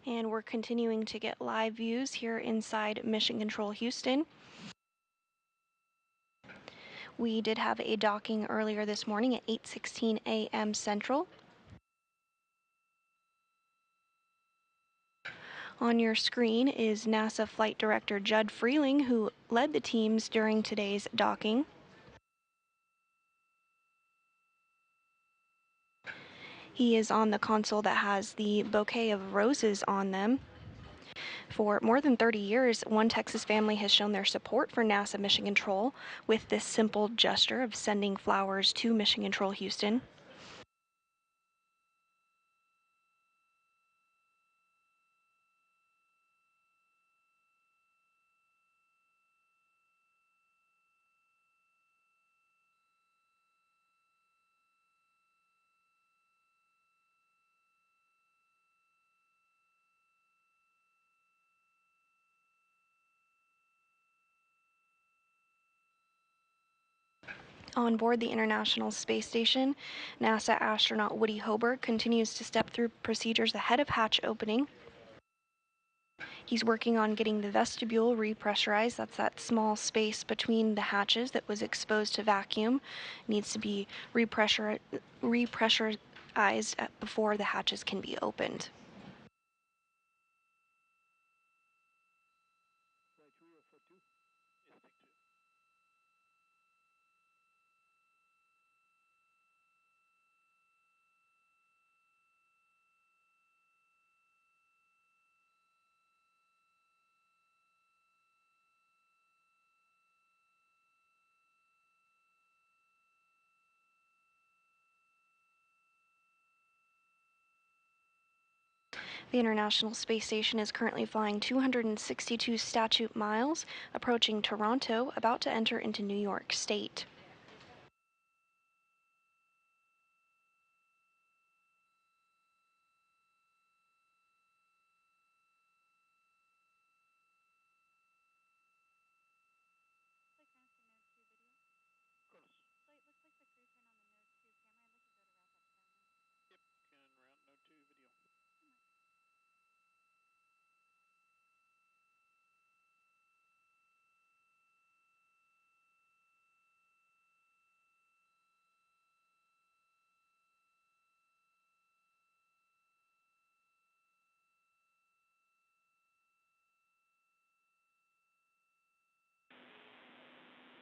And we're continuing to get live views here inside Mission Control Houston. We did have a docking earlier this morning at 8:16 a.m. Central. On your screen is NASA Flight Director Judd Freeling, who led the teams during today's docking. He is on the console that has the bouquet of roses on them. For more than 30 years, one Texas family has shown their support for NASA Mission Control with this simple gesture of sending flowers to Mission Control Houston. On board the International Space Station, NASA astronaut Woody Hoberg continues to step through procedures ahead of hatch opening. He's working on getting the vestibule repressurized. That's that small space between the hatches that was exposed to vacuum. Needs to be repressurized before the hatches can be opened. The International Space Station is currently flying 262 statute miles, approaching Toronto, about to enter into New York State.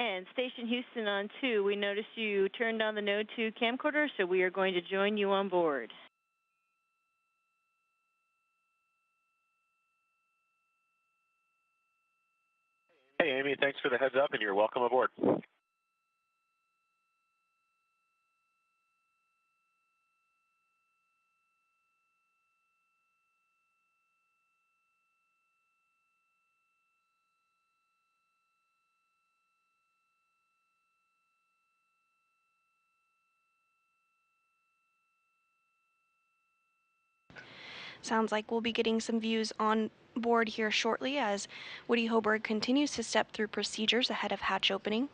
And Station Houston on 2, we noticed you turned on the Node 2 camcorder, so we are going to join you on board. Hey, Amy, thanks for the heads up, and you're welcome aboard. Sounds like we'll be getting some views on board here shortly as Woody Hoberg continues to step through procedures ahead of hatch opening.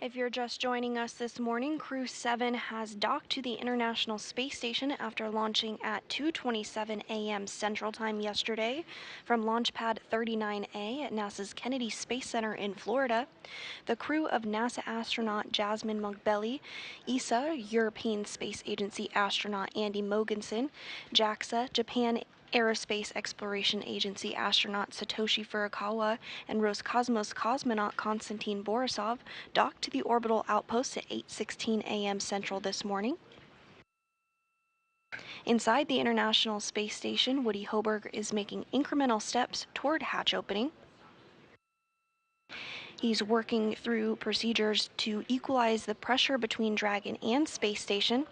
If you're just joining us this morning, Crew-7 has docked to the International Space Station after launching at 2:27 a.m. Central Time yesterday from Launch Pad 39A at NASA's Kennedy Space Center in Florida. The crew of NASA astronaut Jasmine Mugbelli, ESA, European Space Agency astronaut Andy Mogensen, JAXA, Japan Aerospace Exploration Agency astronaut Satoshi Furukawa, and Roscosmos cosmonaut Konstantin Borisov docked to the orbital outpost at 8:16 a.m. Central this morning. Inside the International Space Station, Woody Hoberg is making incremental steps toward hatch opening. He's working through procedures to equalize the pressure between Dragon and Space Station,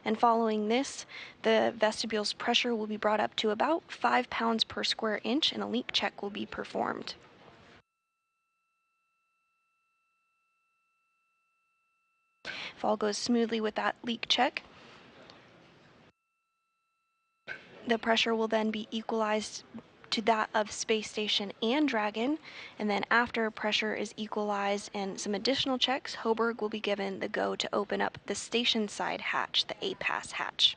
and following this, the vestibule's pressure will be brought up to about 5 pounds per square inch, and a leak check will be performed. If all goes smoothly with that leak check, the pressure will then be equalized to that of Space Station and Dragon, and then after pressure is equalized and some additional checks, Hoberg will be given the go to open up the station side hatch, the A-pass hatch.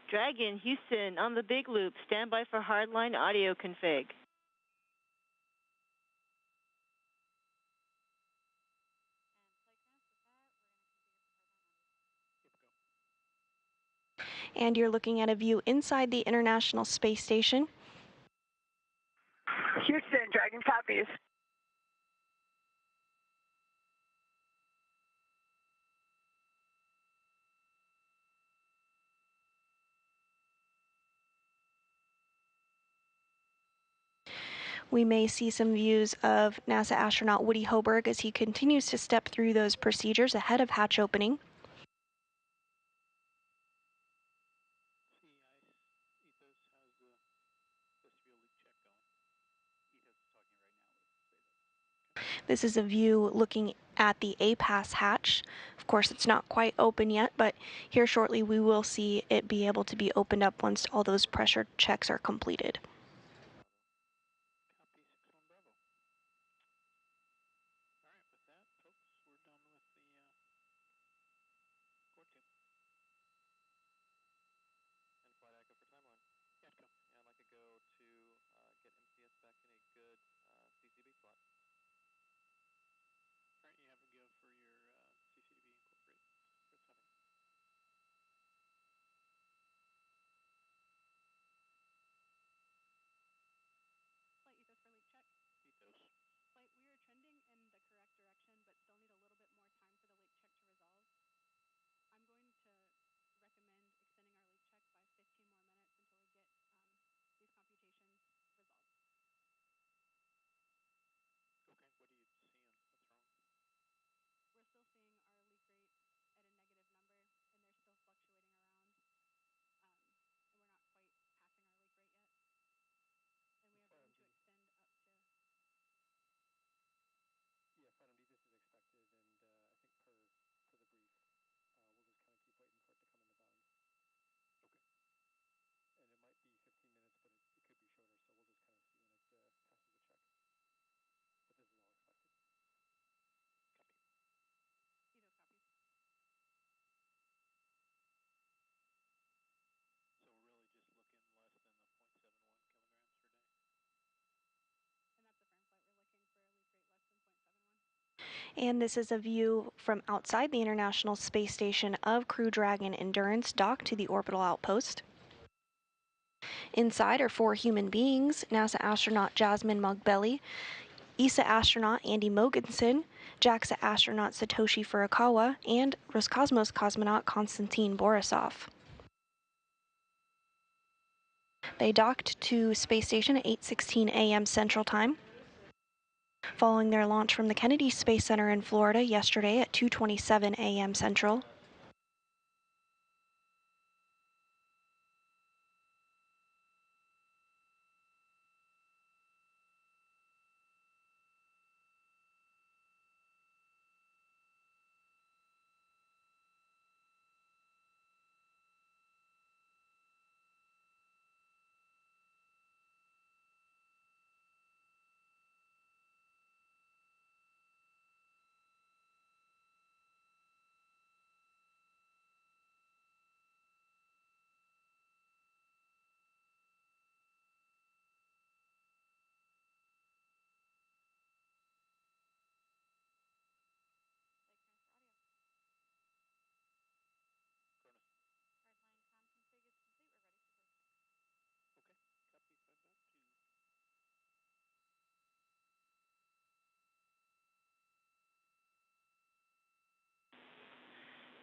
Dragon, Houston, on the big loop. Stand by for hardline audio config. And you're looking at a view inside the International Space Station. Houston, Dragon copies. We may see some views of NASA astronaut Woody Hoberg as he continues to step through those procedures ahead of hatch opening. This is a view looking at the A-pass hatch. Of course, it's not quite open yet, but here shortly we will see it be able to be opened up once all those pressure checks are completed. And this is a view from outside the International Space Station of Crew Dragon Endurance docked to the orbital outpost. Inside are 4 human beings: NASA astronaut Jasmine Mugbelli, ESA astronaut Andy Mogensen, JAXA astronaut Satoshi Furukawa, and Roscosmos cosmonaut Konstantin Borisov. They docked to space station at 8:16 a.m. Central Time, following their launch from the Kennedy Space Center in Florida yesterday at 2:27 a.m. Central.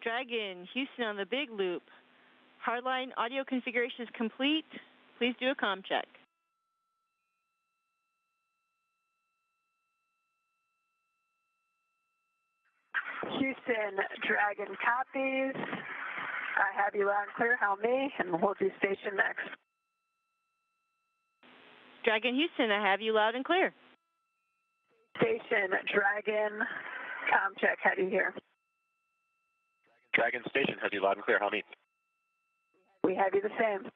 Dragon, Houston on the big loop. Hardline audio configuration is complete. Please do a comm check. Houston, Dragon copies. I have you loud and clear. How me? And we'll do station next. Dragon, Houston, I have you loud and clear. Station, Dragon, comm check. How do you hear? Dragon Station has you loud and clear. How me? We have you the same.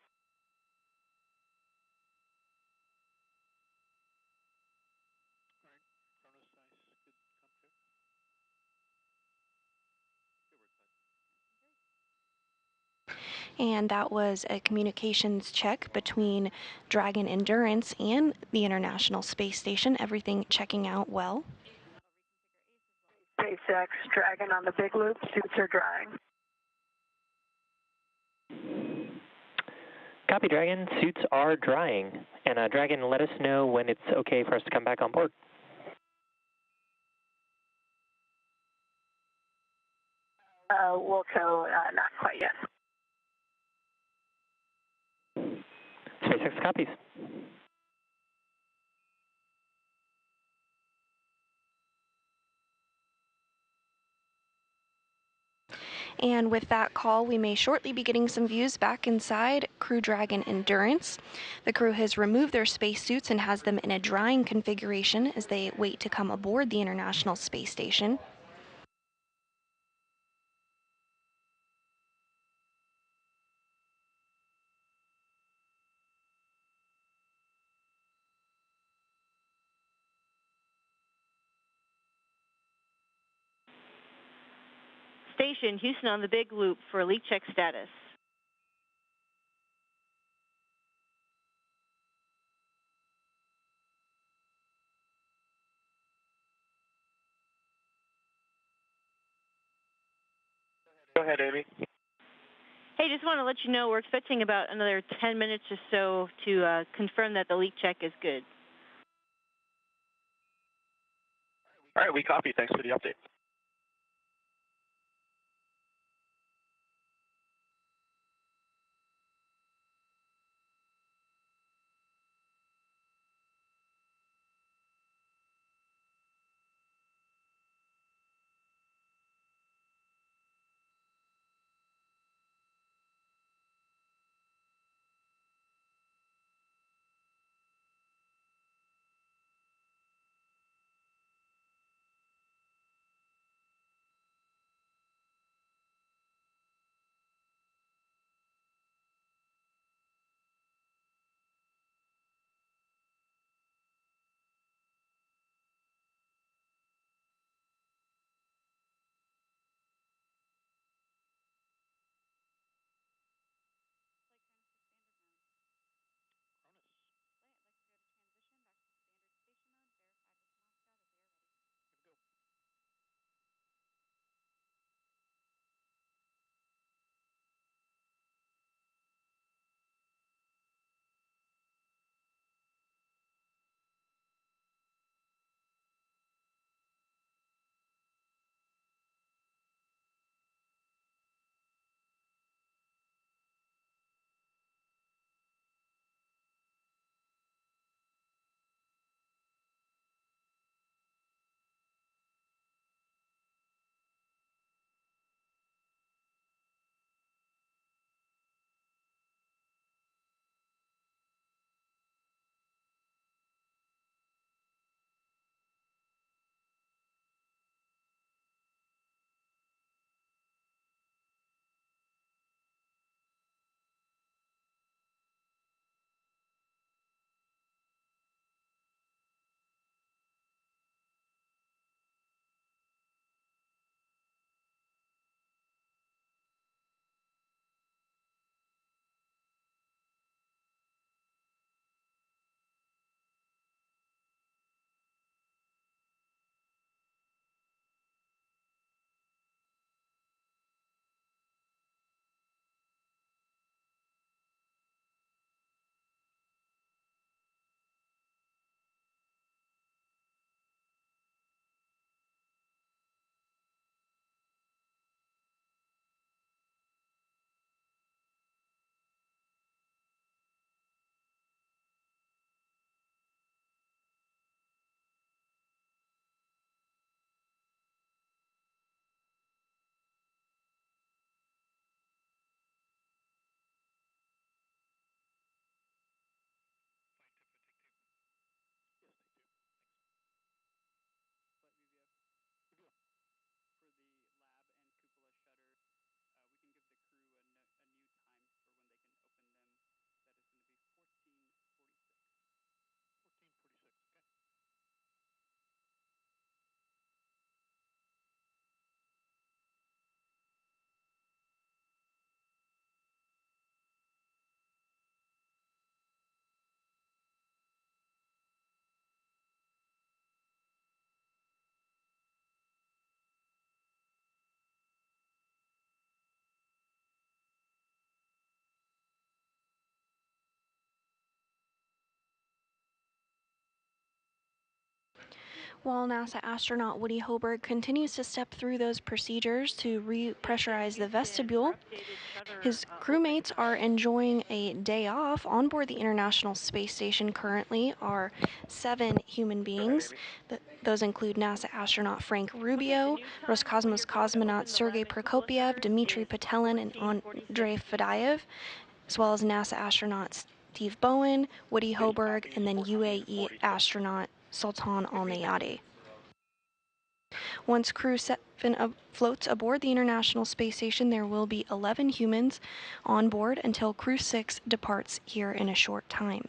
And that was a communications check between Dragon Endurance and the International Space Station, everything checking out well. SpaceX, Dragon on the big loop. Suits are drying. Copy, Dragon. Suits are drying. And Dragon, let us know when it's okay for us to come back on board. Wilco, not quite yet. SpaceX copies. And with that call, we may shortly be getting some views back inside Crew Dragon Endurance. The crew has removed their spacesuits and has them in a drying configuration as they wait to come aboard the International Space Station. Station, Houston on the big loop for leak check status. Go ahead, Amy. Hey, just want to let you know we're expecting about another 10 minutes or so to confirm that the leak check is good. All right, we copy. Thanks for the update. While NASA astronaut Woody Hoberg continues to step through those procedures to repressurize the vestibule, his crewmates are enjoying a day off. On board the International Space Station currently are 7 human beings. Those include NASA astronaut Frank Rubio, Roscosmos cosmonaut Sergei Prokopyev, Dmitry Petelin, and Andrei Fadayev, as well as NASA astronaut Steve Bowen, Woody Hoberg, and then UAE astronaut Sultan Al-Nayadi. Once Crew-7 floats aboard the International Space Station, there will be 11 humans on board until Crew-6 departs here in a short time.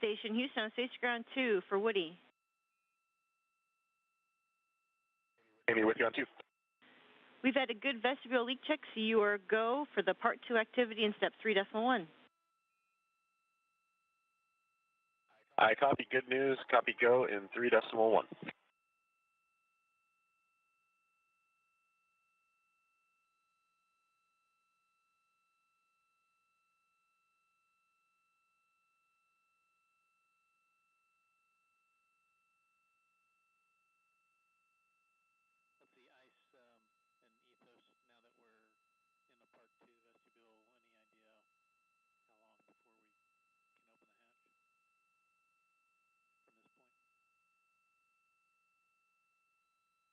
Station Houston on Space Ground 2 for Woody. Amy, with you on 2. We've had a good vestibule leak check, so you are go for the Part 2 activity in Step 3.1. I copy. Good news. Copy go in 3.1. What's the ice and ethos now that we're in the Part 2 vestibule? Any idea how long before we can open the hatch from this point? One month late. Flight ethos, from my perspective, I see a good APAS equalization, but I know there are other steps in the hatch opening. Pass it takes minutes rather than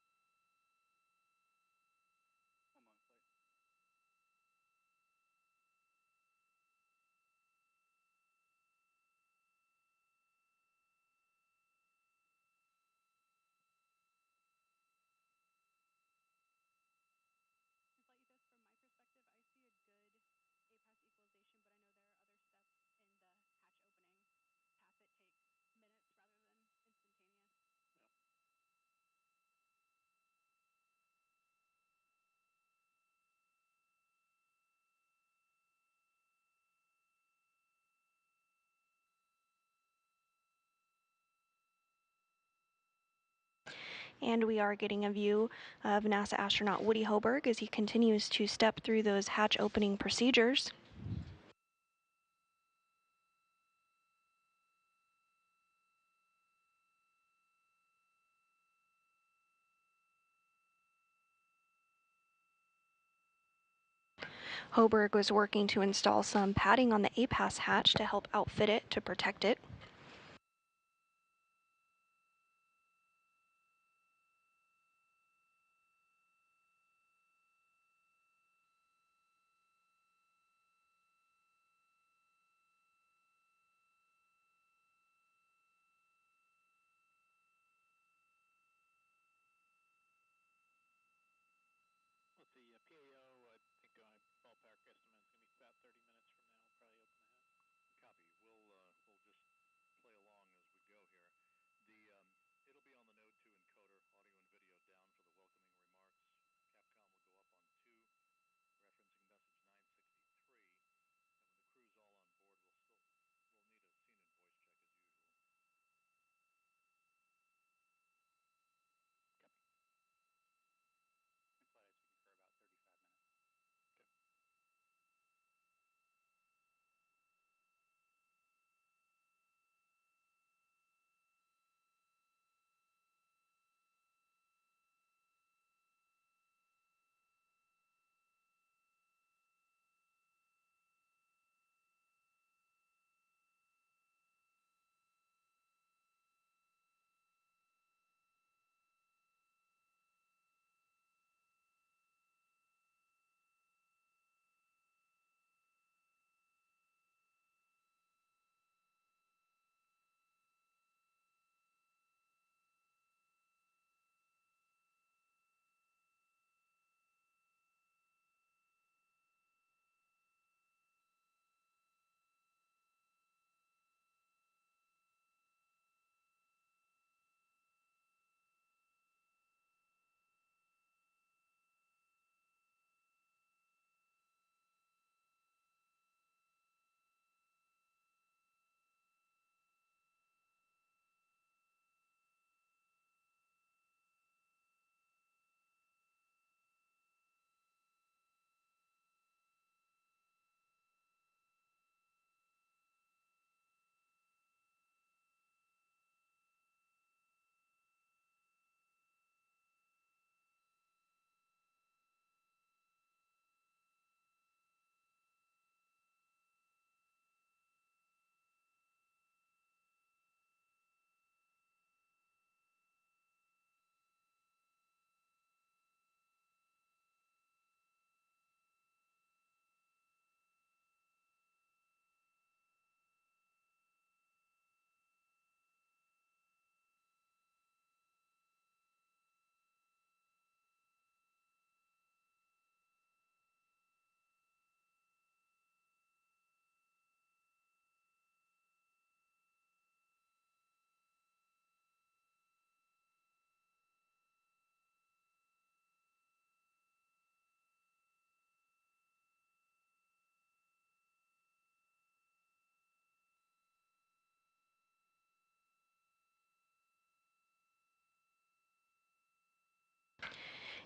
instantaneous. Yep. And we are getting a view of NASA astronaut Woody Hoberg as he continues to step through those hatch opening procedures. Hoberg was working to install some padding on the APAS hatch to help outfit it to protect it. Let's see, PAO, I think my ballpark estimate is going to be about 30 minutes from now. We'll probably open the hatch. Copy. We'll just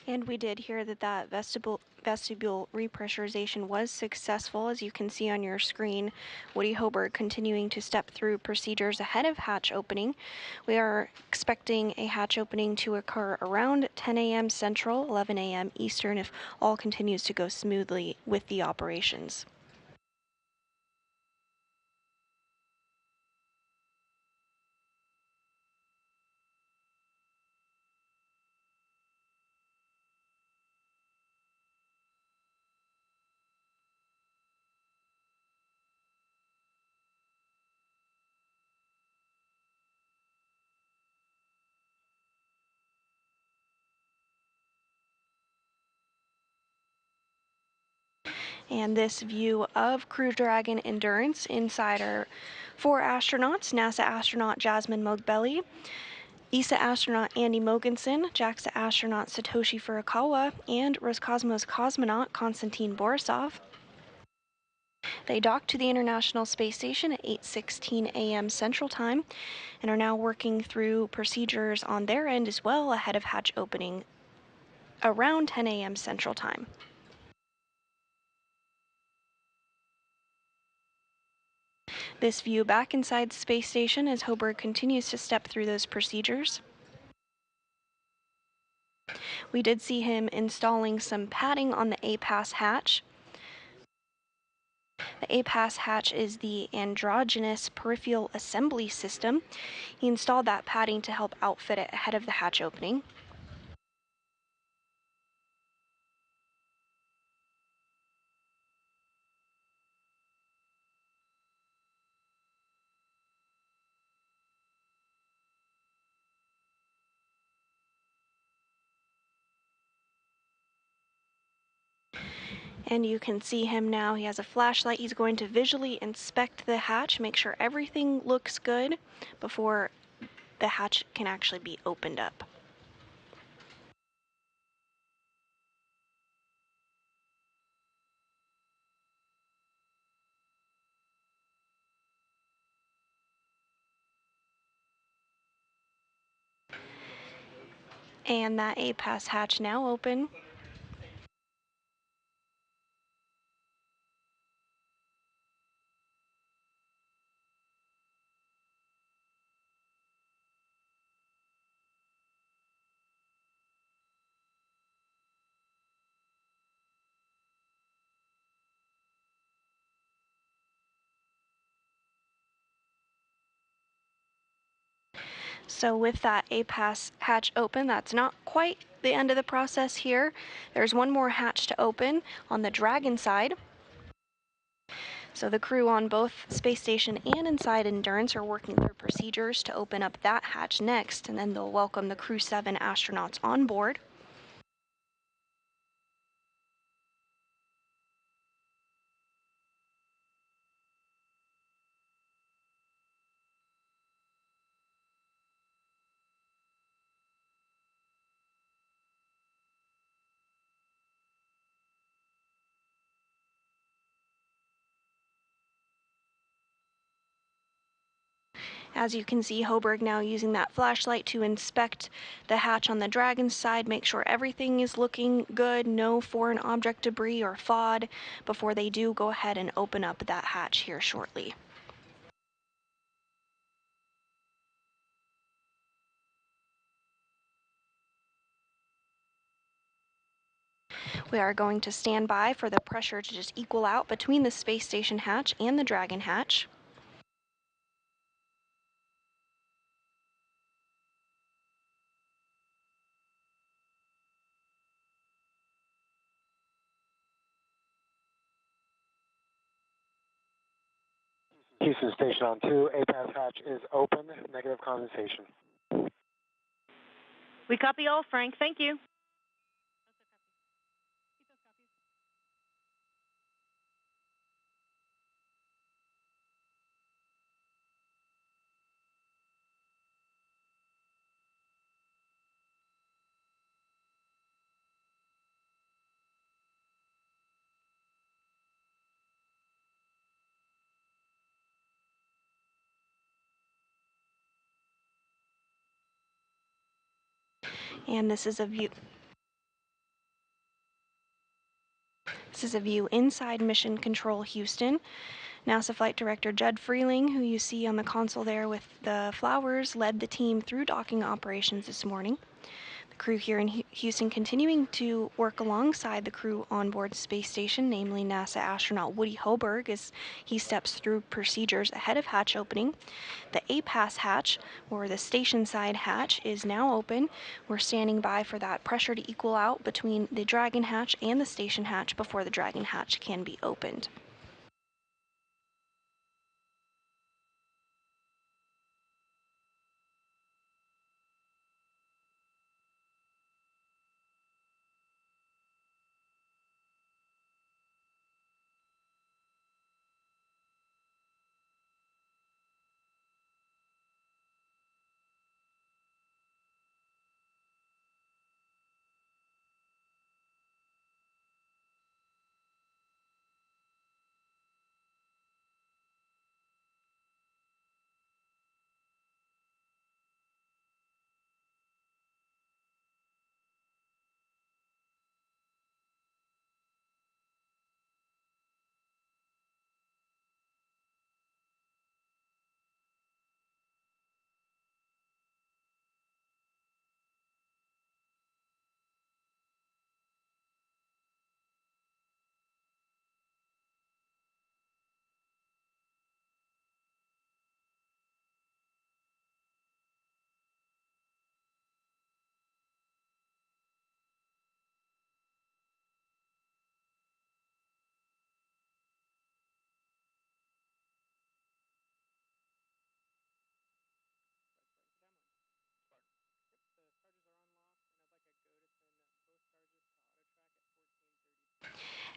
And we did hear that that vestibule repressurization was successful, as you can see on your screen. Woody Hoberg continuing to step through procedures ahead of hatch opening. We are expecting a hatch opening to occur around 10 a.m. Central, 11 a.m. Eastern, if all continues to go smoothly with the operations. And this view of Crew Dragon Endurance inside our 4 astronauts, NASA astronaut Jasmine Mogbelli, ESA astronaut Andy Mogensen, JAXA astronaut Satoshi Furukawa, and Roscosmos cosmonaut Konstantin Borisov. They docked to the International Space Station at 8:16 a.m. Central Time and are now working through procedures on their end as well ahead of hatch opening around 10 a.m. Central Time. This view back inside the space station as Hoberg continues to step through those procedures. We did see him installing some padding on the APAS hatch. The APAS hatch is the androgynous peripheral assembly system. He installed that padding to help outfit it ahead of the hatch opening. And you can see him now. He has a flashlight. He's going to visually inspect the hatch, make sure everything looks good before the hatch can actually be opened up. And that APAS hatch now open. So with that APAS hatch open, that's not quite the end of the process here. There's one more hatch to open on the Dragon side. So the crew on both space station and inside Endurance are working through procedures to open up that hatch next, and then they'll welcome the Crew-7 astronauts on board. As you can see, Hoberg now using that flashlight to inspect the hatch on the Dragon side, make sure everything is looking good, no foreign object debris or FOD, before they do go ahead and open up that hatch here shortly. We are going to stand by for the pressure to just equal out between the space station hatch and the Dragon hatch. Houston Station on 2, APAS hatch is open, negative condensation. We copy all, Frank. Thank you. And this is a view This is a view inside Mission Control Houston. NASA Flight Director Judd Freeling, who you see on the console there with the flowers, led the team through docking operations this morning. The crew here in Houston continuing to work alongside the crew on board the space station, namely NASA astronaut Woody Hoberg, as he steps through procedures ahead of hatch opening. The APAS hatch, or the station side hatch, is now open. We're standing by for that pressure to equal out between the Dragon hatch and the station hatch before the Dragon hatch can be opened.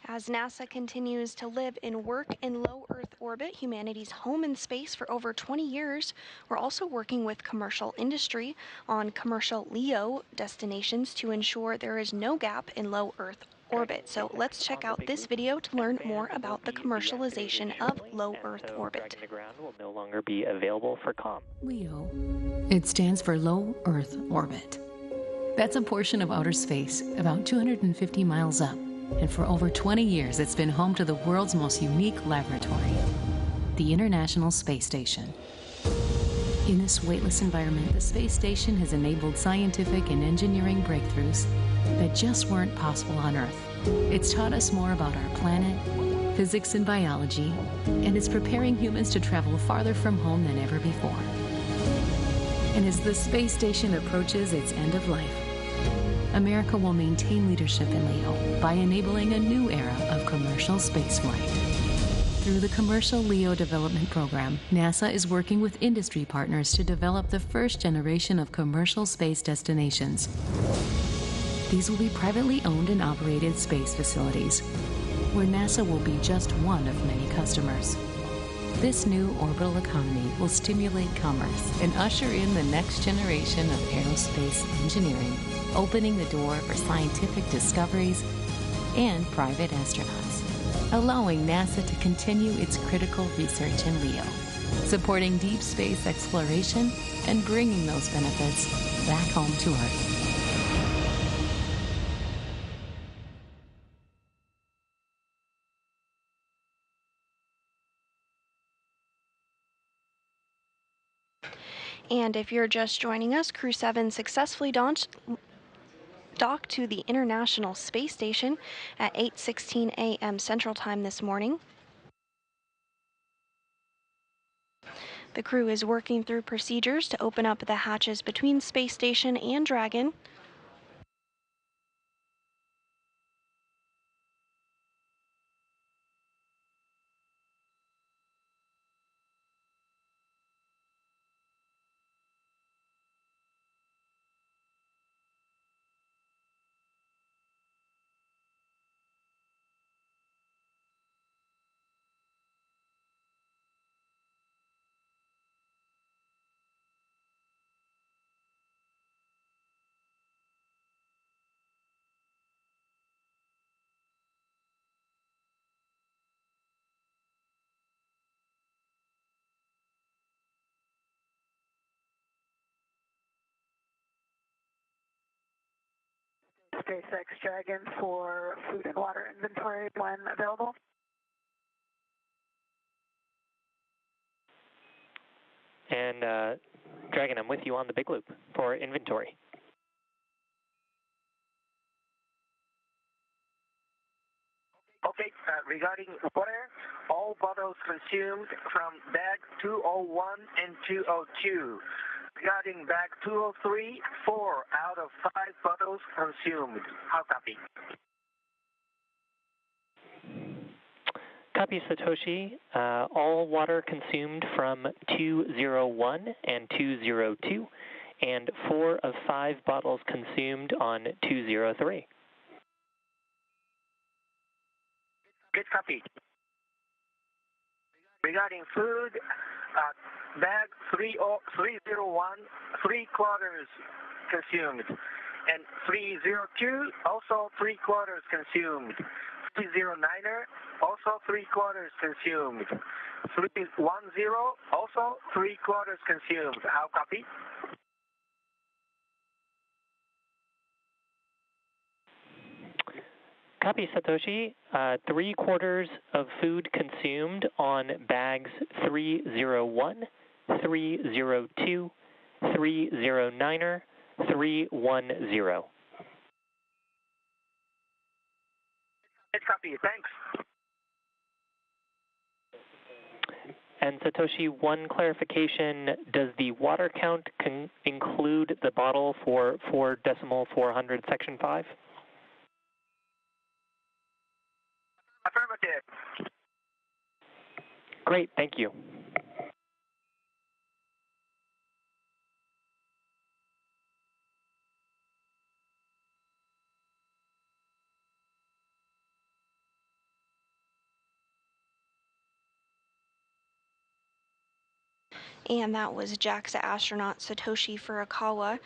As NASA continues to live and work in low Earth orbit, humanity's home in space for over 20 years, we're also working with commercial industry on commercial LEO destinations to ensure there is no gap in low Earth orbit. So let's check out this video to learn more about the commercialization of low Earth orbit. Dragging the ground will no longer be available for comm. LEO. It stands for low Earth orbit. That's a portion of outer space about 250 miles up. And for over 20 years, it's been home to the world's most unique laboratory, the International Space Station. In this weightless environment, the space station has enabled scientific and engineering breakthroughs that just weren't possible on Earth. It's taught us more about our planet, physics and biology, and it's preparing humans to travel farther from home than ever before. And as the space station approaches its end of life, America will maintain leadership in LEO by enabling a new era of commercial spaceflight. Through the Commercial LEO Development Program, NASA is working with industry partners to develop the first generation of commercial space destinations. These will be privately owned and operated space facilities, where NASA will be just one of many customers. This new orbital economy will stimulate commerce and usher in the next generation of aerospace engineering, opening the door for scientific discoveries and private astronauts, allowing NASA to continue its critical research in LEO, supporting deep space exploration and bringing those benefits back home to Earth. And if you're just joining us, Crew-7 successfully docked to the International Space Station at 8:16 a.m. Central Time this morning. The crew is working through procedures to open up the hatches between Space Station and Dragon. SpaceX Dragon for food and water inventory when available. And Dragon, I'm with you on the big loop for inventory. Okay, regarding water, all bottles consumed from bag 201 and 202. Regarding bag 203, 4 out of 5 bottles consumed. How copy? Copy, Satoshi. All water consumed from 201 and 202, and 4 of 5 bottles consumed on 203. Good copy. Regarding food, bag 301, 3 quarters consumed. And 302, also 3 quarters consumed. 309er, also 3 quarters consumed. 310, also 3 quarters consumed. How copy? Copy, Satoshi. 3 quarters of food consumed on bags 301, 302, 309er, 310. Good copy, thanks. And Satoshi, one clarification, does the water count include the bottle for 4.400 section 5? Affirmative. Great, thank you. And that was JAXA astronaut Satoshi Furukawa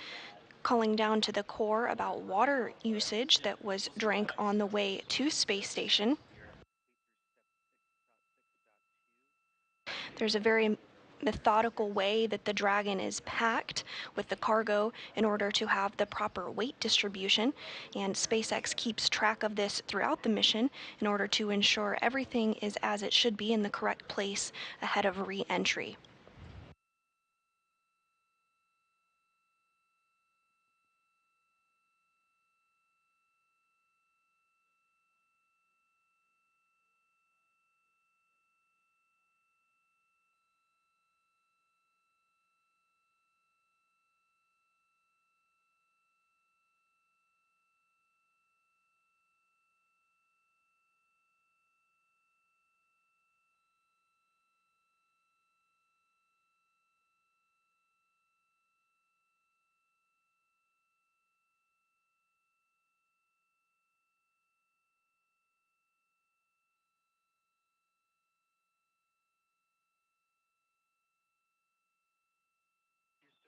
calling down to the core about water usage that was drank on the way to space station. There's a very methodical way that the Dragon is packed with the cargo in order to have the proper weight distribution, and SpaceX keeps track of this throughout the mission in order to ensure everything is as it should be in the correct place ahead of re-entry.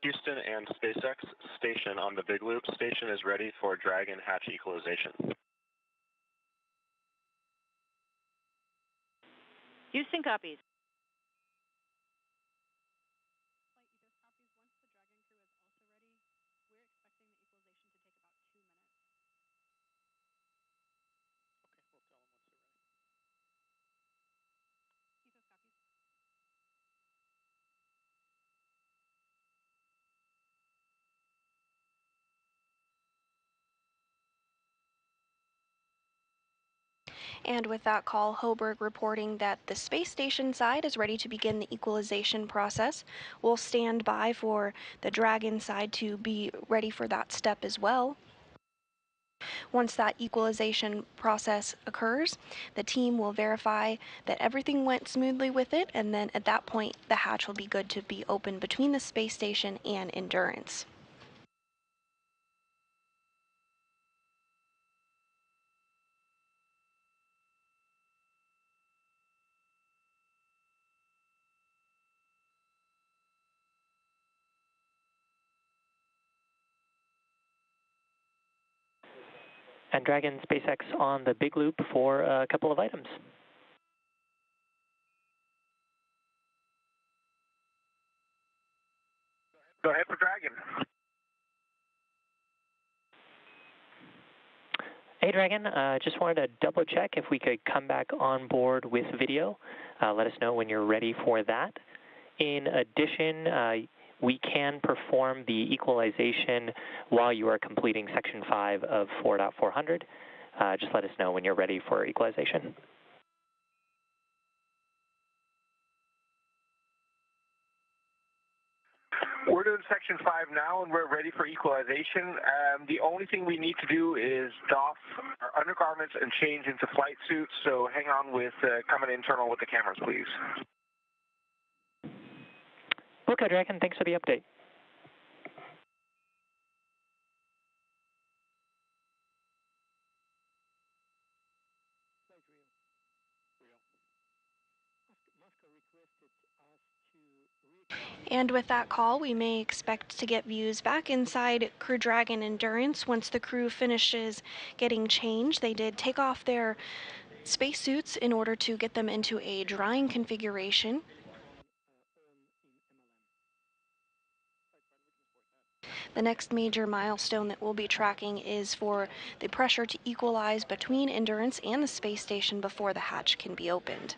Houston and SpaceX station on the Big Loop. Station is ready for Dragon hatch equalization. Houston copies. And with that call, Hoberg reporting that the space station side is ready to begin the equalization process. We'll stand by for the Dragon side to be ready for that step as well. Once that equalization process occurs, the team will verify that everything went smoothly with it, and then at that point, the hatch will be good to be open between the space station and Endurance. And Dragon SpaceX on the Big Loop for a couple of items. Go ahead for Dragon. Hey, Dragon. Just wanted to double check if we could come back on board with video. Let us know when you're ready for that. In addition, we can perform the equalization while you are completing Section 5 of 4.400. Just let us know when you're ready for equalization. We're doing Section 5 now, and we're ready for equalization. The only thing we need to do is doff our undergarments and change into flight suits, so hang on with coming internal with the cameras, please. Okay, Dragon. Thanks for the update. And with that call, we may expect to get views back inside Crew Dragon Endurance once the crew finishes getting changed. They did take off their spacesuits in order to get them into a drying configuration. The next major milestone that we'll be tracking is for the pressure to equalize between Endurance and the space station before the hatch can be opened.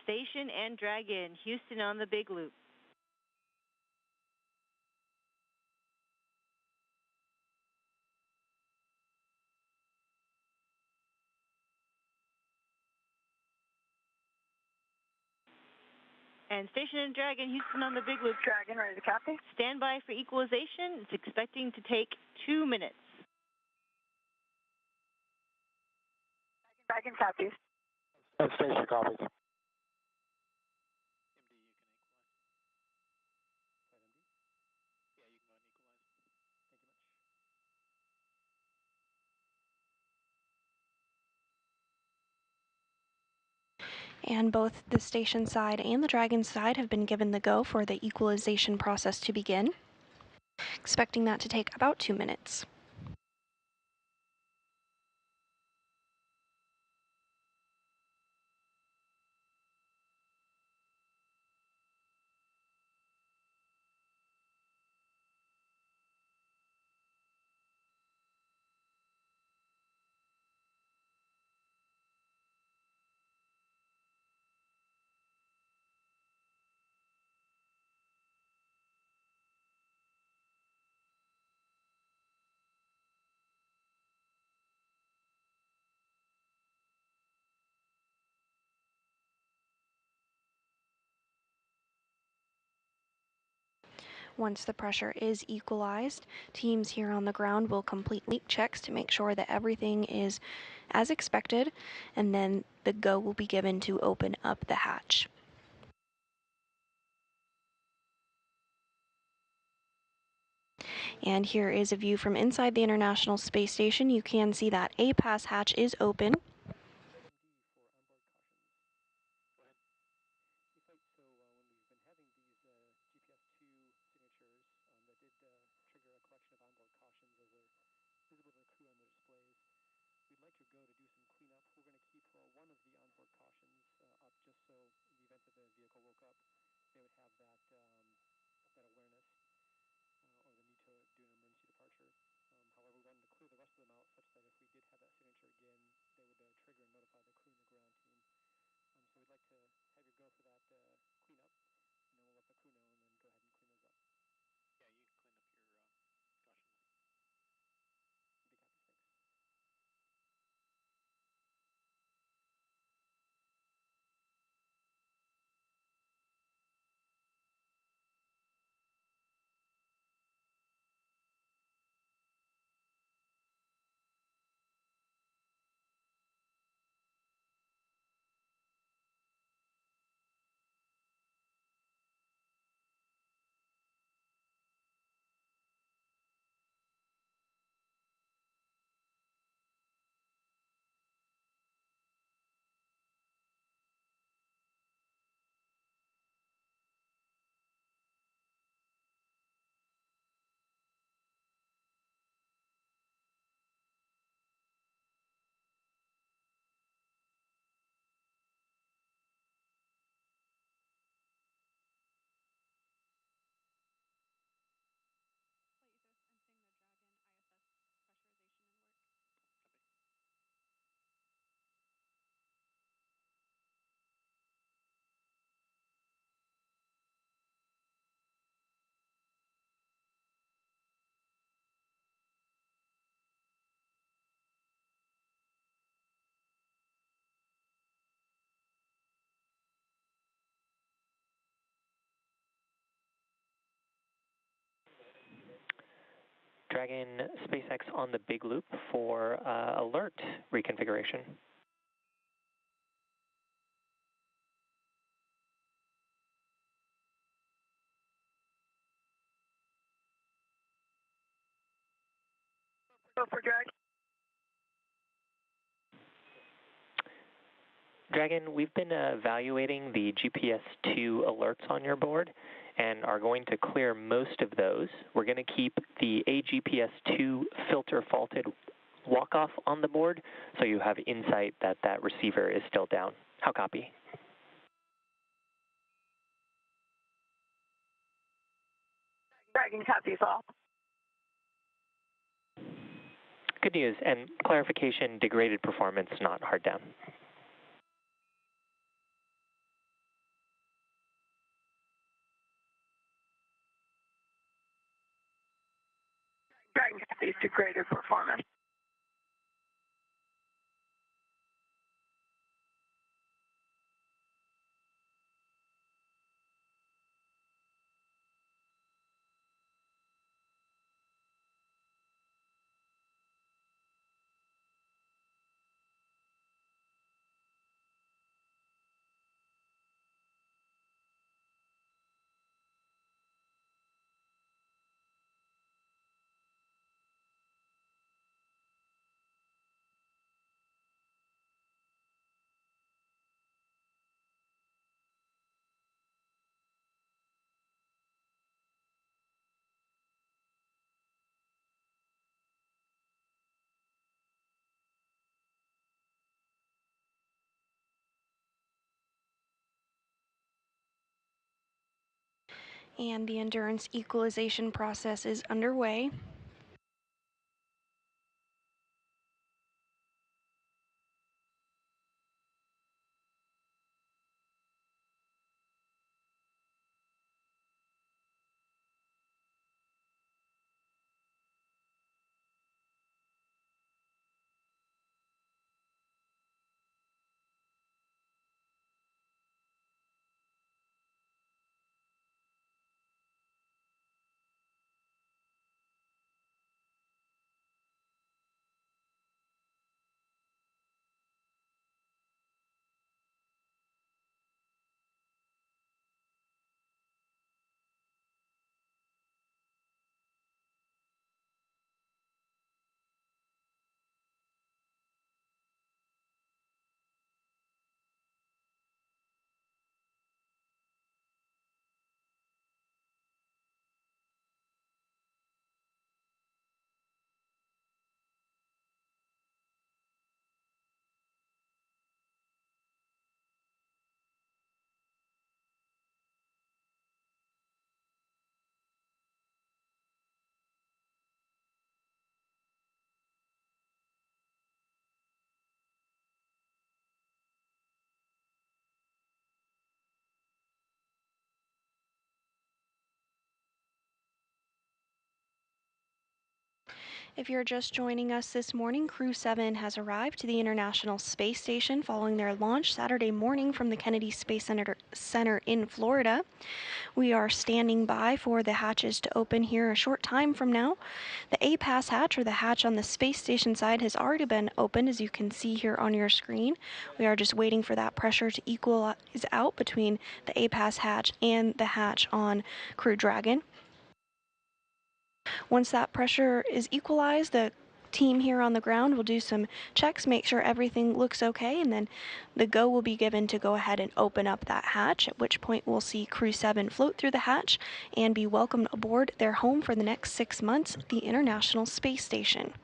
Station and Dragon, Houston on the Big Loop. And Station and Dragon, Houston on the Big Loop. Dragon, ready to copy? Stand by for equalization. It's expecting to take 2 minutes. Dragon copies. Station copies. And both the station side and the Dragon side have been given the go for the equalization process to begin. Expecting that to take about 2 minutes. Once the pressure is equalized, teams here on the ground will complete leak checks to make sure that everything is as expected, and then the go will be given to open up the hatch. And here is a view from inside the International Space Station. You can see that a pass hatch is open. Dragon SpaceX on the big loop for alert reconfiguration. Go for Dragon. Dragon, we've been evaluating the GPS-2 alerts on your board and are going to clear most of those. We're going to keep the AGPS-2 filter faulted walk-off on the board so you have insight that that receiver is still down. How copy? Dragon copies all. Good news, and clarification, degraded performance, not hard down. Dragon copies degraded performance. And the endurance equalization process is underway. If you're just joining us this morning, Crew-7 has arrived to the International Space Station following their launch Saturday morning from the Kennedy Space Center in Florida. We are standing by for the hatches to open here a short time from now. The A-Pass hatch, or the hatch on the space station side, has already been opened, as you can see here on your screen. We are just waiting for that pressure to equalize out between the A-Pass hatch and the hatch on Crew Dragon. Once that pressure is equalized, the team here on the ground will do some checks, make sure everything looks okay, and then the go will be given to go ahead and open up that hatch, at which point we'll see Crew-7 float through the hatch and be welcomed aboard their home for the next 6 months, the International Space Station.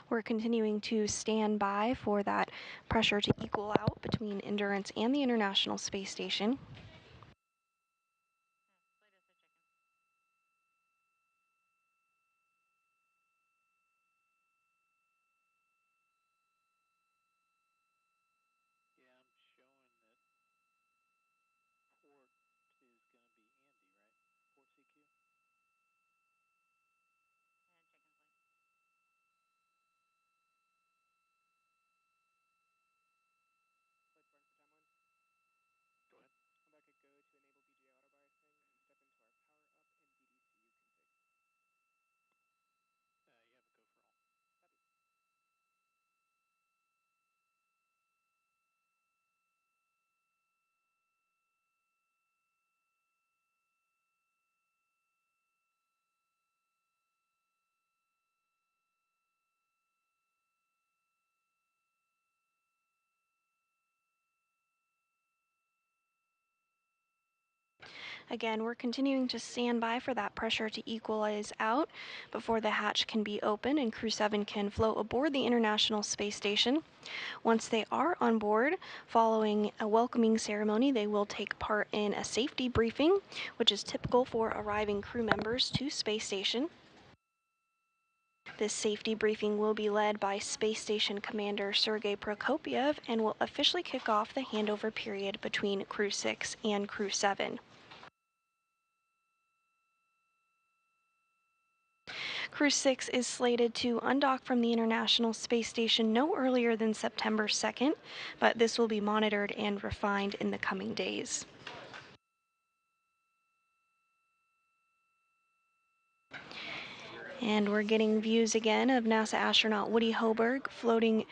We're continuing to stand by for that pressure to equal out between Endurance and the International Space Station. Again, we're continuing to stand by for that pressure to equalize out before the hatch can be open and Crew-7 can float aboard the International Space Station. Once they are on board, following a welcoming ceremony, they will take part in a safety briefing, which is typical for arriving crew members to Space Station. This safety briefing will be led by Space Station Commander Sergei Prokopyev and will officially kick off the handover period between Crew-6 and Crew-7. Crew-6 is slated to undock from the International Space Station no earlier than September 2nd, but this will be monitored and refined in the coming days. And we're getting views again of NASA astronaut Woody Hoberg floating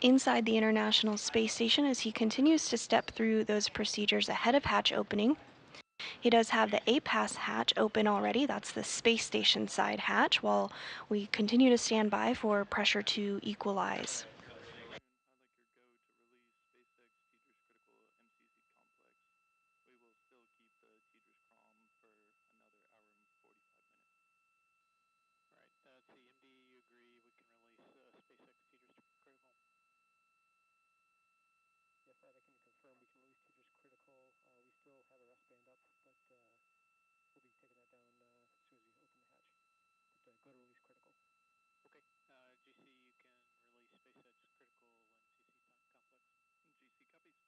inside the International Space Station as he continues to step through those procedures ahead of hatch opening. He does have the APAS hatch open already. That's the space station side hatch, while we continue to stand by for pressure to equalize. CMD, you agree we can release SpaceX teachers critical? Yes, Ed, I can confirm we can release teachers critical. We still have a rest band up, but we'll be taking that down as soon as we open the hatch. But go to release critical. Okay, GC, you can release SpaceX critical and CC complex. GC copies.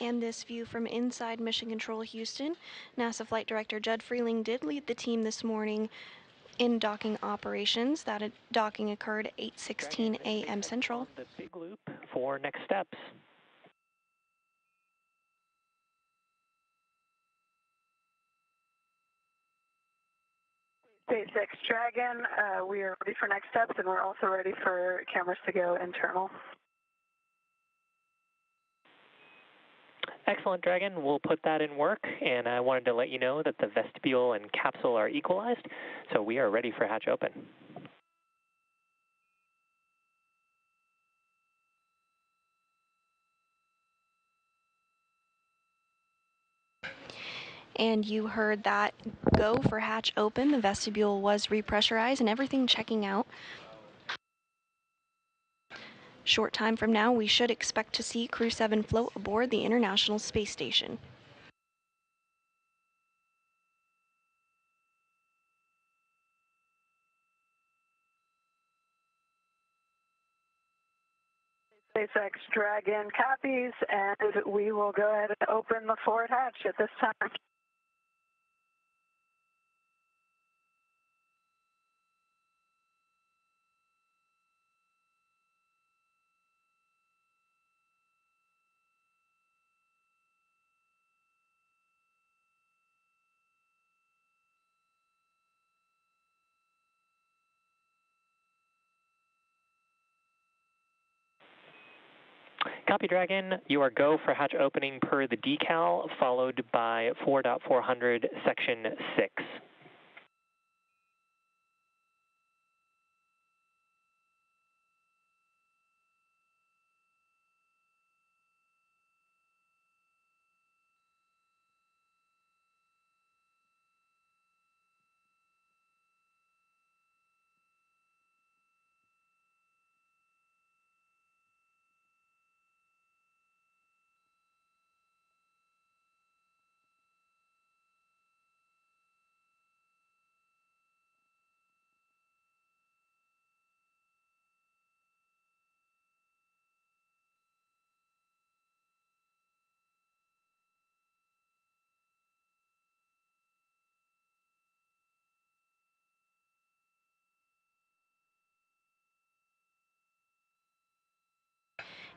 And this view from inside Mission Control Houston. NASA Flight Director Judd Freeling did lead the team this morning in docking operations. That docking occurred at 8:16 a.m. Central. The big loop for next steps. SpaceX Dragon, we are ready for next steps, and we're also ready for cameras to go internal. Excellent, Dragon. We'll put that in work, and I wanted to let you know that the vestibule and capsule are equalized, so we are ready for hatch open. And you heard that go for hatch open. The vestibule was repressurized and everything checking out. Short time from now, we should expect to see Crew-7 float aboard the International Space Station. SpaceX Dragon copies, and we will go ahead and open the forward hatch at this time. Copy, Dragon. You are go for hatch opening per the decal, followed by 4.400 section 6.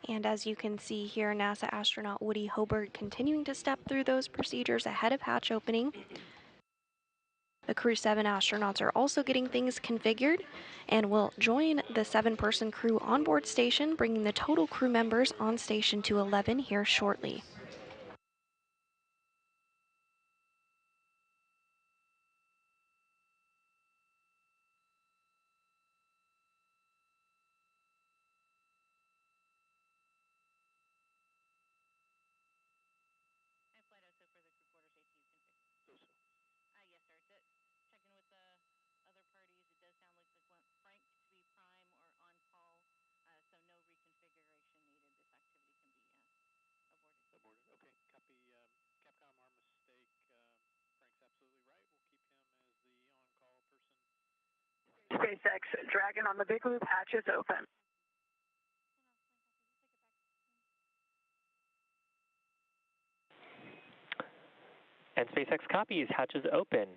And as you can see here, NASA astronaut Woody Hoberg continuing to step through those procedures ahead of hatch opening. The Crew-7 astronauts are also getting things configured and will join the 7-person crew onboard station, bringing the total crew members on station to 11 here shortly. Okay, copy. Capcom, our mistake. Frank's absolutely right. We'll keep him as the on-call person. SpaceX Dragon on the big loop, hatches open. And SpaceX copies, hatches open.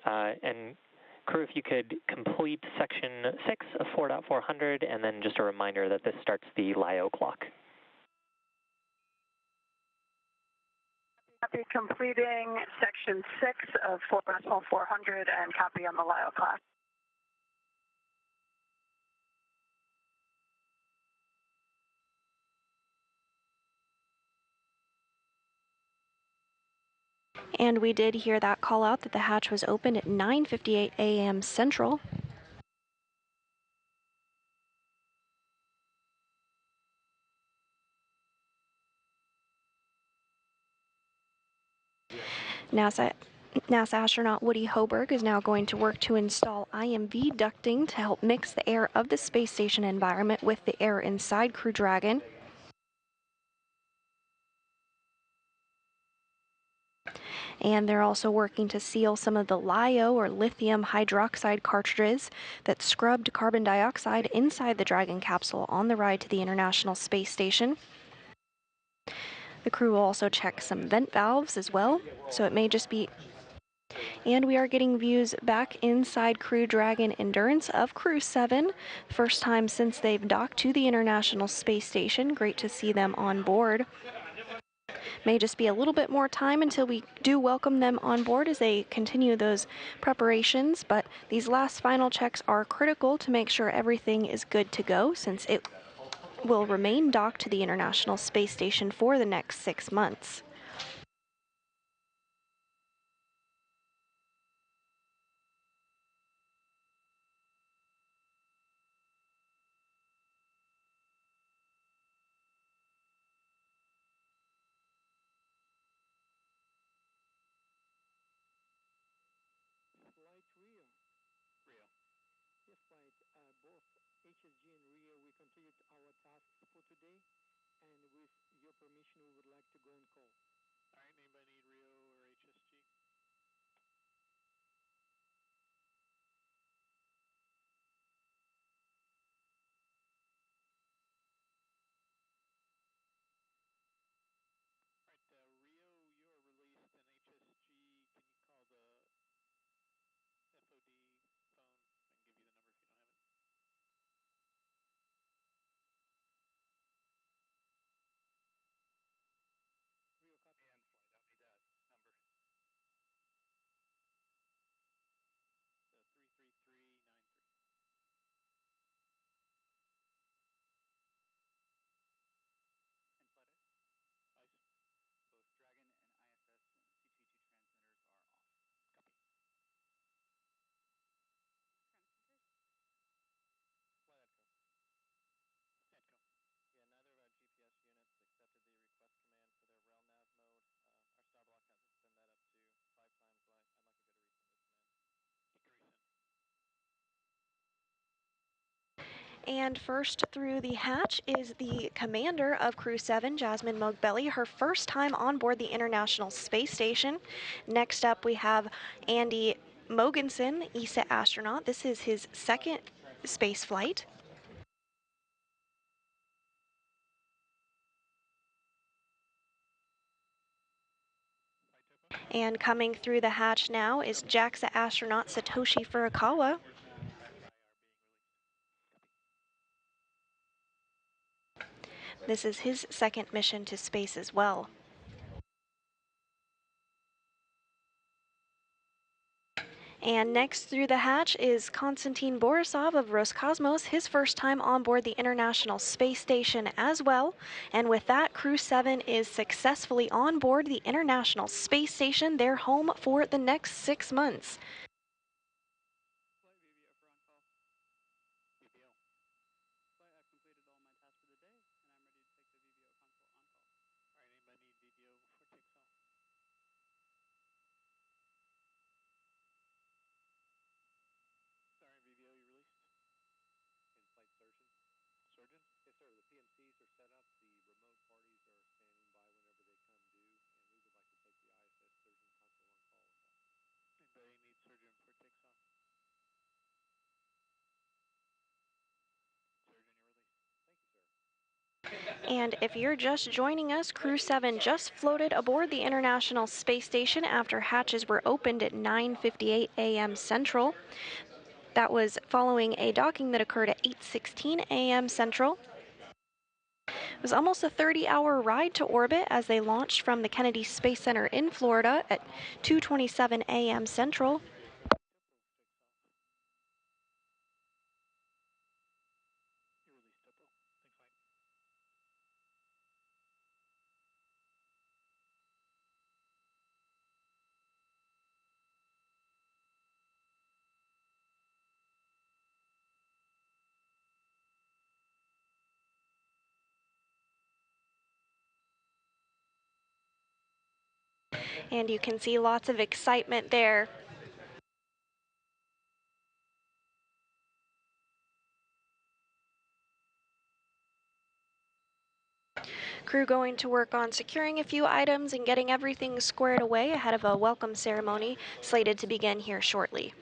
And crew, if you could complete section 6 of 4.400, and then just a reminder that this starts the LIO clock. Copy completing section 6 of 4.400 and copy on the LIO clock. And we did hear that call out that the hatch was opened at 9:58 a.m. Central. NASA astronaut Woody Hoberg is now going to work to install IMV ducting to help mix the air of the space station environment with the air inside Crew Dragon. And they're also working to seal some of the LiO or lithium hydroxide cartridges that scrubbed carbon dioxide inside the Dragon capsule on the ride to the International Space Station. The crew will also check some vent valves as well, so it may just be... And we are getting views back inside Crew Dragon Endurance of Crew-7, first time since they've docked to the International Space Station. Great to see them on board. May just be a little bit more time until we do welcome them on board as they continue those preparations, but these last final checks are critical to make sure everything is good to go, since it will remain docked to the International Space Station for the next 6 months. Flight Rio. Yes, flight. Both HSG and Rio, we completed our tasks for today, and with your permission, we would like to go on call. All right, anybody need Rio or HSG? All right, Rio, you are released, and HSG, can you call the FOD phone? I can give you the number if you don't have it. Rio copy. And flight, I'll need that number. So 33393. And flight Ice. both Dragon and ISS CT2 transmitters are off. Copy. Flight Echo. Atco. Yeah, neither of our GPS units accepted the request command for their REL nav mode. Our star block has to send that up to 5 times, but I'd like to go to resend this command. You can resend. And first through the hatch is the commander of Crew-7, Jasmine Mogbelli, her first time on board the International Space Station. Next up we have Andy Mogensen, ESA astronaut. This is his second space flight. And coming through the hatch now is JAXA astronaut Satoshi Furukawa. This is his second mission to space as well. And next through the hatch is Konstantin Borisov of Roscosmos, his first time on board the International Space Station as well. And with that, Crew-7 is successfully on board the International Space Station, their home for the next 6 months. And if you're just joining us, Crew-7 just floated aboard the International Space Station after hatches were opened at 9:58 a.m. Central. That was following a docking that occurred at 8:16 a.m. Central. It was almost a 30-hour ride to orbit as they launched from the Kennedy Space Center in Florida at 2:27 a.m. Central. And you can see lots of excitement there. Crew going to work on securing a few items and getting everything squared away ahead of a welcome ceremony slated to begin here shortly.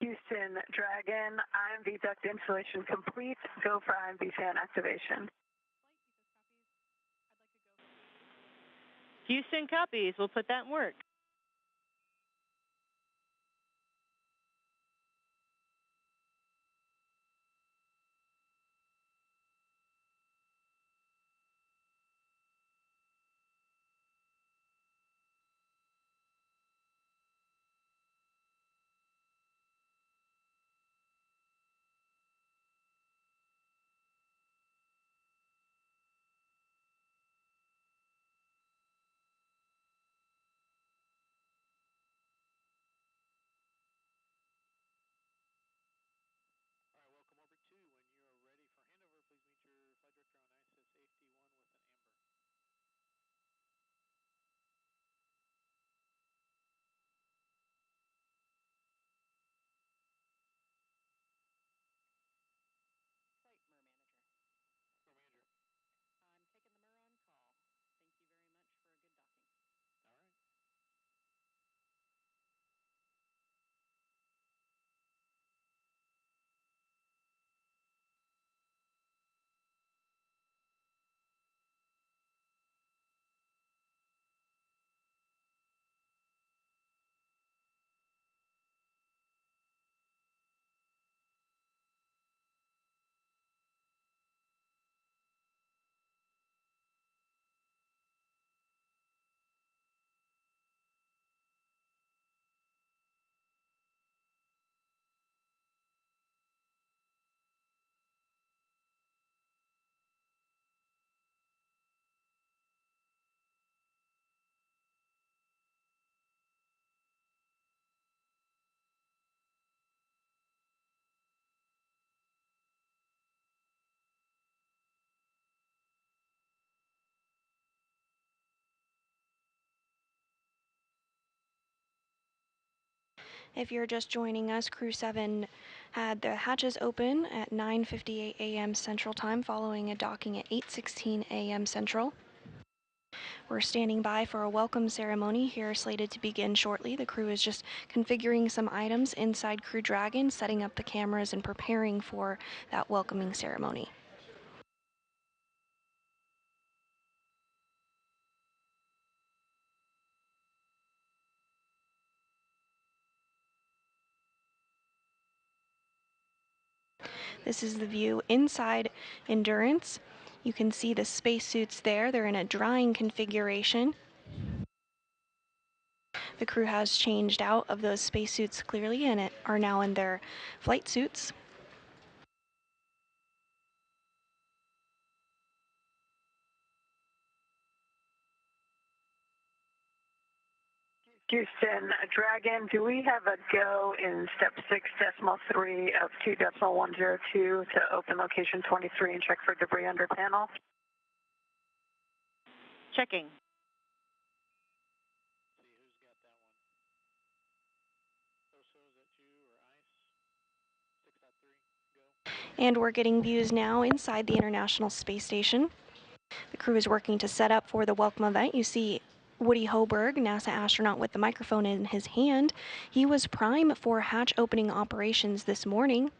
Houston, Dragon, IMV duct installation complete. Go for IMV fan activation. Houston copies. We'll put that in work. If you're just joining us, Crew-7 had the hatches open at 9:58 a.m. Central Time following a docking at 8:16 a.m. Central. We're standing by for a welcome ceremony here slated to begin shortly. The crew is just configuring some items inside Crew Dragon, setting up the cameras and preparing for that welcoming ceremony. This is the view inside Endurance. You can see the spacesuits there. They're in a drying configuration. The crew has changed out of those spacesuits clearly and are now in their flight suits. Houston, Dragon, do we have a go in step 6.3 of 2.102 to open location 23 and check for debris under panel? Checking. And we're getting views now inside the International Space Station. The crew is working to set up for the welcome event. You see Woody Hoberg, NASA astronaut with the microphone in his hand. He was prime for hatch opening operations this morning.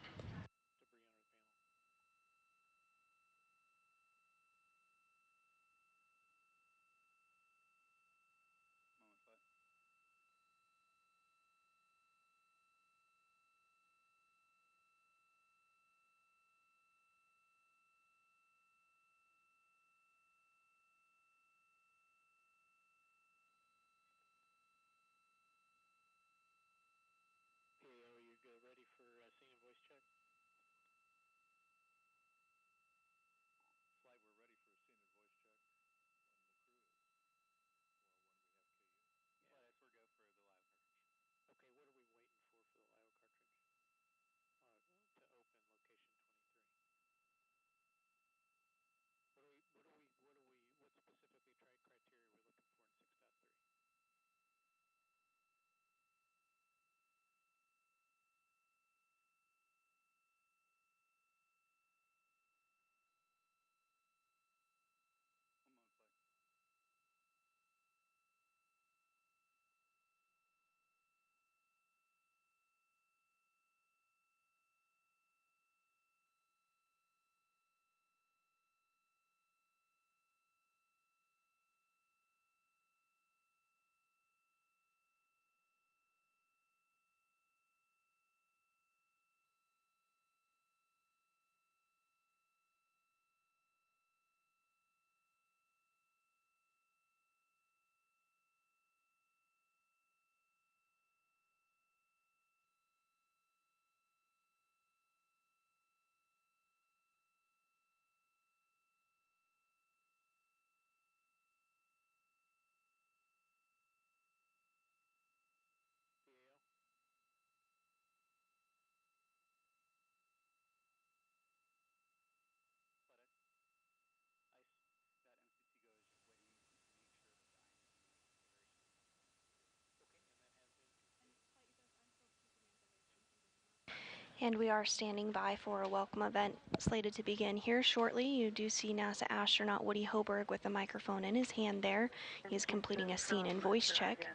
And we are standing by for a welcome event slated to begin here shortly. You do see NASA astronaut Woody Hoberg with a microphone in his hand there. He is completing a scene and voice check.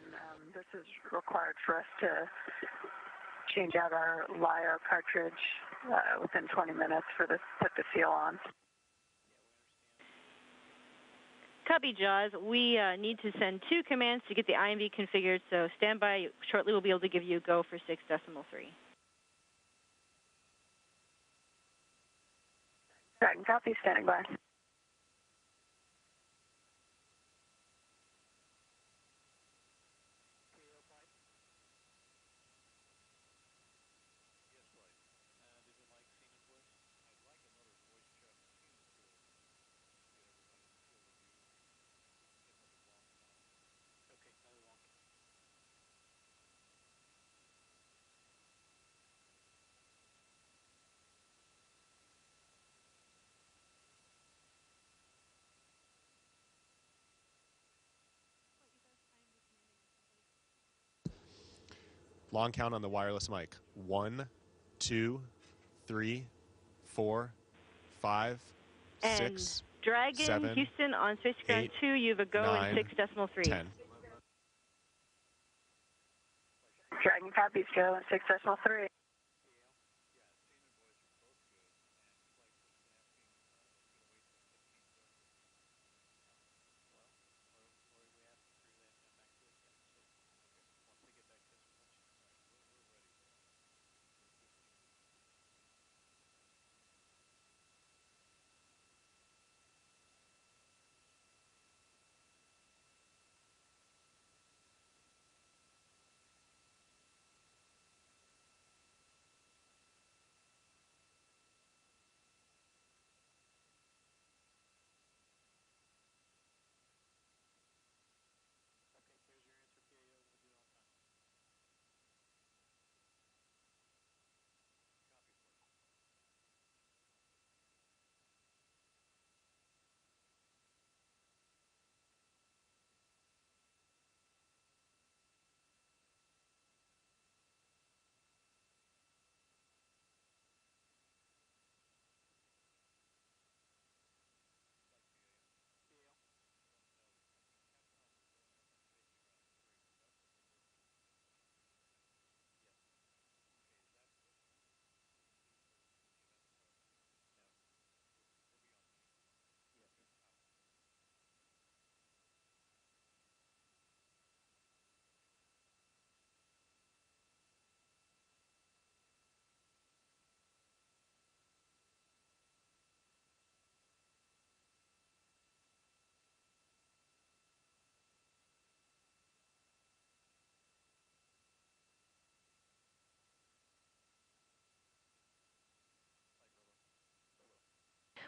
This is required for us to change out our LiO cartridge within 20 minutes for this, put the seal on. Copy, Jaws. We need to send 2 commands to get the IMV configured, so stand by. Shortly we'll be able to give you a go for 6.3. Dragon copy, standing by. Long count on the wireless mic. 1, 2, 3, 4, 5, And 6, Dragon, 7, Houston on Space Ground 8, 2, you have a go 9, in 6.3. 10. Dragon copies, go in 6.3.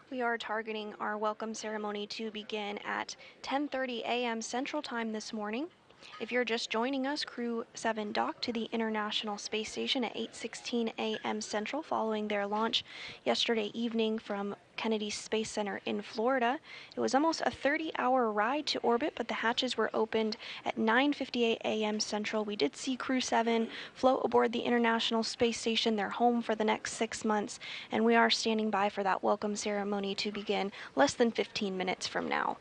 We are targeting our welcome ceremony to begin at 10:30 a.m. Central Time this morning. If you're just joining us, Crew-7 docked to the International Space Station at 8:16 a.m. Central following their launch yesterday evening from Kennedy Space Center in Florida. It was almost a 30-hour ride to orbit, but the hatches were opened at 9:58 a.m. Central. We did see Crew-7 float aboard the International Space Station, their home for the next 6 months, and we are standing by for that welcome ceremony to begin less than 15 minutes from now.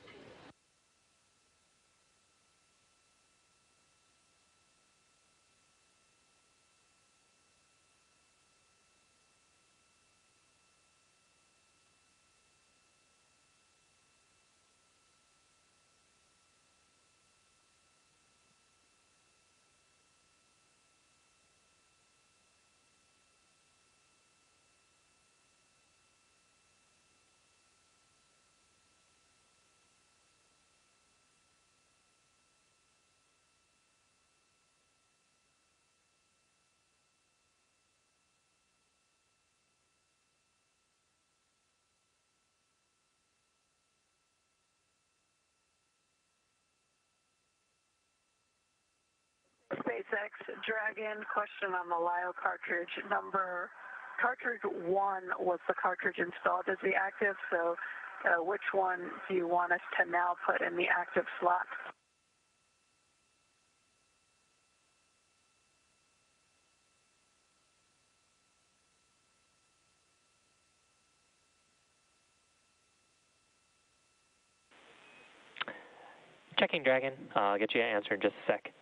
SpaceX Dragon, question on the LiO cartridge. Cartridge 1 was the cartridge installed as the active, so which one do you want us to now put in the active slot? Checking Dragon. I'll get you an answer in just a sec.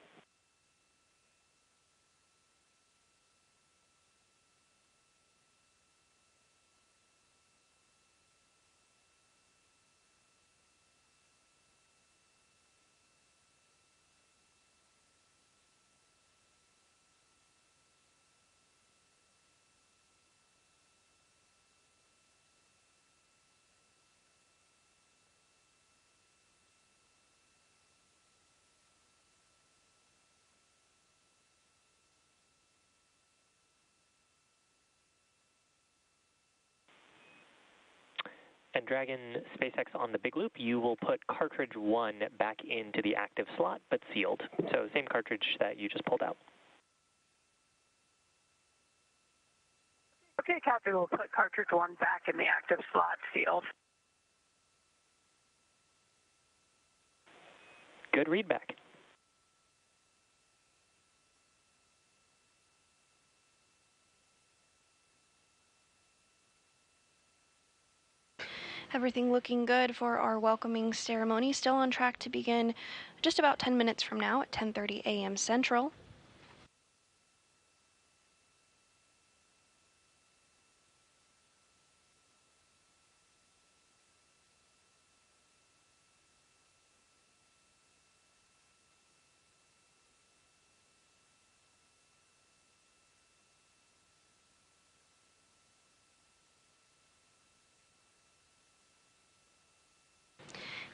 And Dragon, SpaceX on the big loop, you will put cartridge 1 back into the active slot, but sealed. So same cartridge that you just pulled out. Okay, copy. We'll put cartridge 1 back in the active slot, sealed. Good readback. Everything looking good for our welcoming ceremony. Still on track to begin just about 10 minutes from now at 10:30 a.m. Central.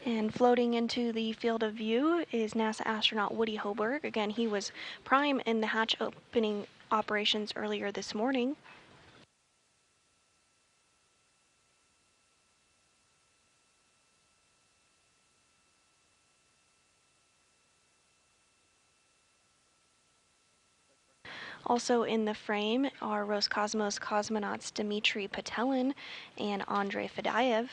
And floating into the field of view is NASA astronaut Woody Hoberg. Again, he was prime in the hatch opening operations earlier this morning. Also in the frame are Roscosmos cosmonauts Dmitry Patelin and Andrei Fedyaev.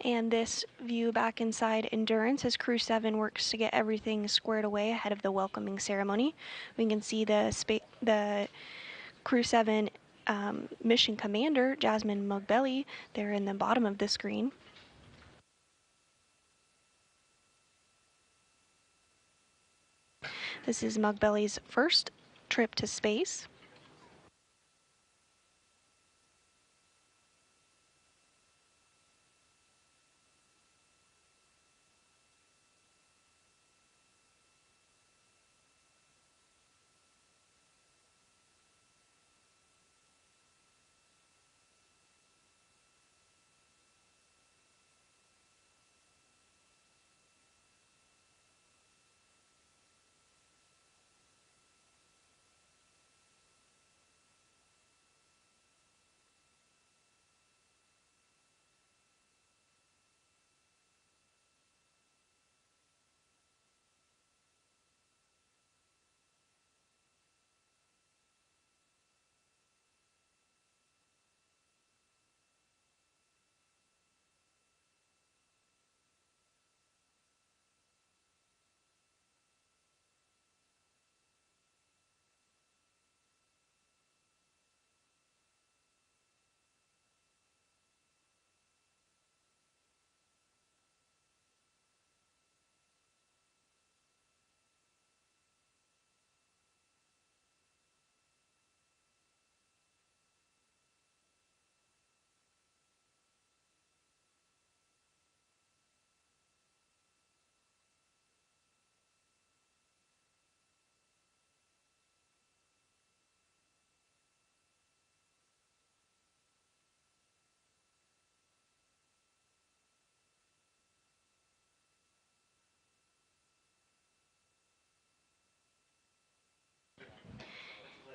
And this view back inside Endurance as Crew-7 works to get everything squared away ahead of the welcoming ceremony. We can see the Crew-7 mission commander, Jasmine Mugbelli, there in the bottom of the screen. This is Mugbelli's first trip to space.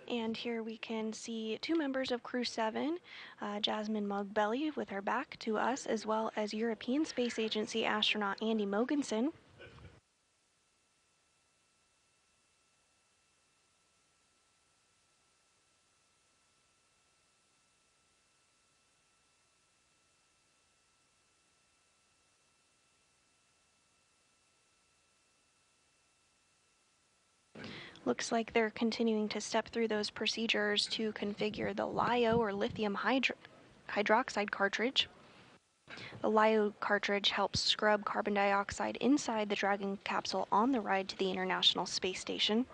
And here we can see two members of Crew-7, Jasmine Mugbelli with her back to us, as well as European Space Agency astronaut Andy Mogensen. Looks like they're continuing to step through those procedures to configure the LiO or lithium hydroxide cartridge. The LiO cartridge helps scrub carbon dioxide inside the Dragon capsule on the ride to the International Space Station.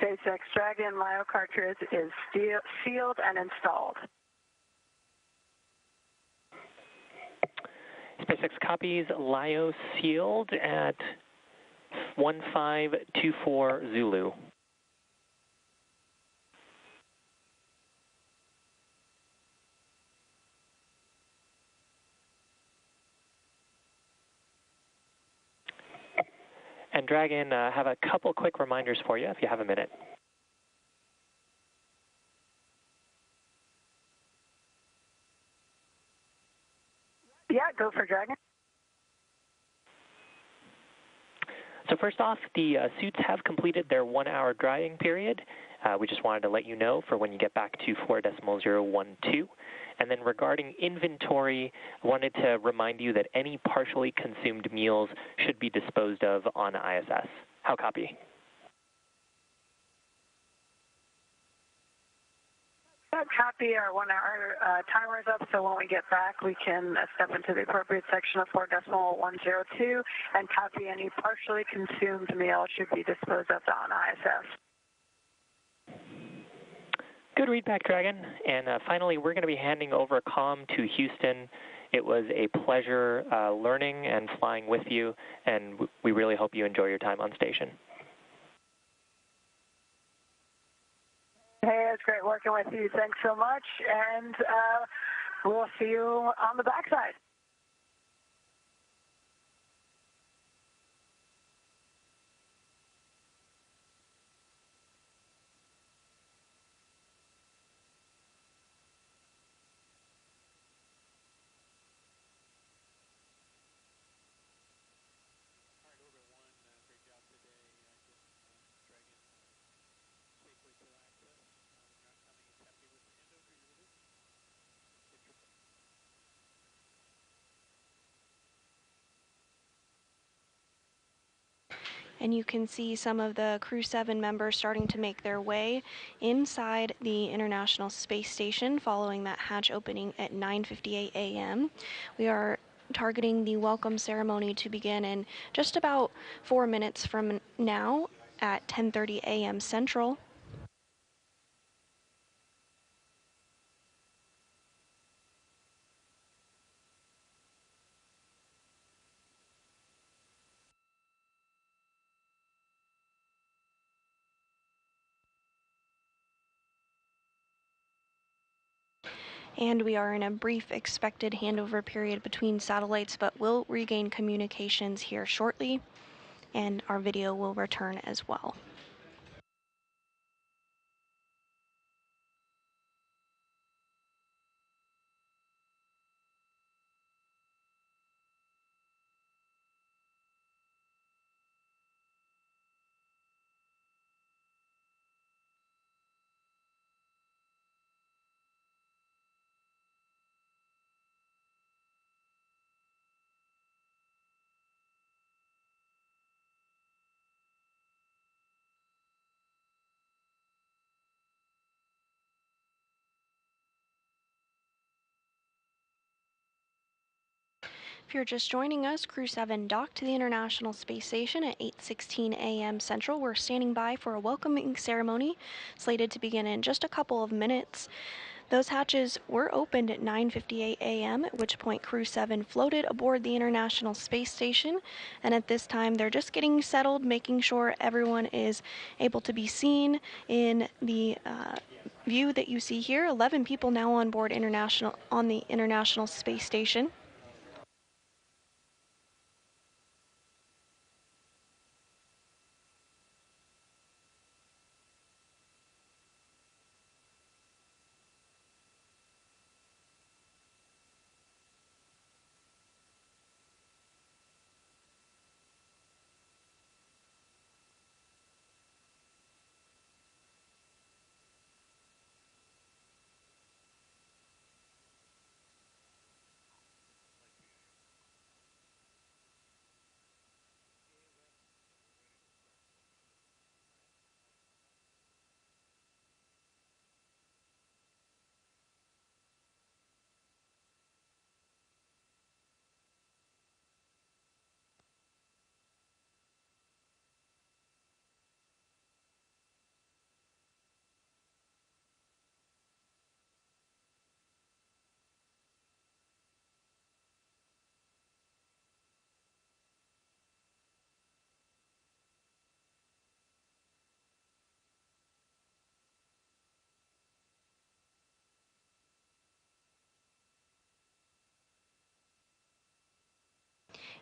SpaceX Dragon LiO cartridge is sealed and installed. SpaceX copies LiO sealed at 1524 Zulu. And Dragon, have a couple quick reminders for you if you have a minute. Yeah, go for Dragon. So first off, the suits have completed their 1-hour drying period. We just wanted to let you know for when you get back to 4.012. And then regarding inventory, I wanted to remind you that any partially consumed meals should be disposed of on ISS. How copy? Copy. Our 1-hour timer is up, so when we get back, we can step into the appropriate section of 4.102 and copy any partially consumed meal should be disposed of on ISS. Good readback, Dragon. And finally, we're going to be handing over comm to Houston. It was a pleasure learning and flying with you, and we really hope you enjoy your time on station. Hey, it's great working with you. Thanks so much, and we'll see you on the backside. And you can see some of the Crew-7 members starting to make their way inside the International Space Station following that hatch opening at 9:58 a.m. We are targeting the welcome ceremony to begin in just about 4 minutes from now at 10:30 a.m. Central. And we are in a brief expected handover period between satellites, but will regain communications here shortly, and our video will return as well. If you're just joining us, Crew-7 docked to the International Space Station at 8:16 a.m. Central. We're standing by for a welcoming ceremony slated to begin in just a couple of minutes. Those hatches were opened at 9:58 a.m., at which point Crew-7 floated aboard the International Space Station, and at this time they're just getting settled, making sure everyone is able to be seen in the view that you see here. 11 people now on board on the International Space Station.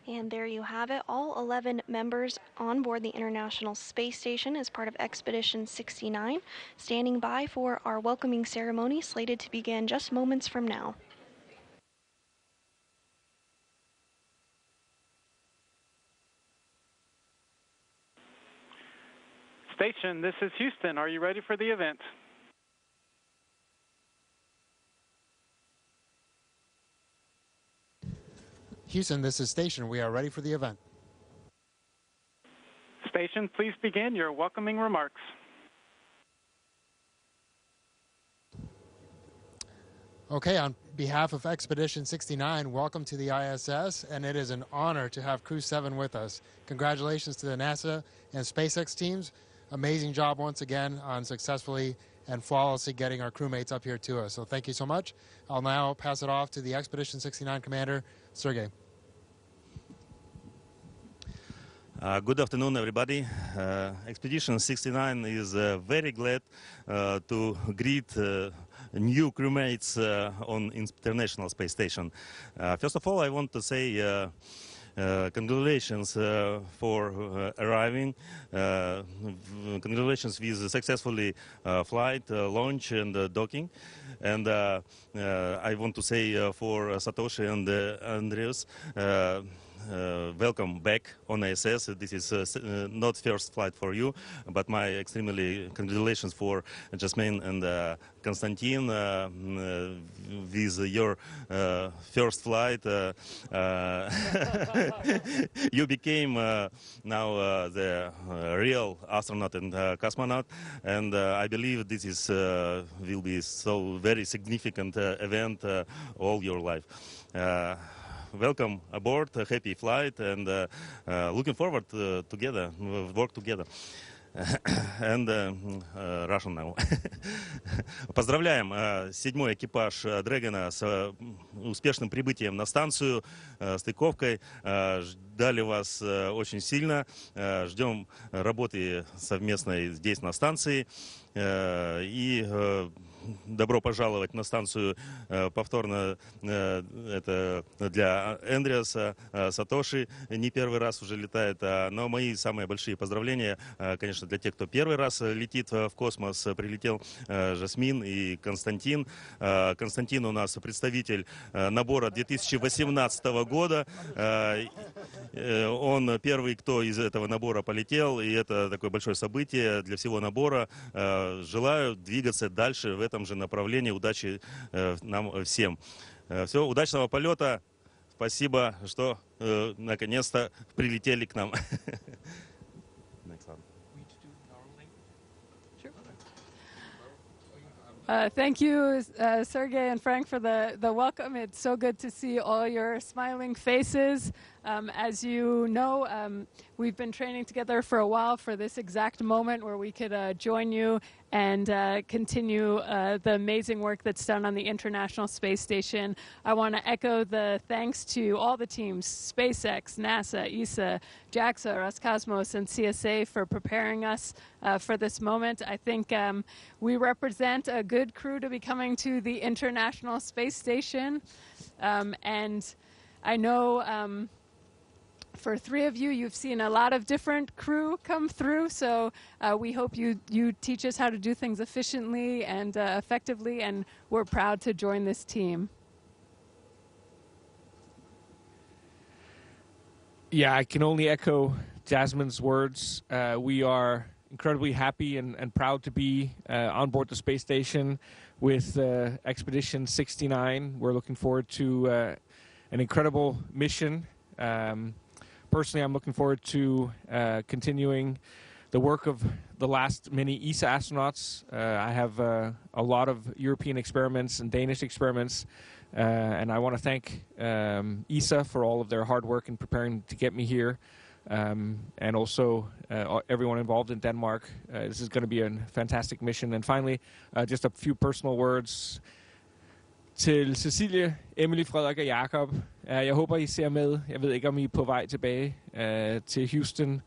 And there you have it, all 11 members on board the International Space Station as part of Expedition 69, standing by for our welcoming ceremony slated to begin just moments from now. Station, this is Houston. Are you ready for the event? Houston, this is Station. We are ready for the event. Station, please begin your welcoming remarks. Okay, on behalf of Expedition 69, welcome to the ISS, and it is an honor to have Crew-7 with us. Congratulations to the NASA and SpaceX teams. Amazing job once again on successfully and flawlessly getting our crewmates up here to us. So thank you so much. I'll now pass it off to the Expedition 69 commander, Sergey. Good afternoon, everybody. Expedition 69 is very glad to greet new crewmates on International Space Station. First of all, I want to say congratulations for arriving. Congratulations with successfully flight, launch, and docking. And I want to say for Satoshi and Andreas, welcome back on ISS. This is not first flight for you, but my extremely congratulations for Jasmine and Konstantin with your first flight. You became now the real astronaut and cosmonaut, and I believe this is will be so very significant event all your life. Welcome aboard, a happy flight, and looking forward to together, work together. And Russian now. Поздравляем седьмой экипаж Дрэгона с успешным прибытием на станцию, стыковкой. Ждали вас очень сильно. Ждем работы совместной здесь на станции. И добро пожаловать на станцию повторно. Это для Эндриаса, Сатоши не первый раз уже летает. Но мои самые большие поздравления, конечно, для тех, кто первый раз летит в космос. Прилетел Жасмин и Константин. Константин у нас представитель набора 2018 года. Он первый, кто из этого набора полетел, и это такое большое событие для всего набора. Желаю двигаться дальше в этом же направлении. Удачи нам всем. Все, удачного полета. Спасибо, что наконец-то прилетели к нам. Thank you, Sergey and Frank, for the welcome. It's so good to see all your smiling faces. As you know, we've been training together for a while for this exact moment where we could join you and continue the amazing work that's done on the International Space Station. I want to echo the thanks to all the teams, SpaceX, NASA, ESA, JAXA, Roscosmos, and CSA for preparing us for this moment. I think we represent a good crew to be coming to the International Space Station. And I know for three of you, you've seen a lot of different crew come through, so we hope you teach us how to do things efficiently and effectively, and we're proud to join this team. Yeah, I can only echo Jasmine's words. We are incredibly happy and proud to be on board the space station with Expedition 69. We're looking forward to an incredible mission. Personally, I'm looking forward to continuing the work of the last many ESA astronauts. I have a lot of European experiments and Danish experiments, and I want to thank ESA for all of their hard work in preparing to get me here, and also everyone involved in Denmark. This is going to be a fantastic mission. And finally, just a few personal words. Til Cecilie, Emily, Frederik og Jakob. Jeg håber, I ser med. Jeg ved ikke, om I er på vej tilbage til Houston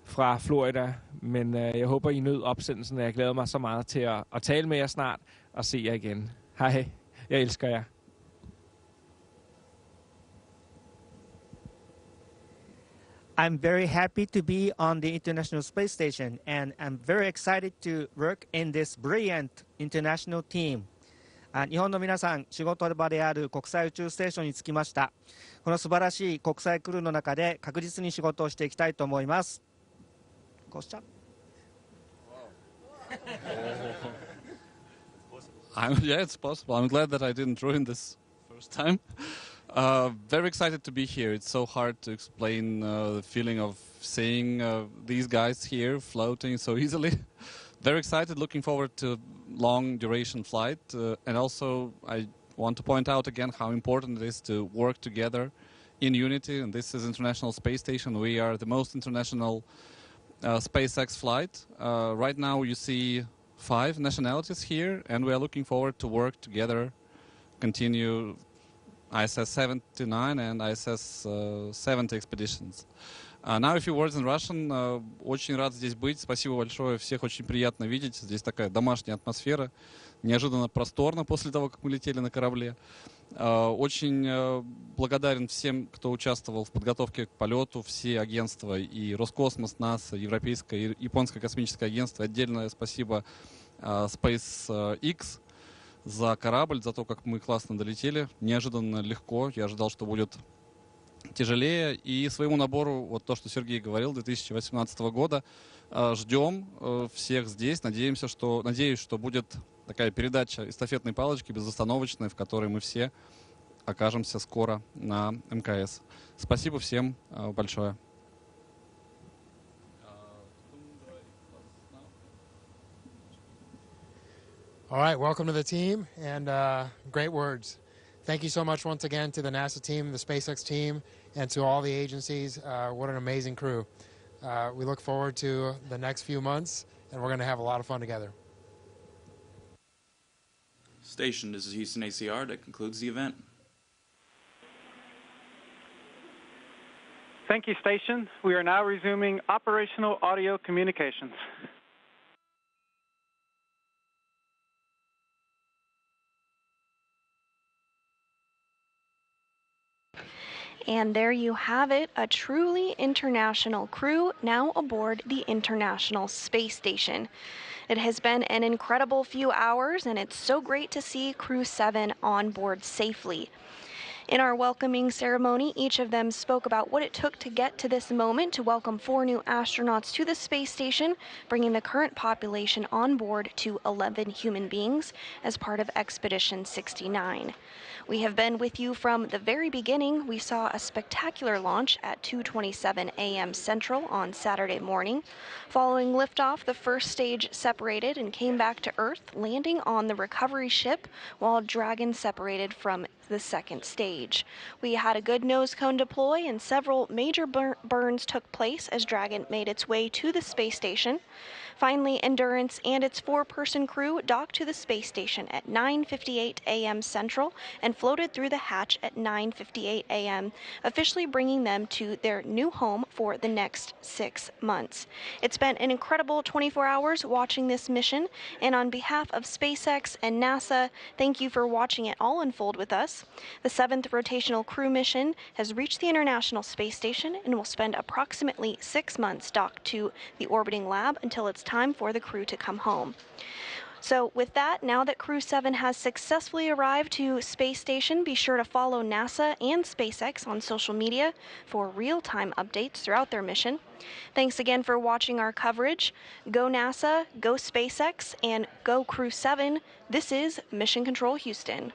fra Florida, men jeg håber, I nød opsendelsen, og jeg glæder mig så meget til at tale med jer snart og se jer igen. Hej, jeg elsker jer. I'm very happy to be on the International Space Station, and I'm very excited to work in this brilliant international team. 日本の皆さん、仕事場である国際宇宙ステーションに着きました。この素晴らしい国際クルーの中で確実に仕事をしていきたいと思います。こうしちゃYeah, it's possible. I'm glad that I didn't ruin this first time. Very excited to be here. It's so hard to explain the feeling of seeing these guys here floating so easily. Very excited, looking forward to long duration flight. And also, I want to point out again how important it is to work together in unity. And this is International Space Station. We are the most international SpaceX flight. Right now, you see 5 nationalities here, and we are looking forward to work together, continue ISS 79 and ISS 70 expeditions. Now a few words in Russian. Очень рад здесь быть. Спасибо большое. Всех очень приятно видеть. Здесь такая домашняя атмосфера. Неожиданно просторно после того, как мы летели на корабле. Очень благодарен всем, кто участвовал в подготовке к полету. Все агентства, и Роскосмос, НАСА, Европейское и Японское космическое агентство. Отдельное спасибо SpaceX за корабль, за то, как мы классно долетели. Неожиданно легко. Я ожидал, что будет тяжелее. И своему набору, вот то, что Сергей говорил, 2018 года, ждем всех здесь. Надеюсь, что будет такая передача эстафетной палочки безостановочная, в которой мы все окажемся скоро на МКС. Спасибо всем большое. All right, welcome to the team, and great words. Thank you so much once again to the NASA team, the SpaceX team, and to all the agencies. What an amazing crew. We look forward to the next few months, and we're going to have a lot of fun together. Station, this is Houston ACR. That concludes the event. Thank you, Station. We are now resuming operational audio communications. And there you have it, a truly international crew now aboard the International Space Station. It has been an incredible few hours, and it's so great to see Crew-7 on board safely. In our welcoming ceremony, each of them spoke about what it took to get to this moment to welcome 4 new astronauts to the space station, bringing the current population on board to 11 human beings as part of Expedition 69. We have been with you from the very beginning. We saw a spectacular launch at 2:27 a.m. Central on Saturday morning. Following liftoff, the first stage separated and came back to Earth, landing on the recovery ship, while Dragon separated from the second stage. We had a good nose cone deploy, and several major burns took place as Dragon made its way to the space station. Finally, Endurance and its 4-person crew docked to the space station at 9:58 a.m. Central and floated through the hatch at 9:58 a.m., officially bringing them to their new home for the next 6 months. It's been an incredible 24 hours watching this mission, and on behalf of SpaceX and NASA, thank you for watching it all unfold with us. The 7th rotational crew mission has reached the International Space Station and will spend approximately 6 months docked to the orbiting lab until it's time for the crew to come home. So with that, now that Crew-7 has successfully arrived to Space Station, be sure to follow NASA and SpaceX on social media for real-time updates throughout their mission. Thanks again for watching our coverage. Go NASA, go SpaceX, and go Crew-7. This is Mission Control Houston.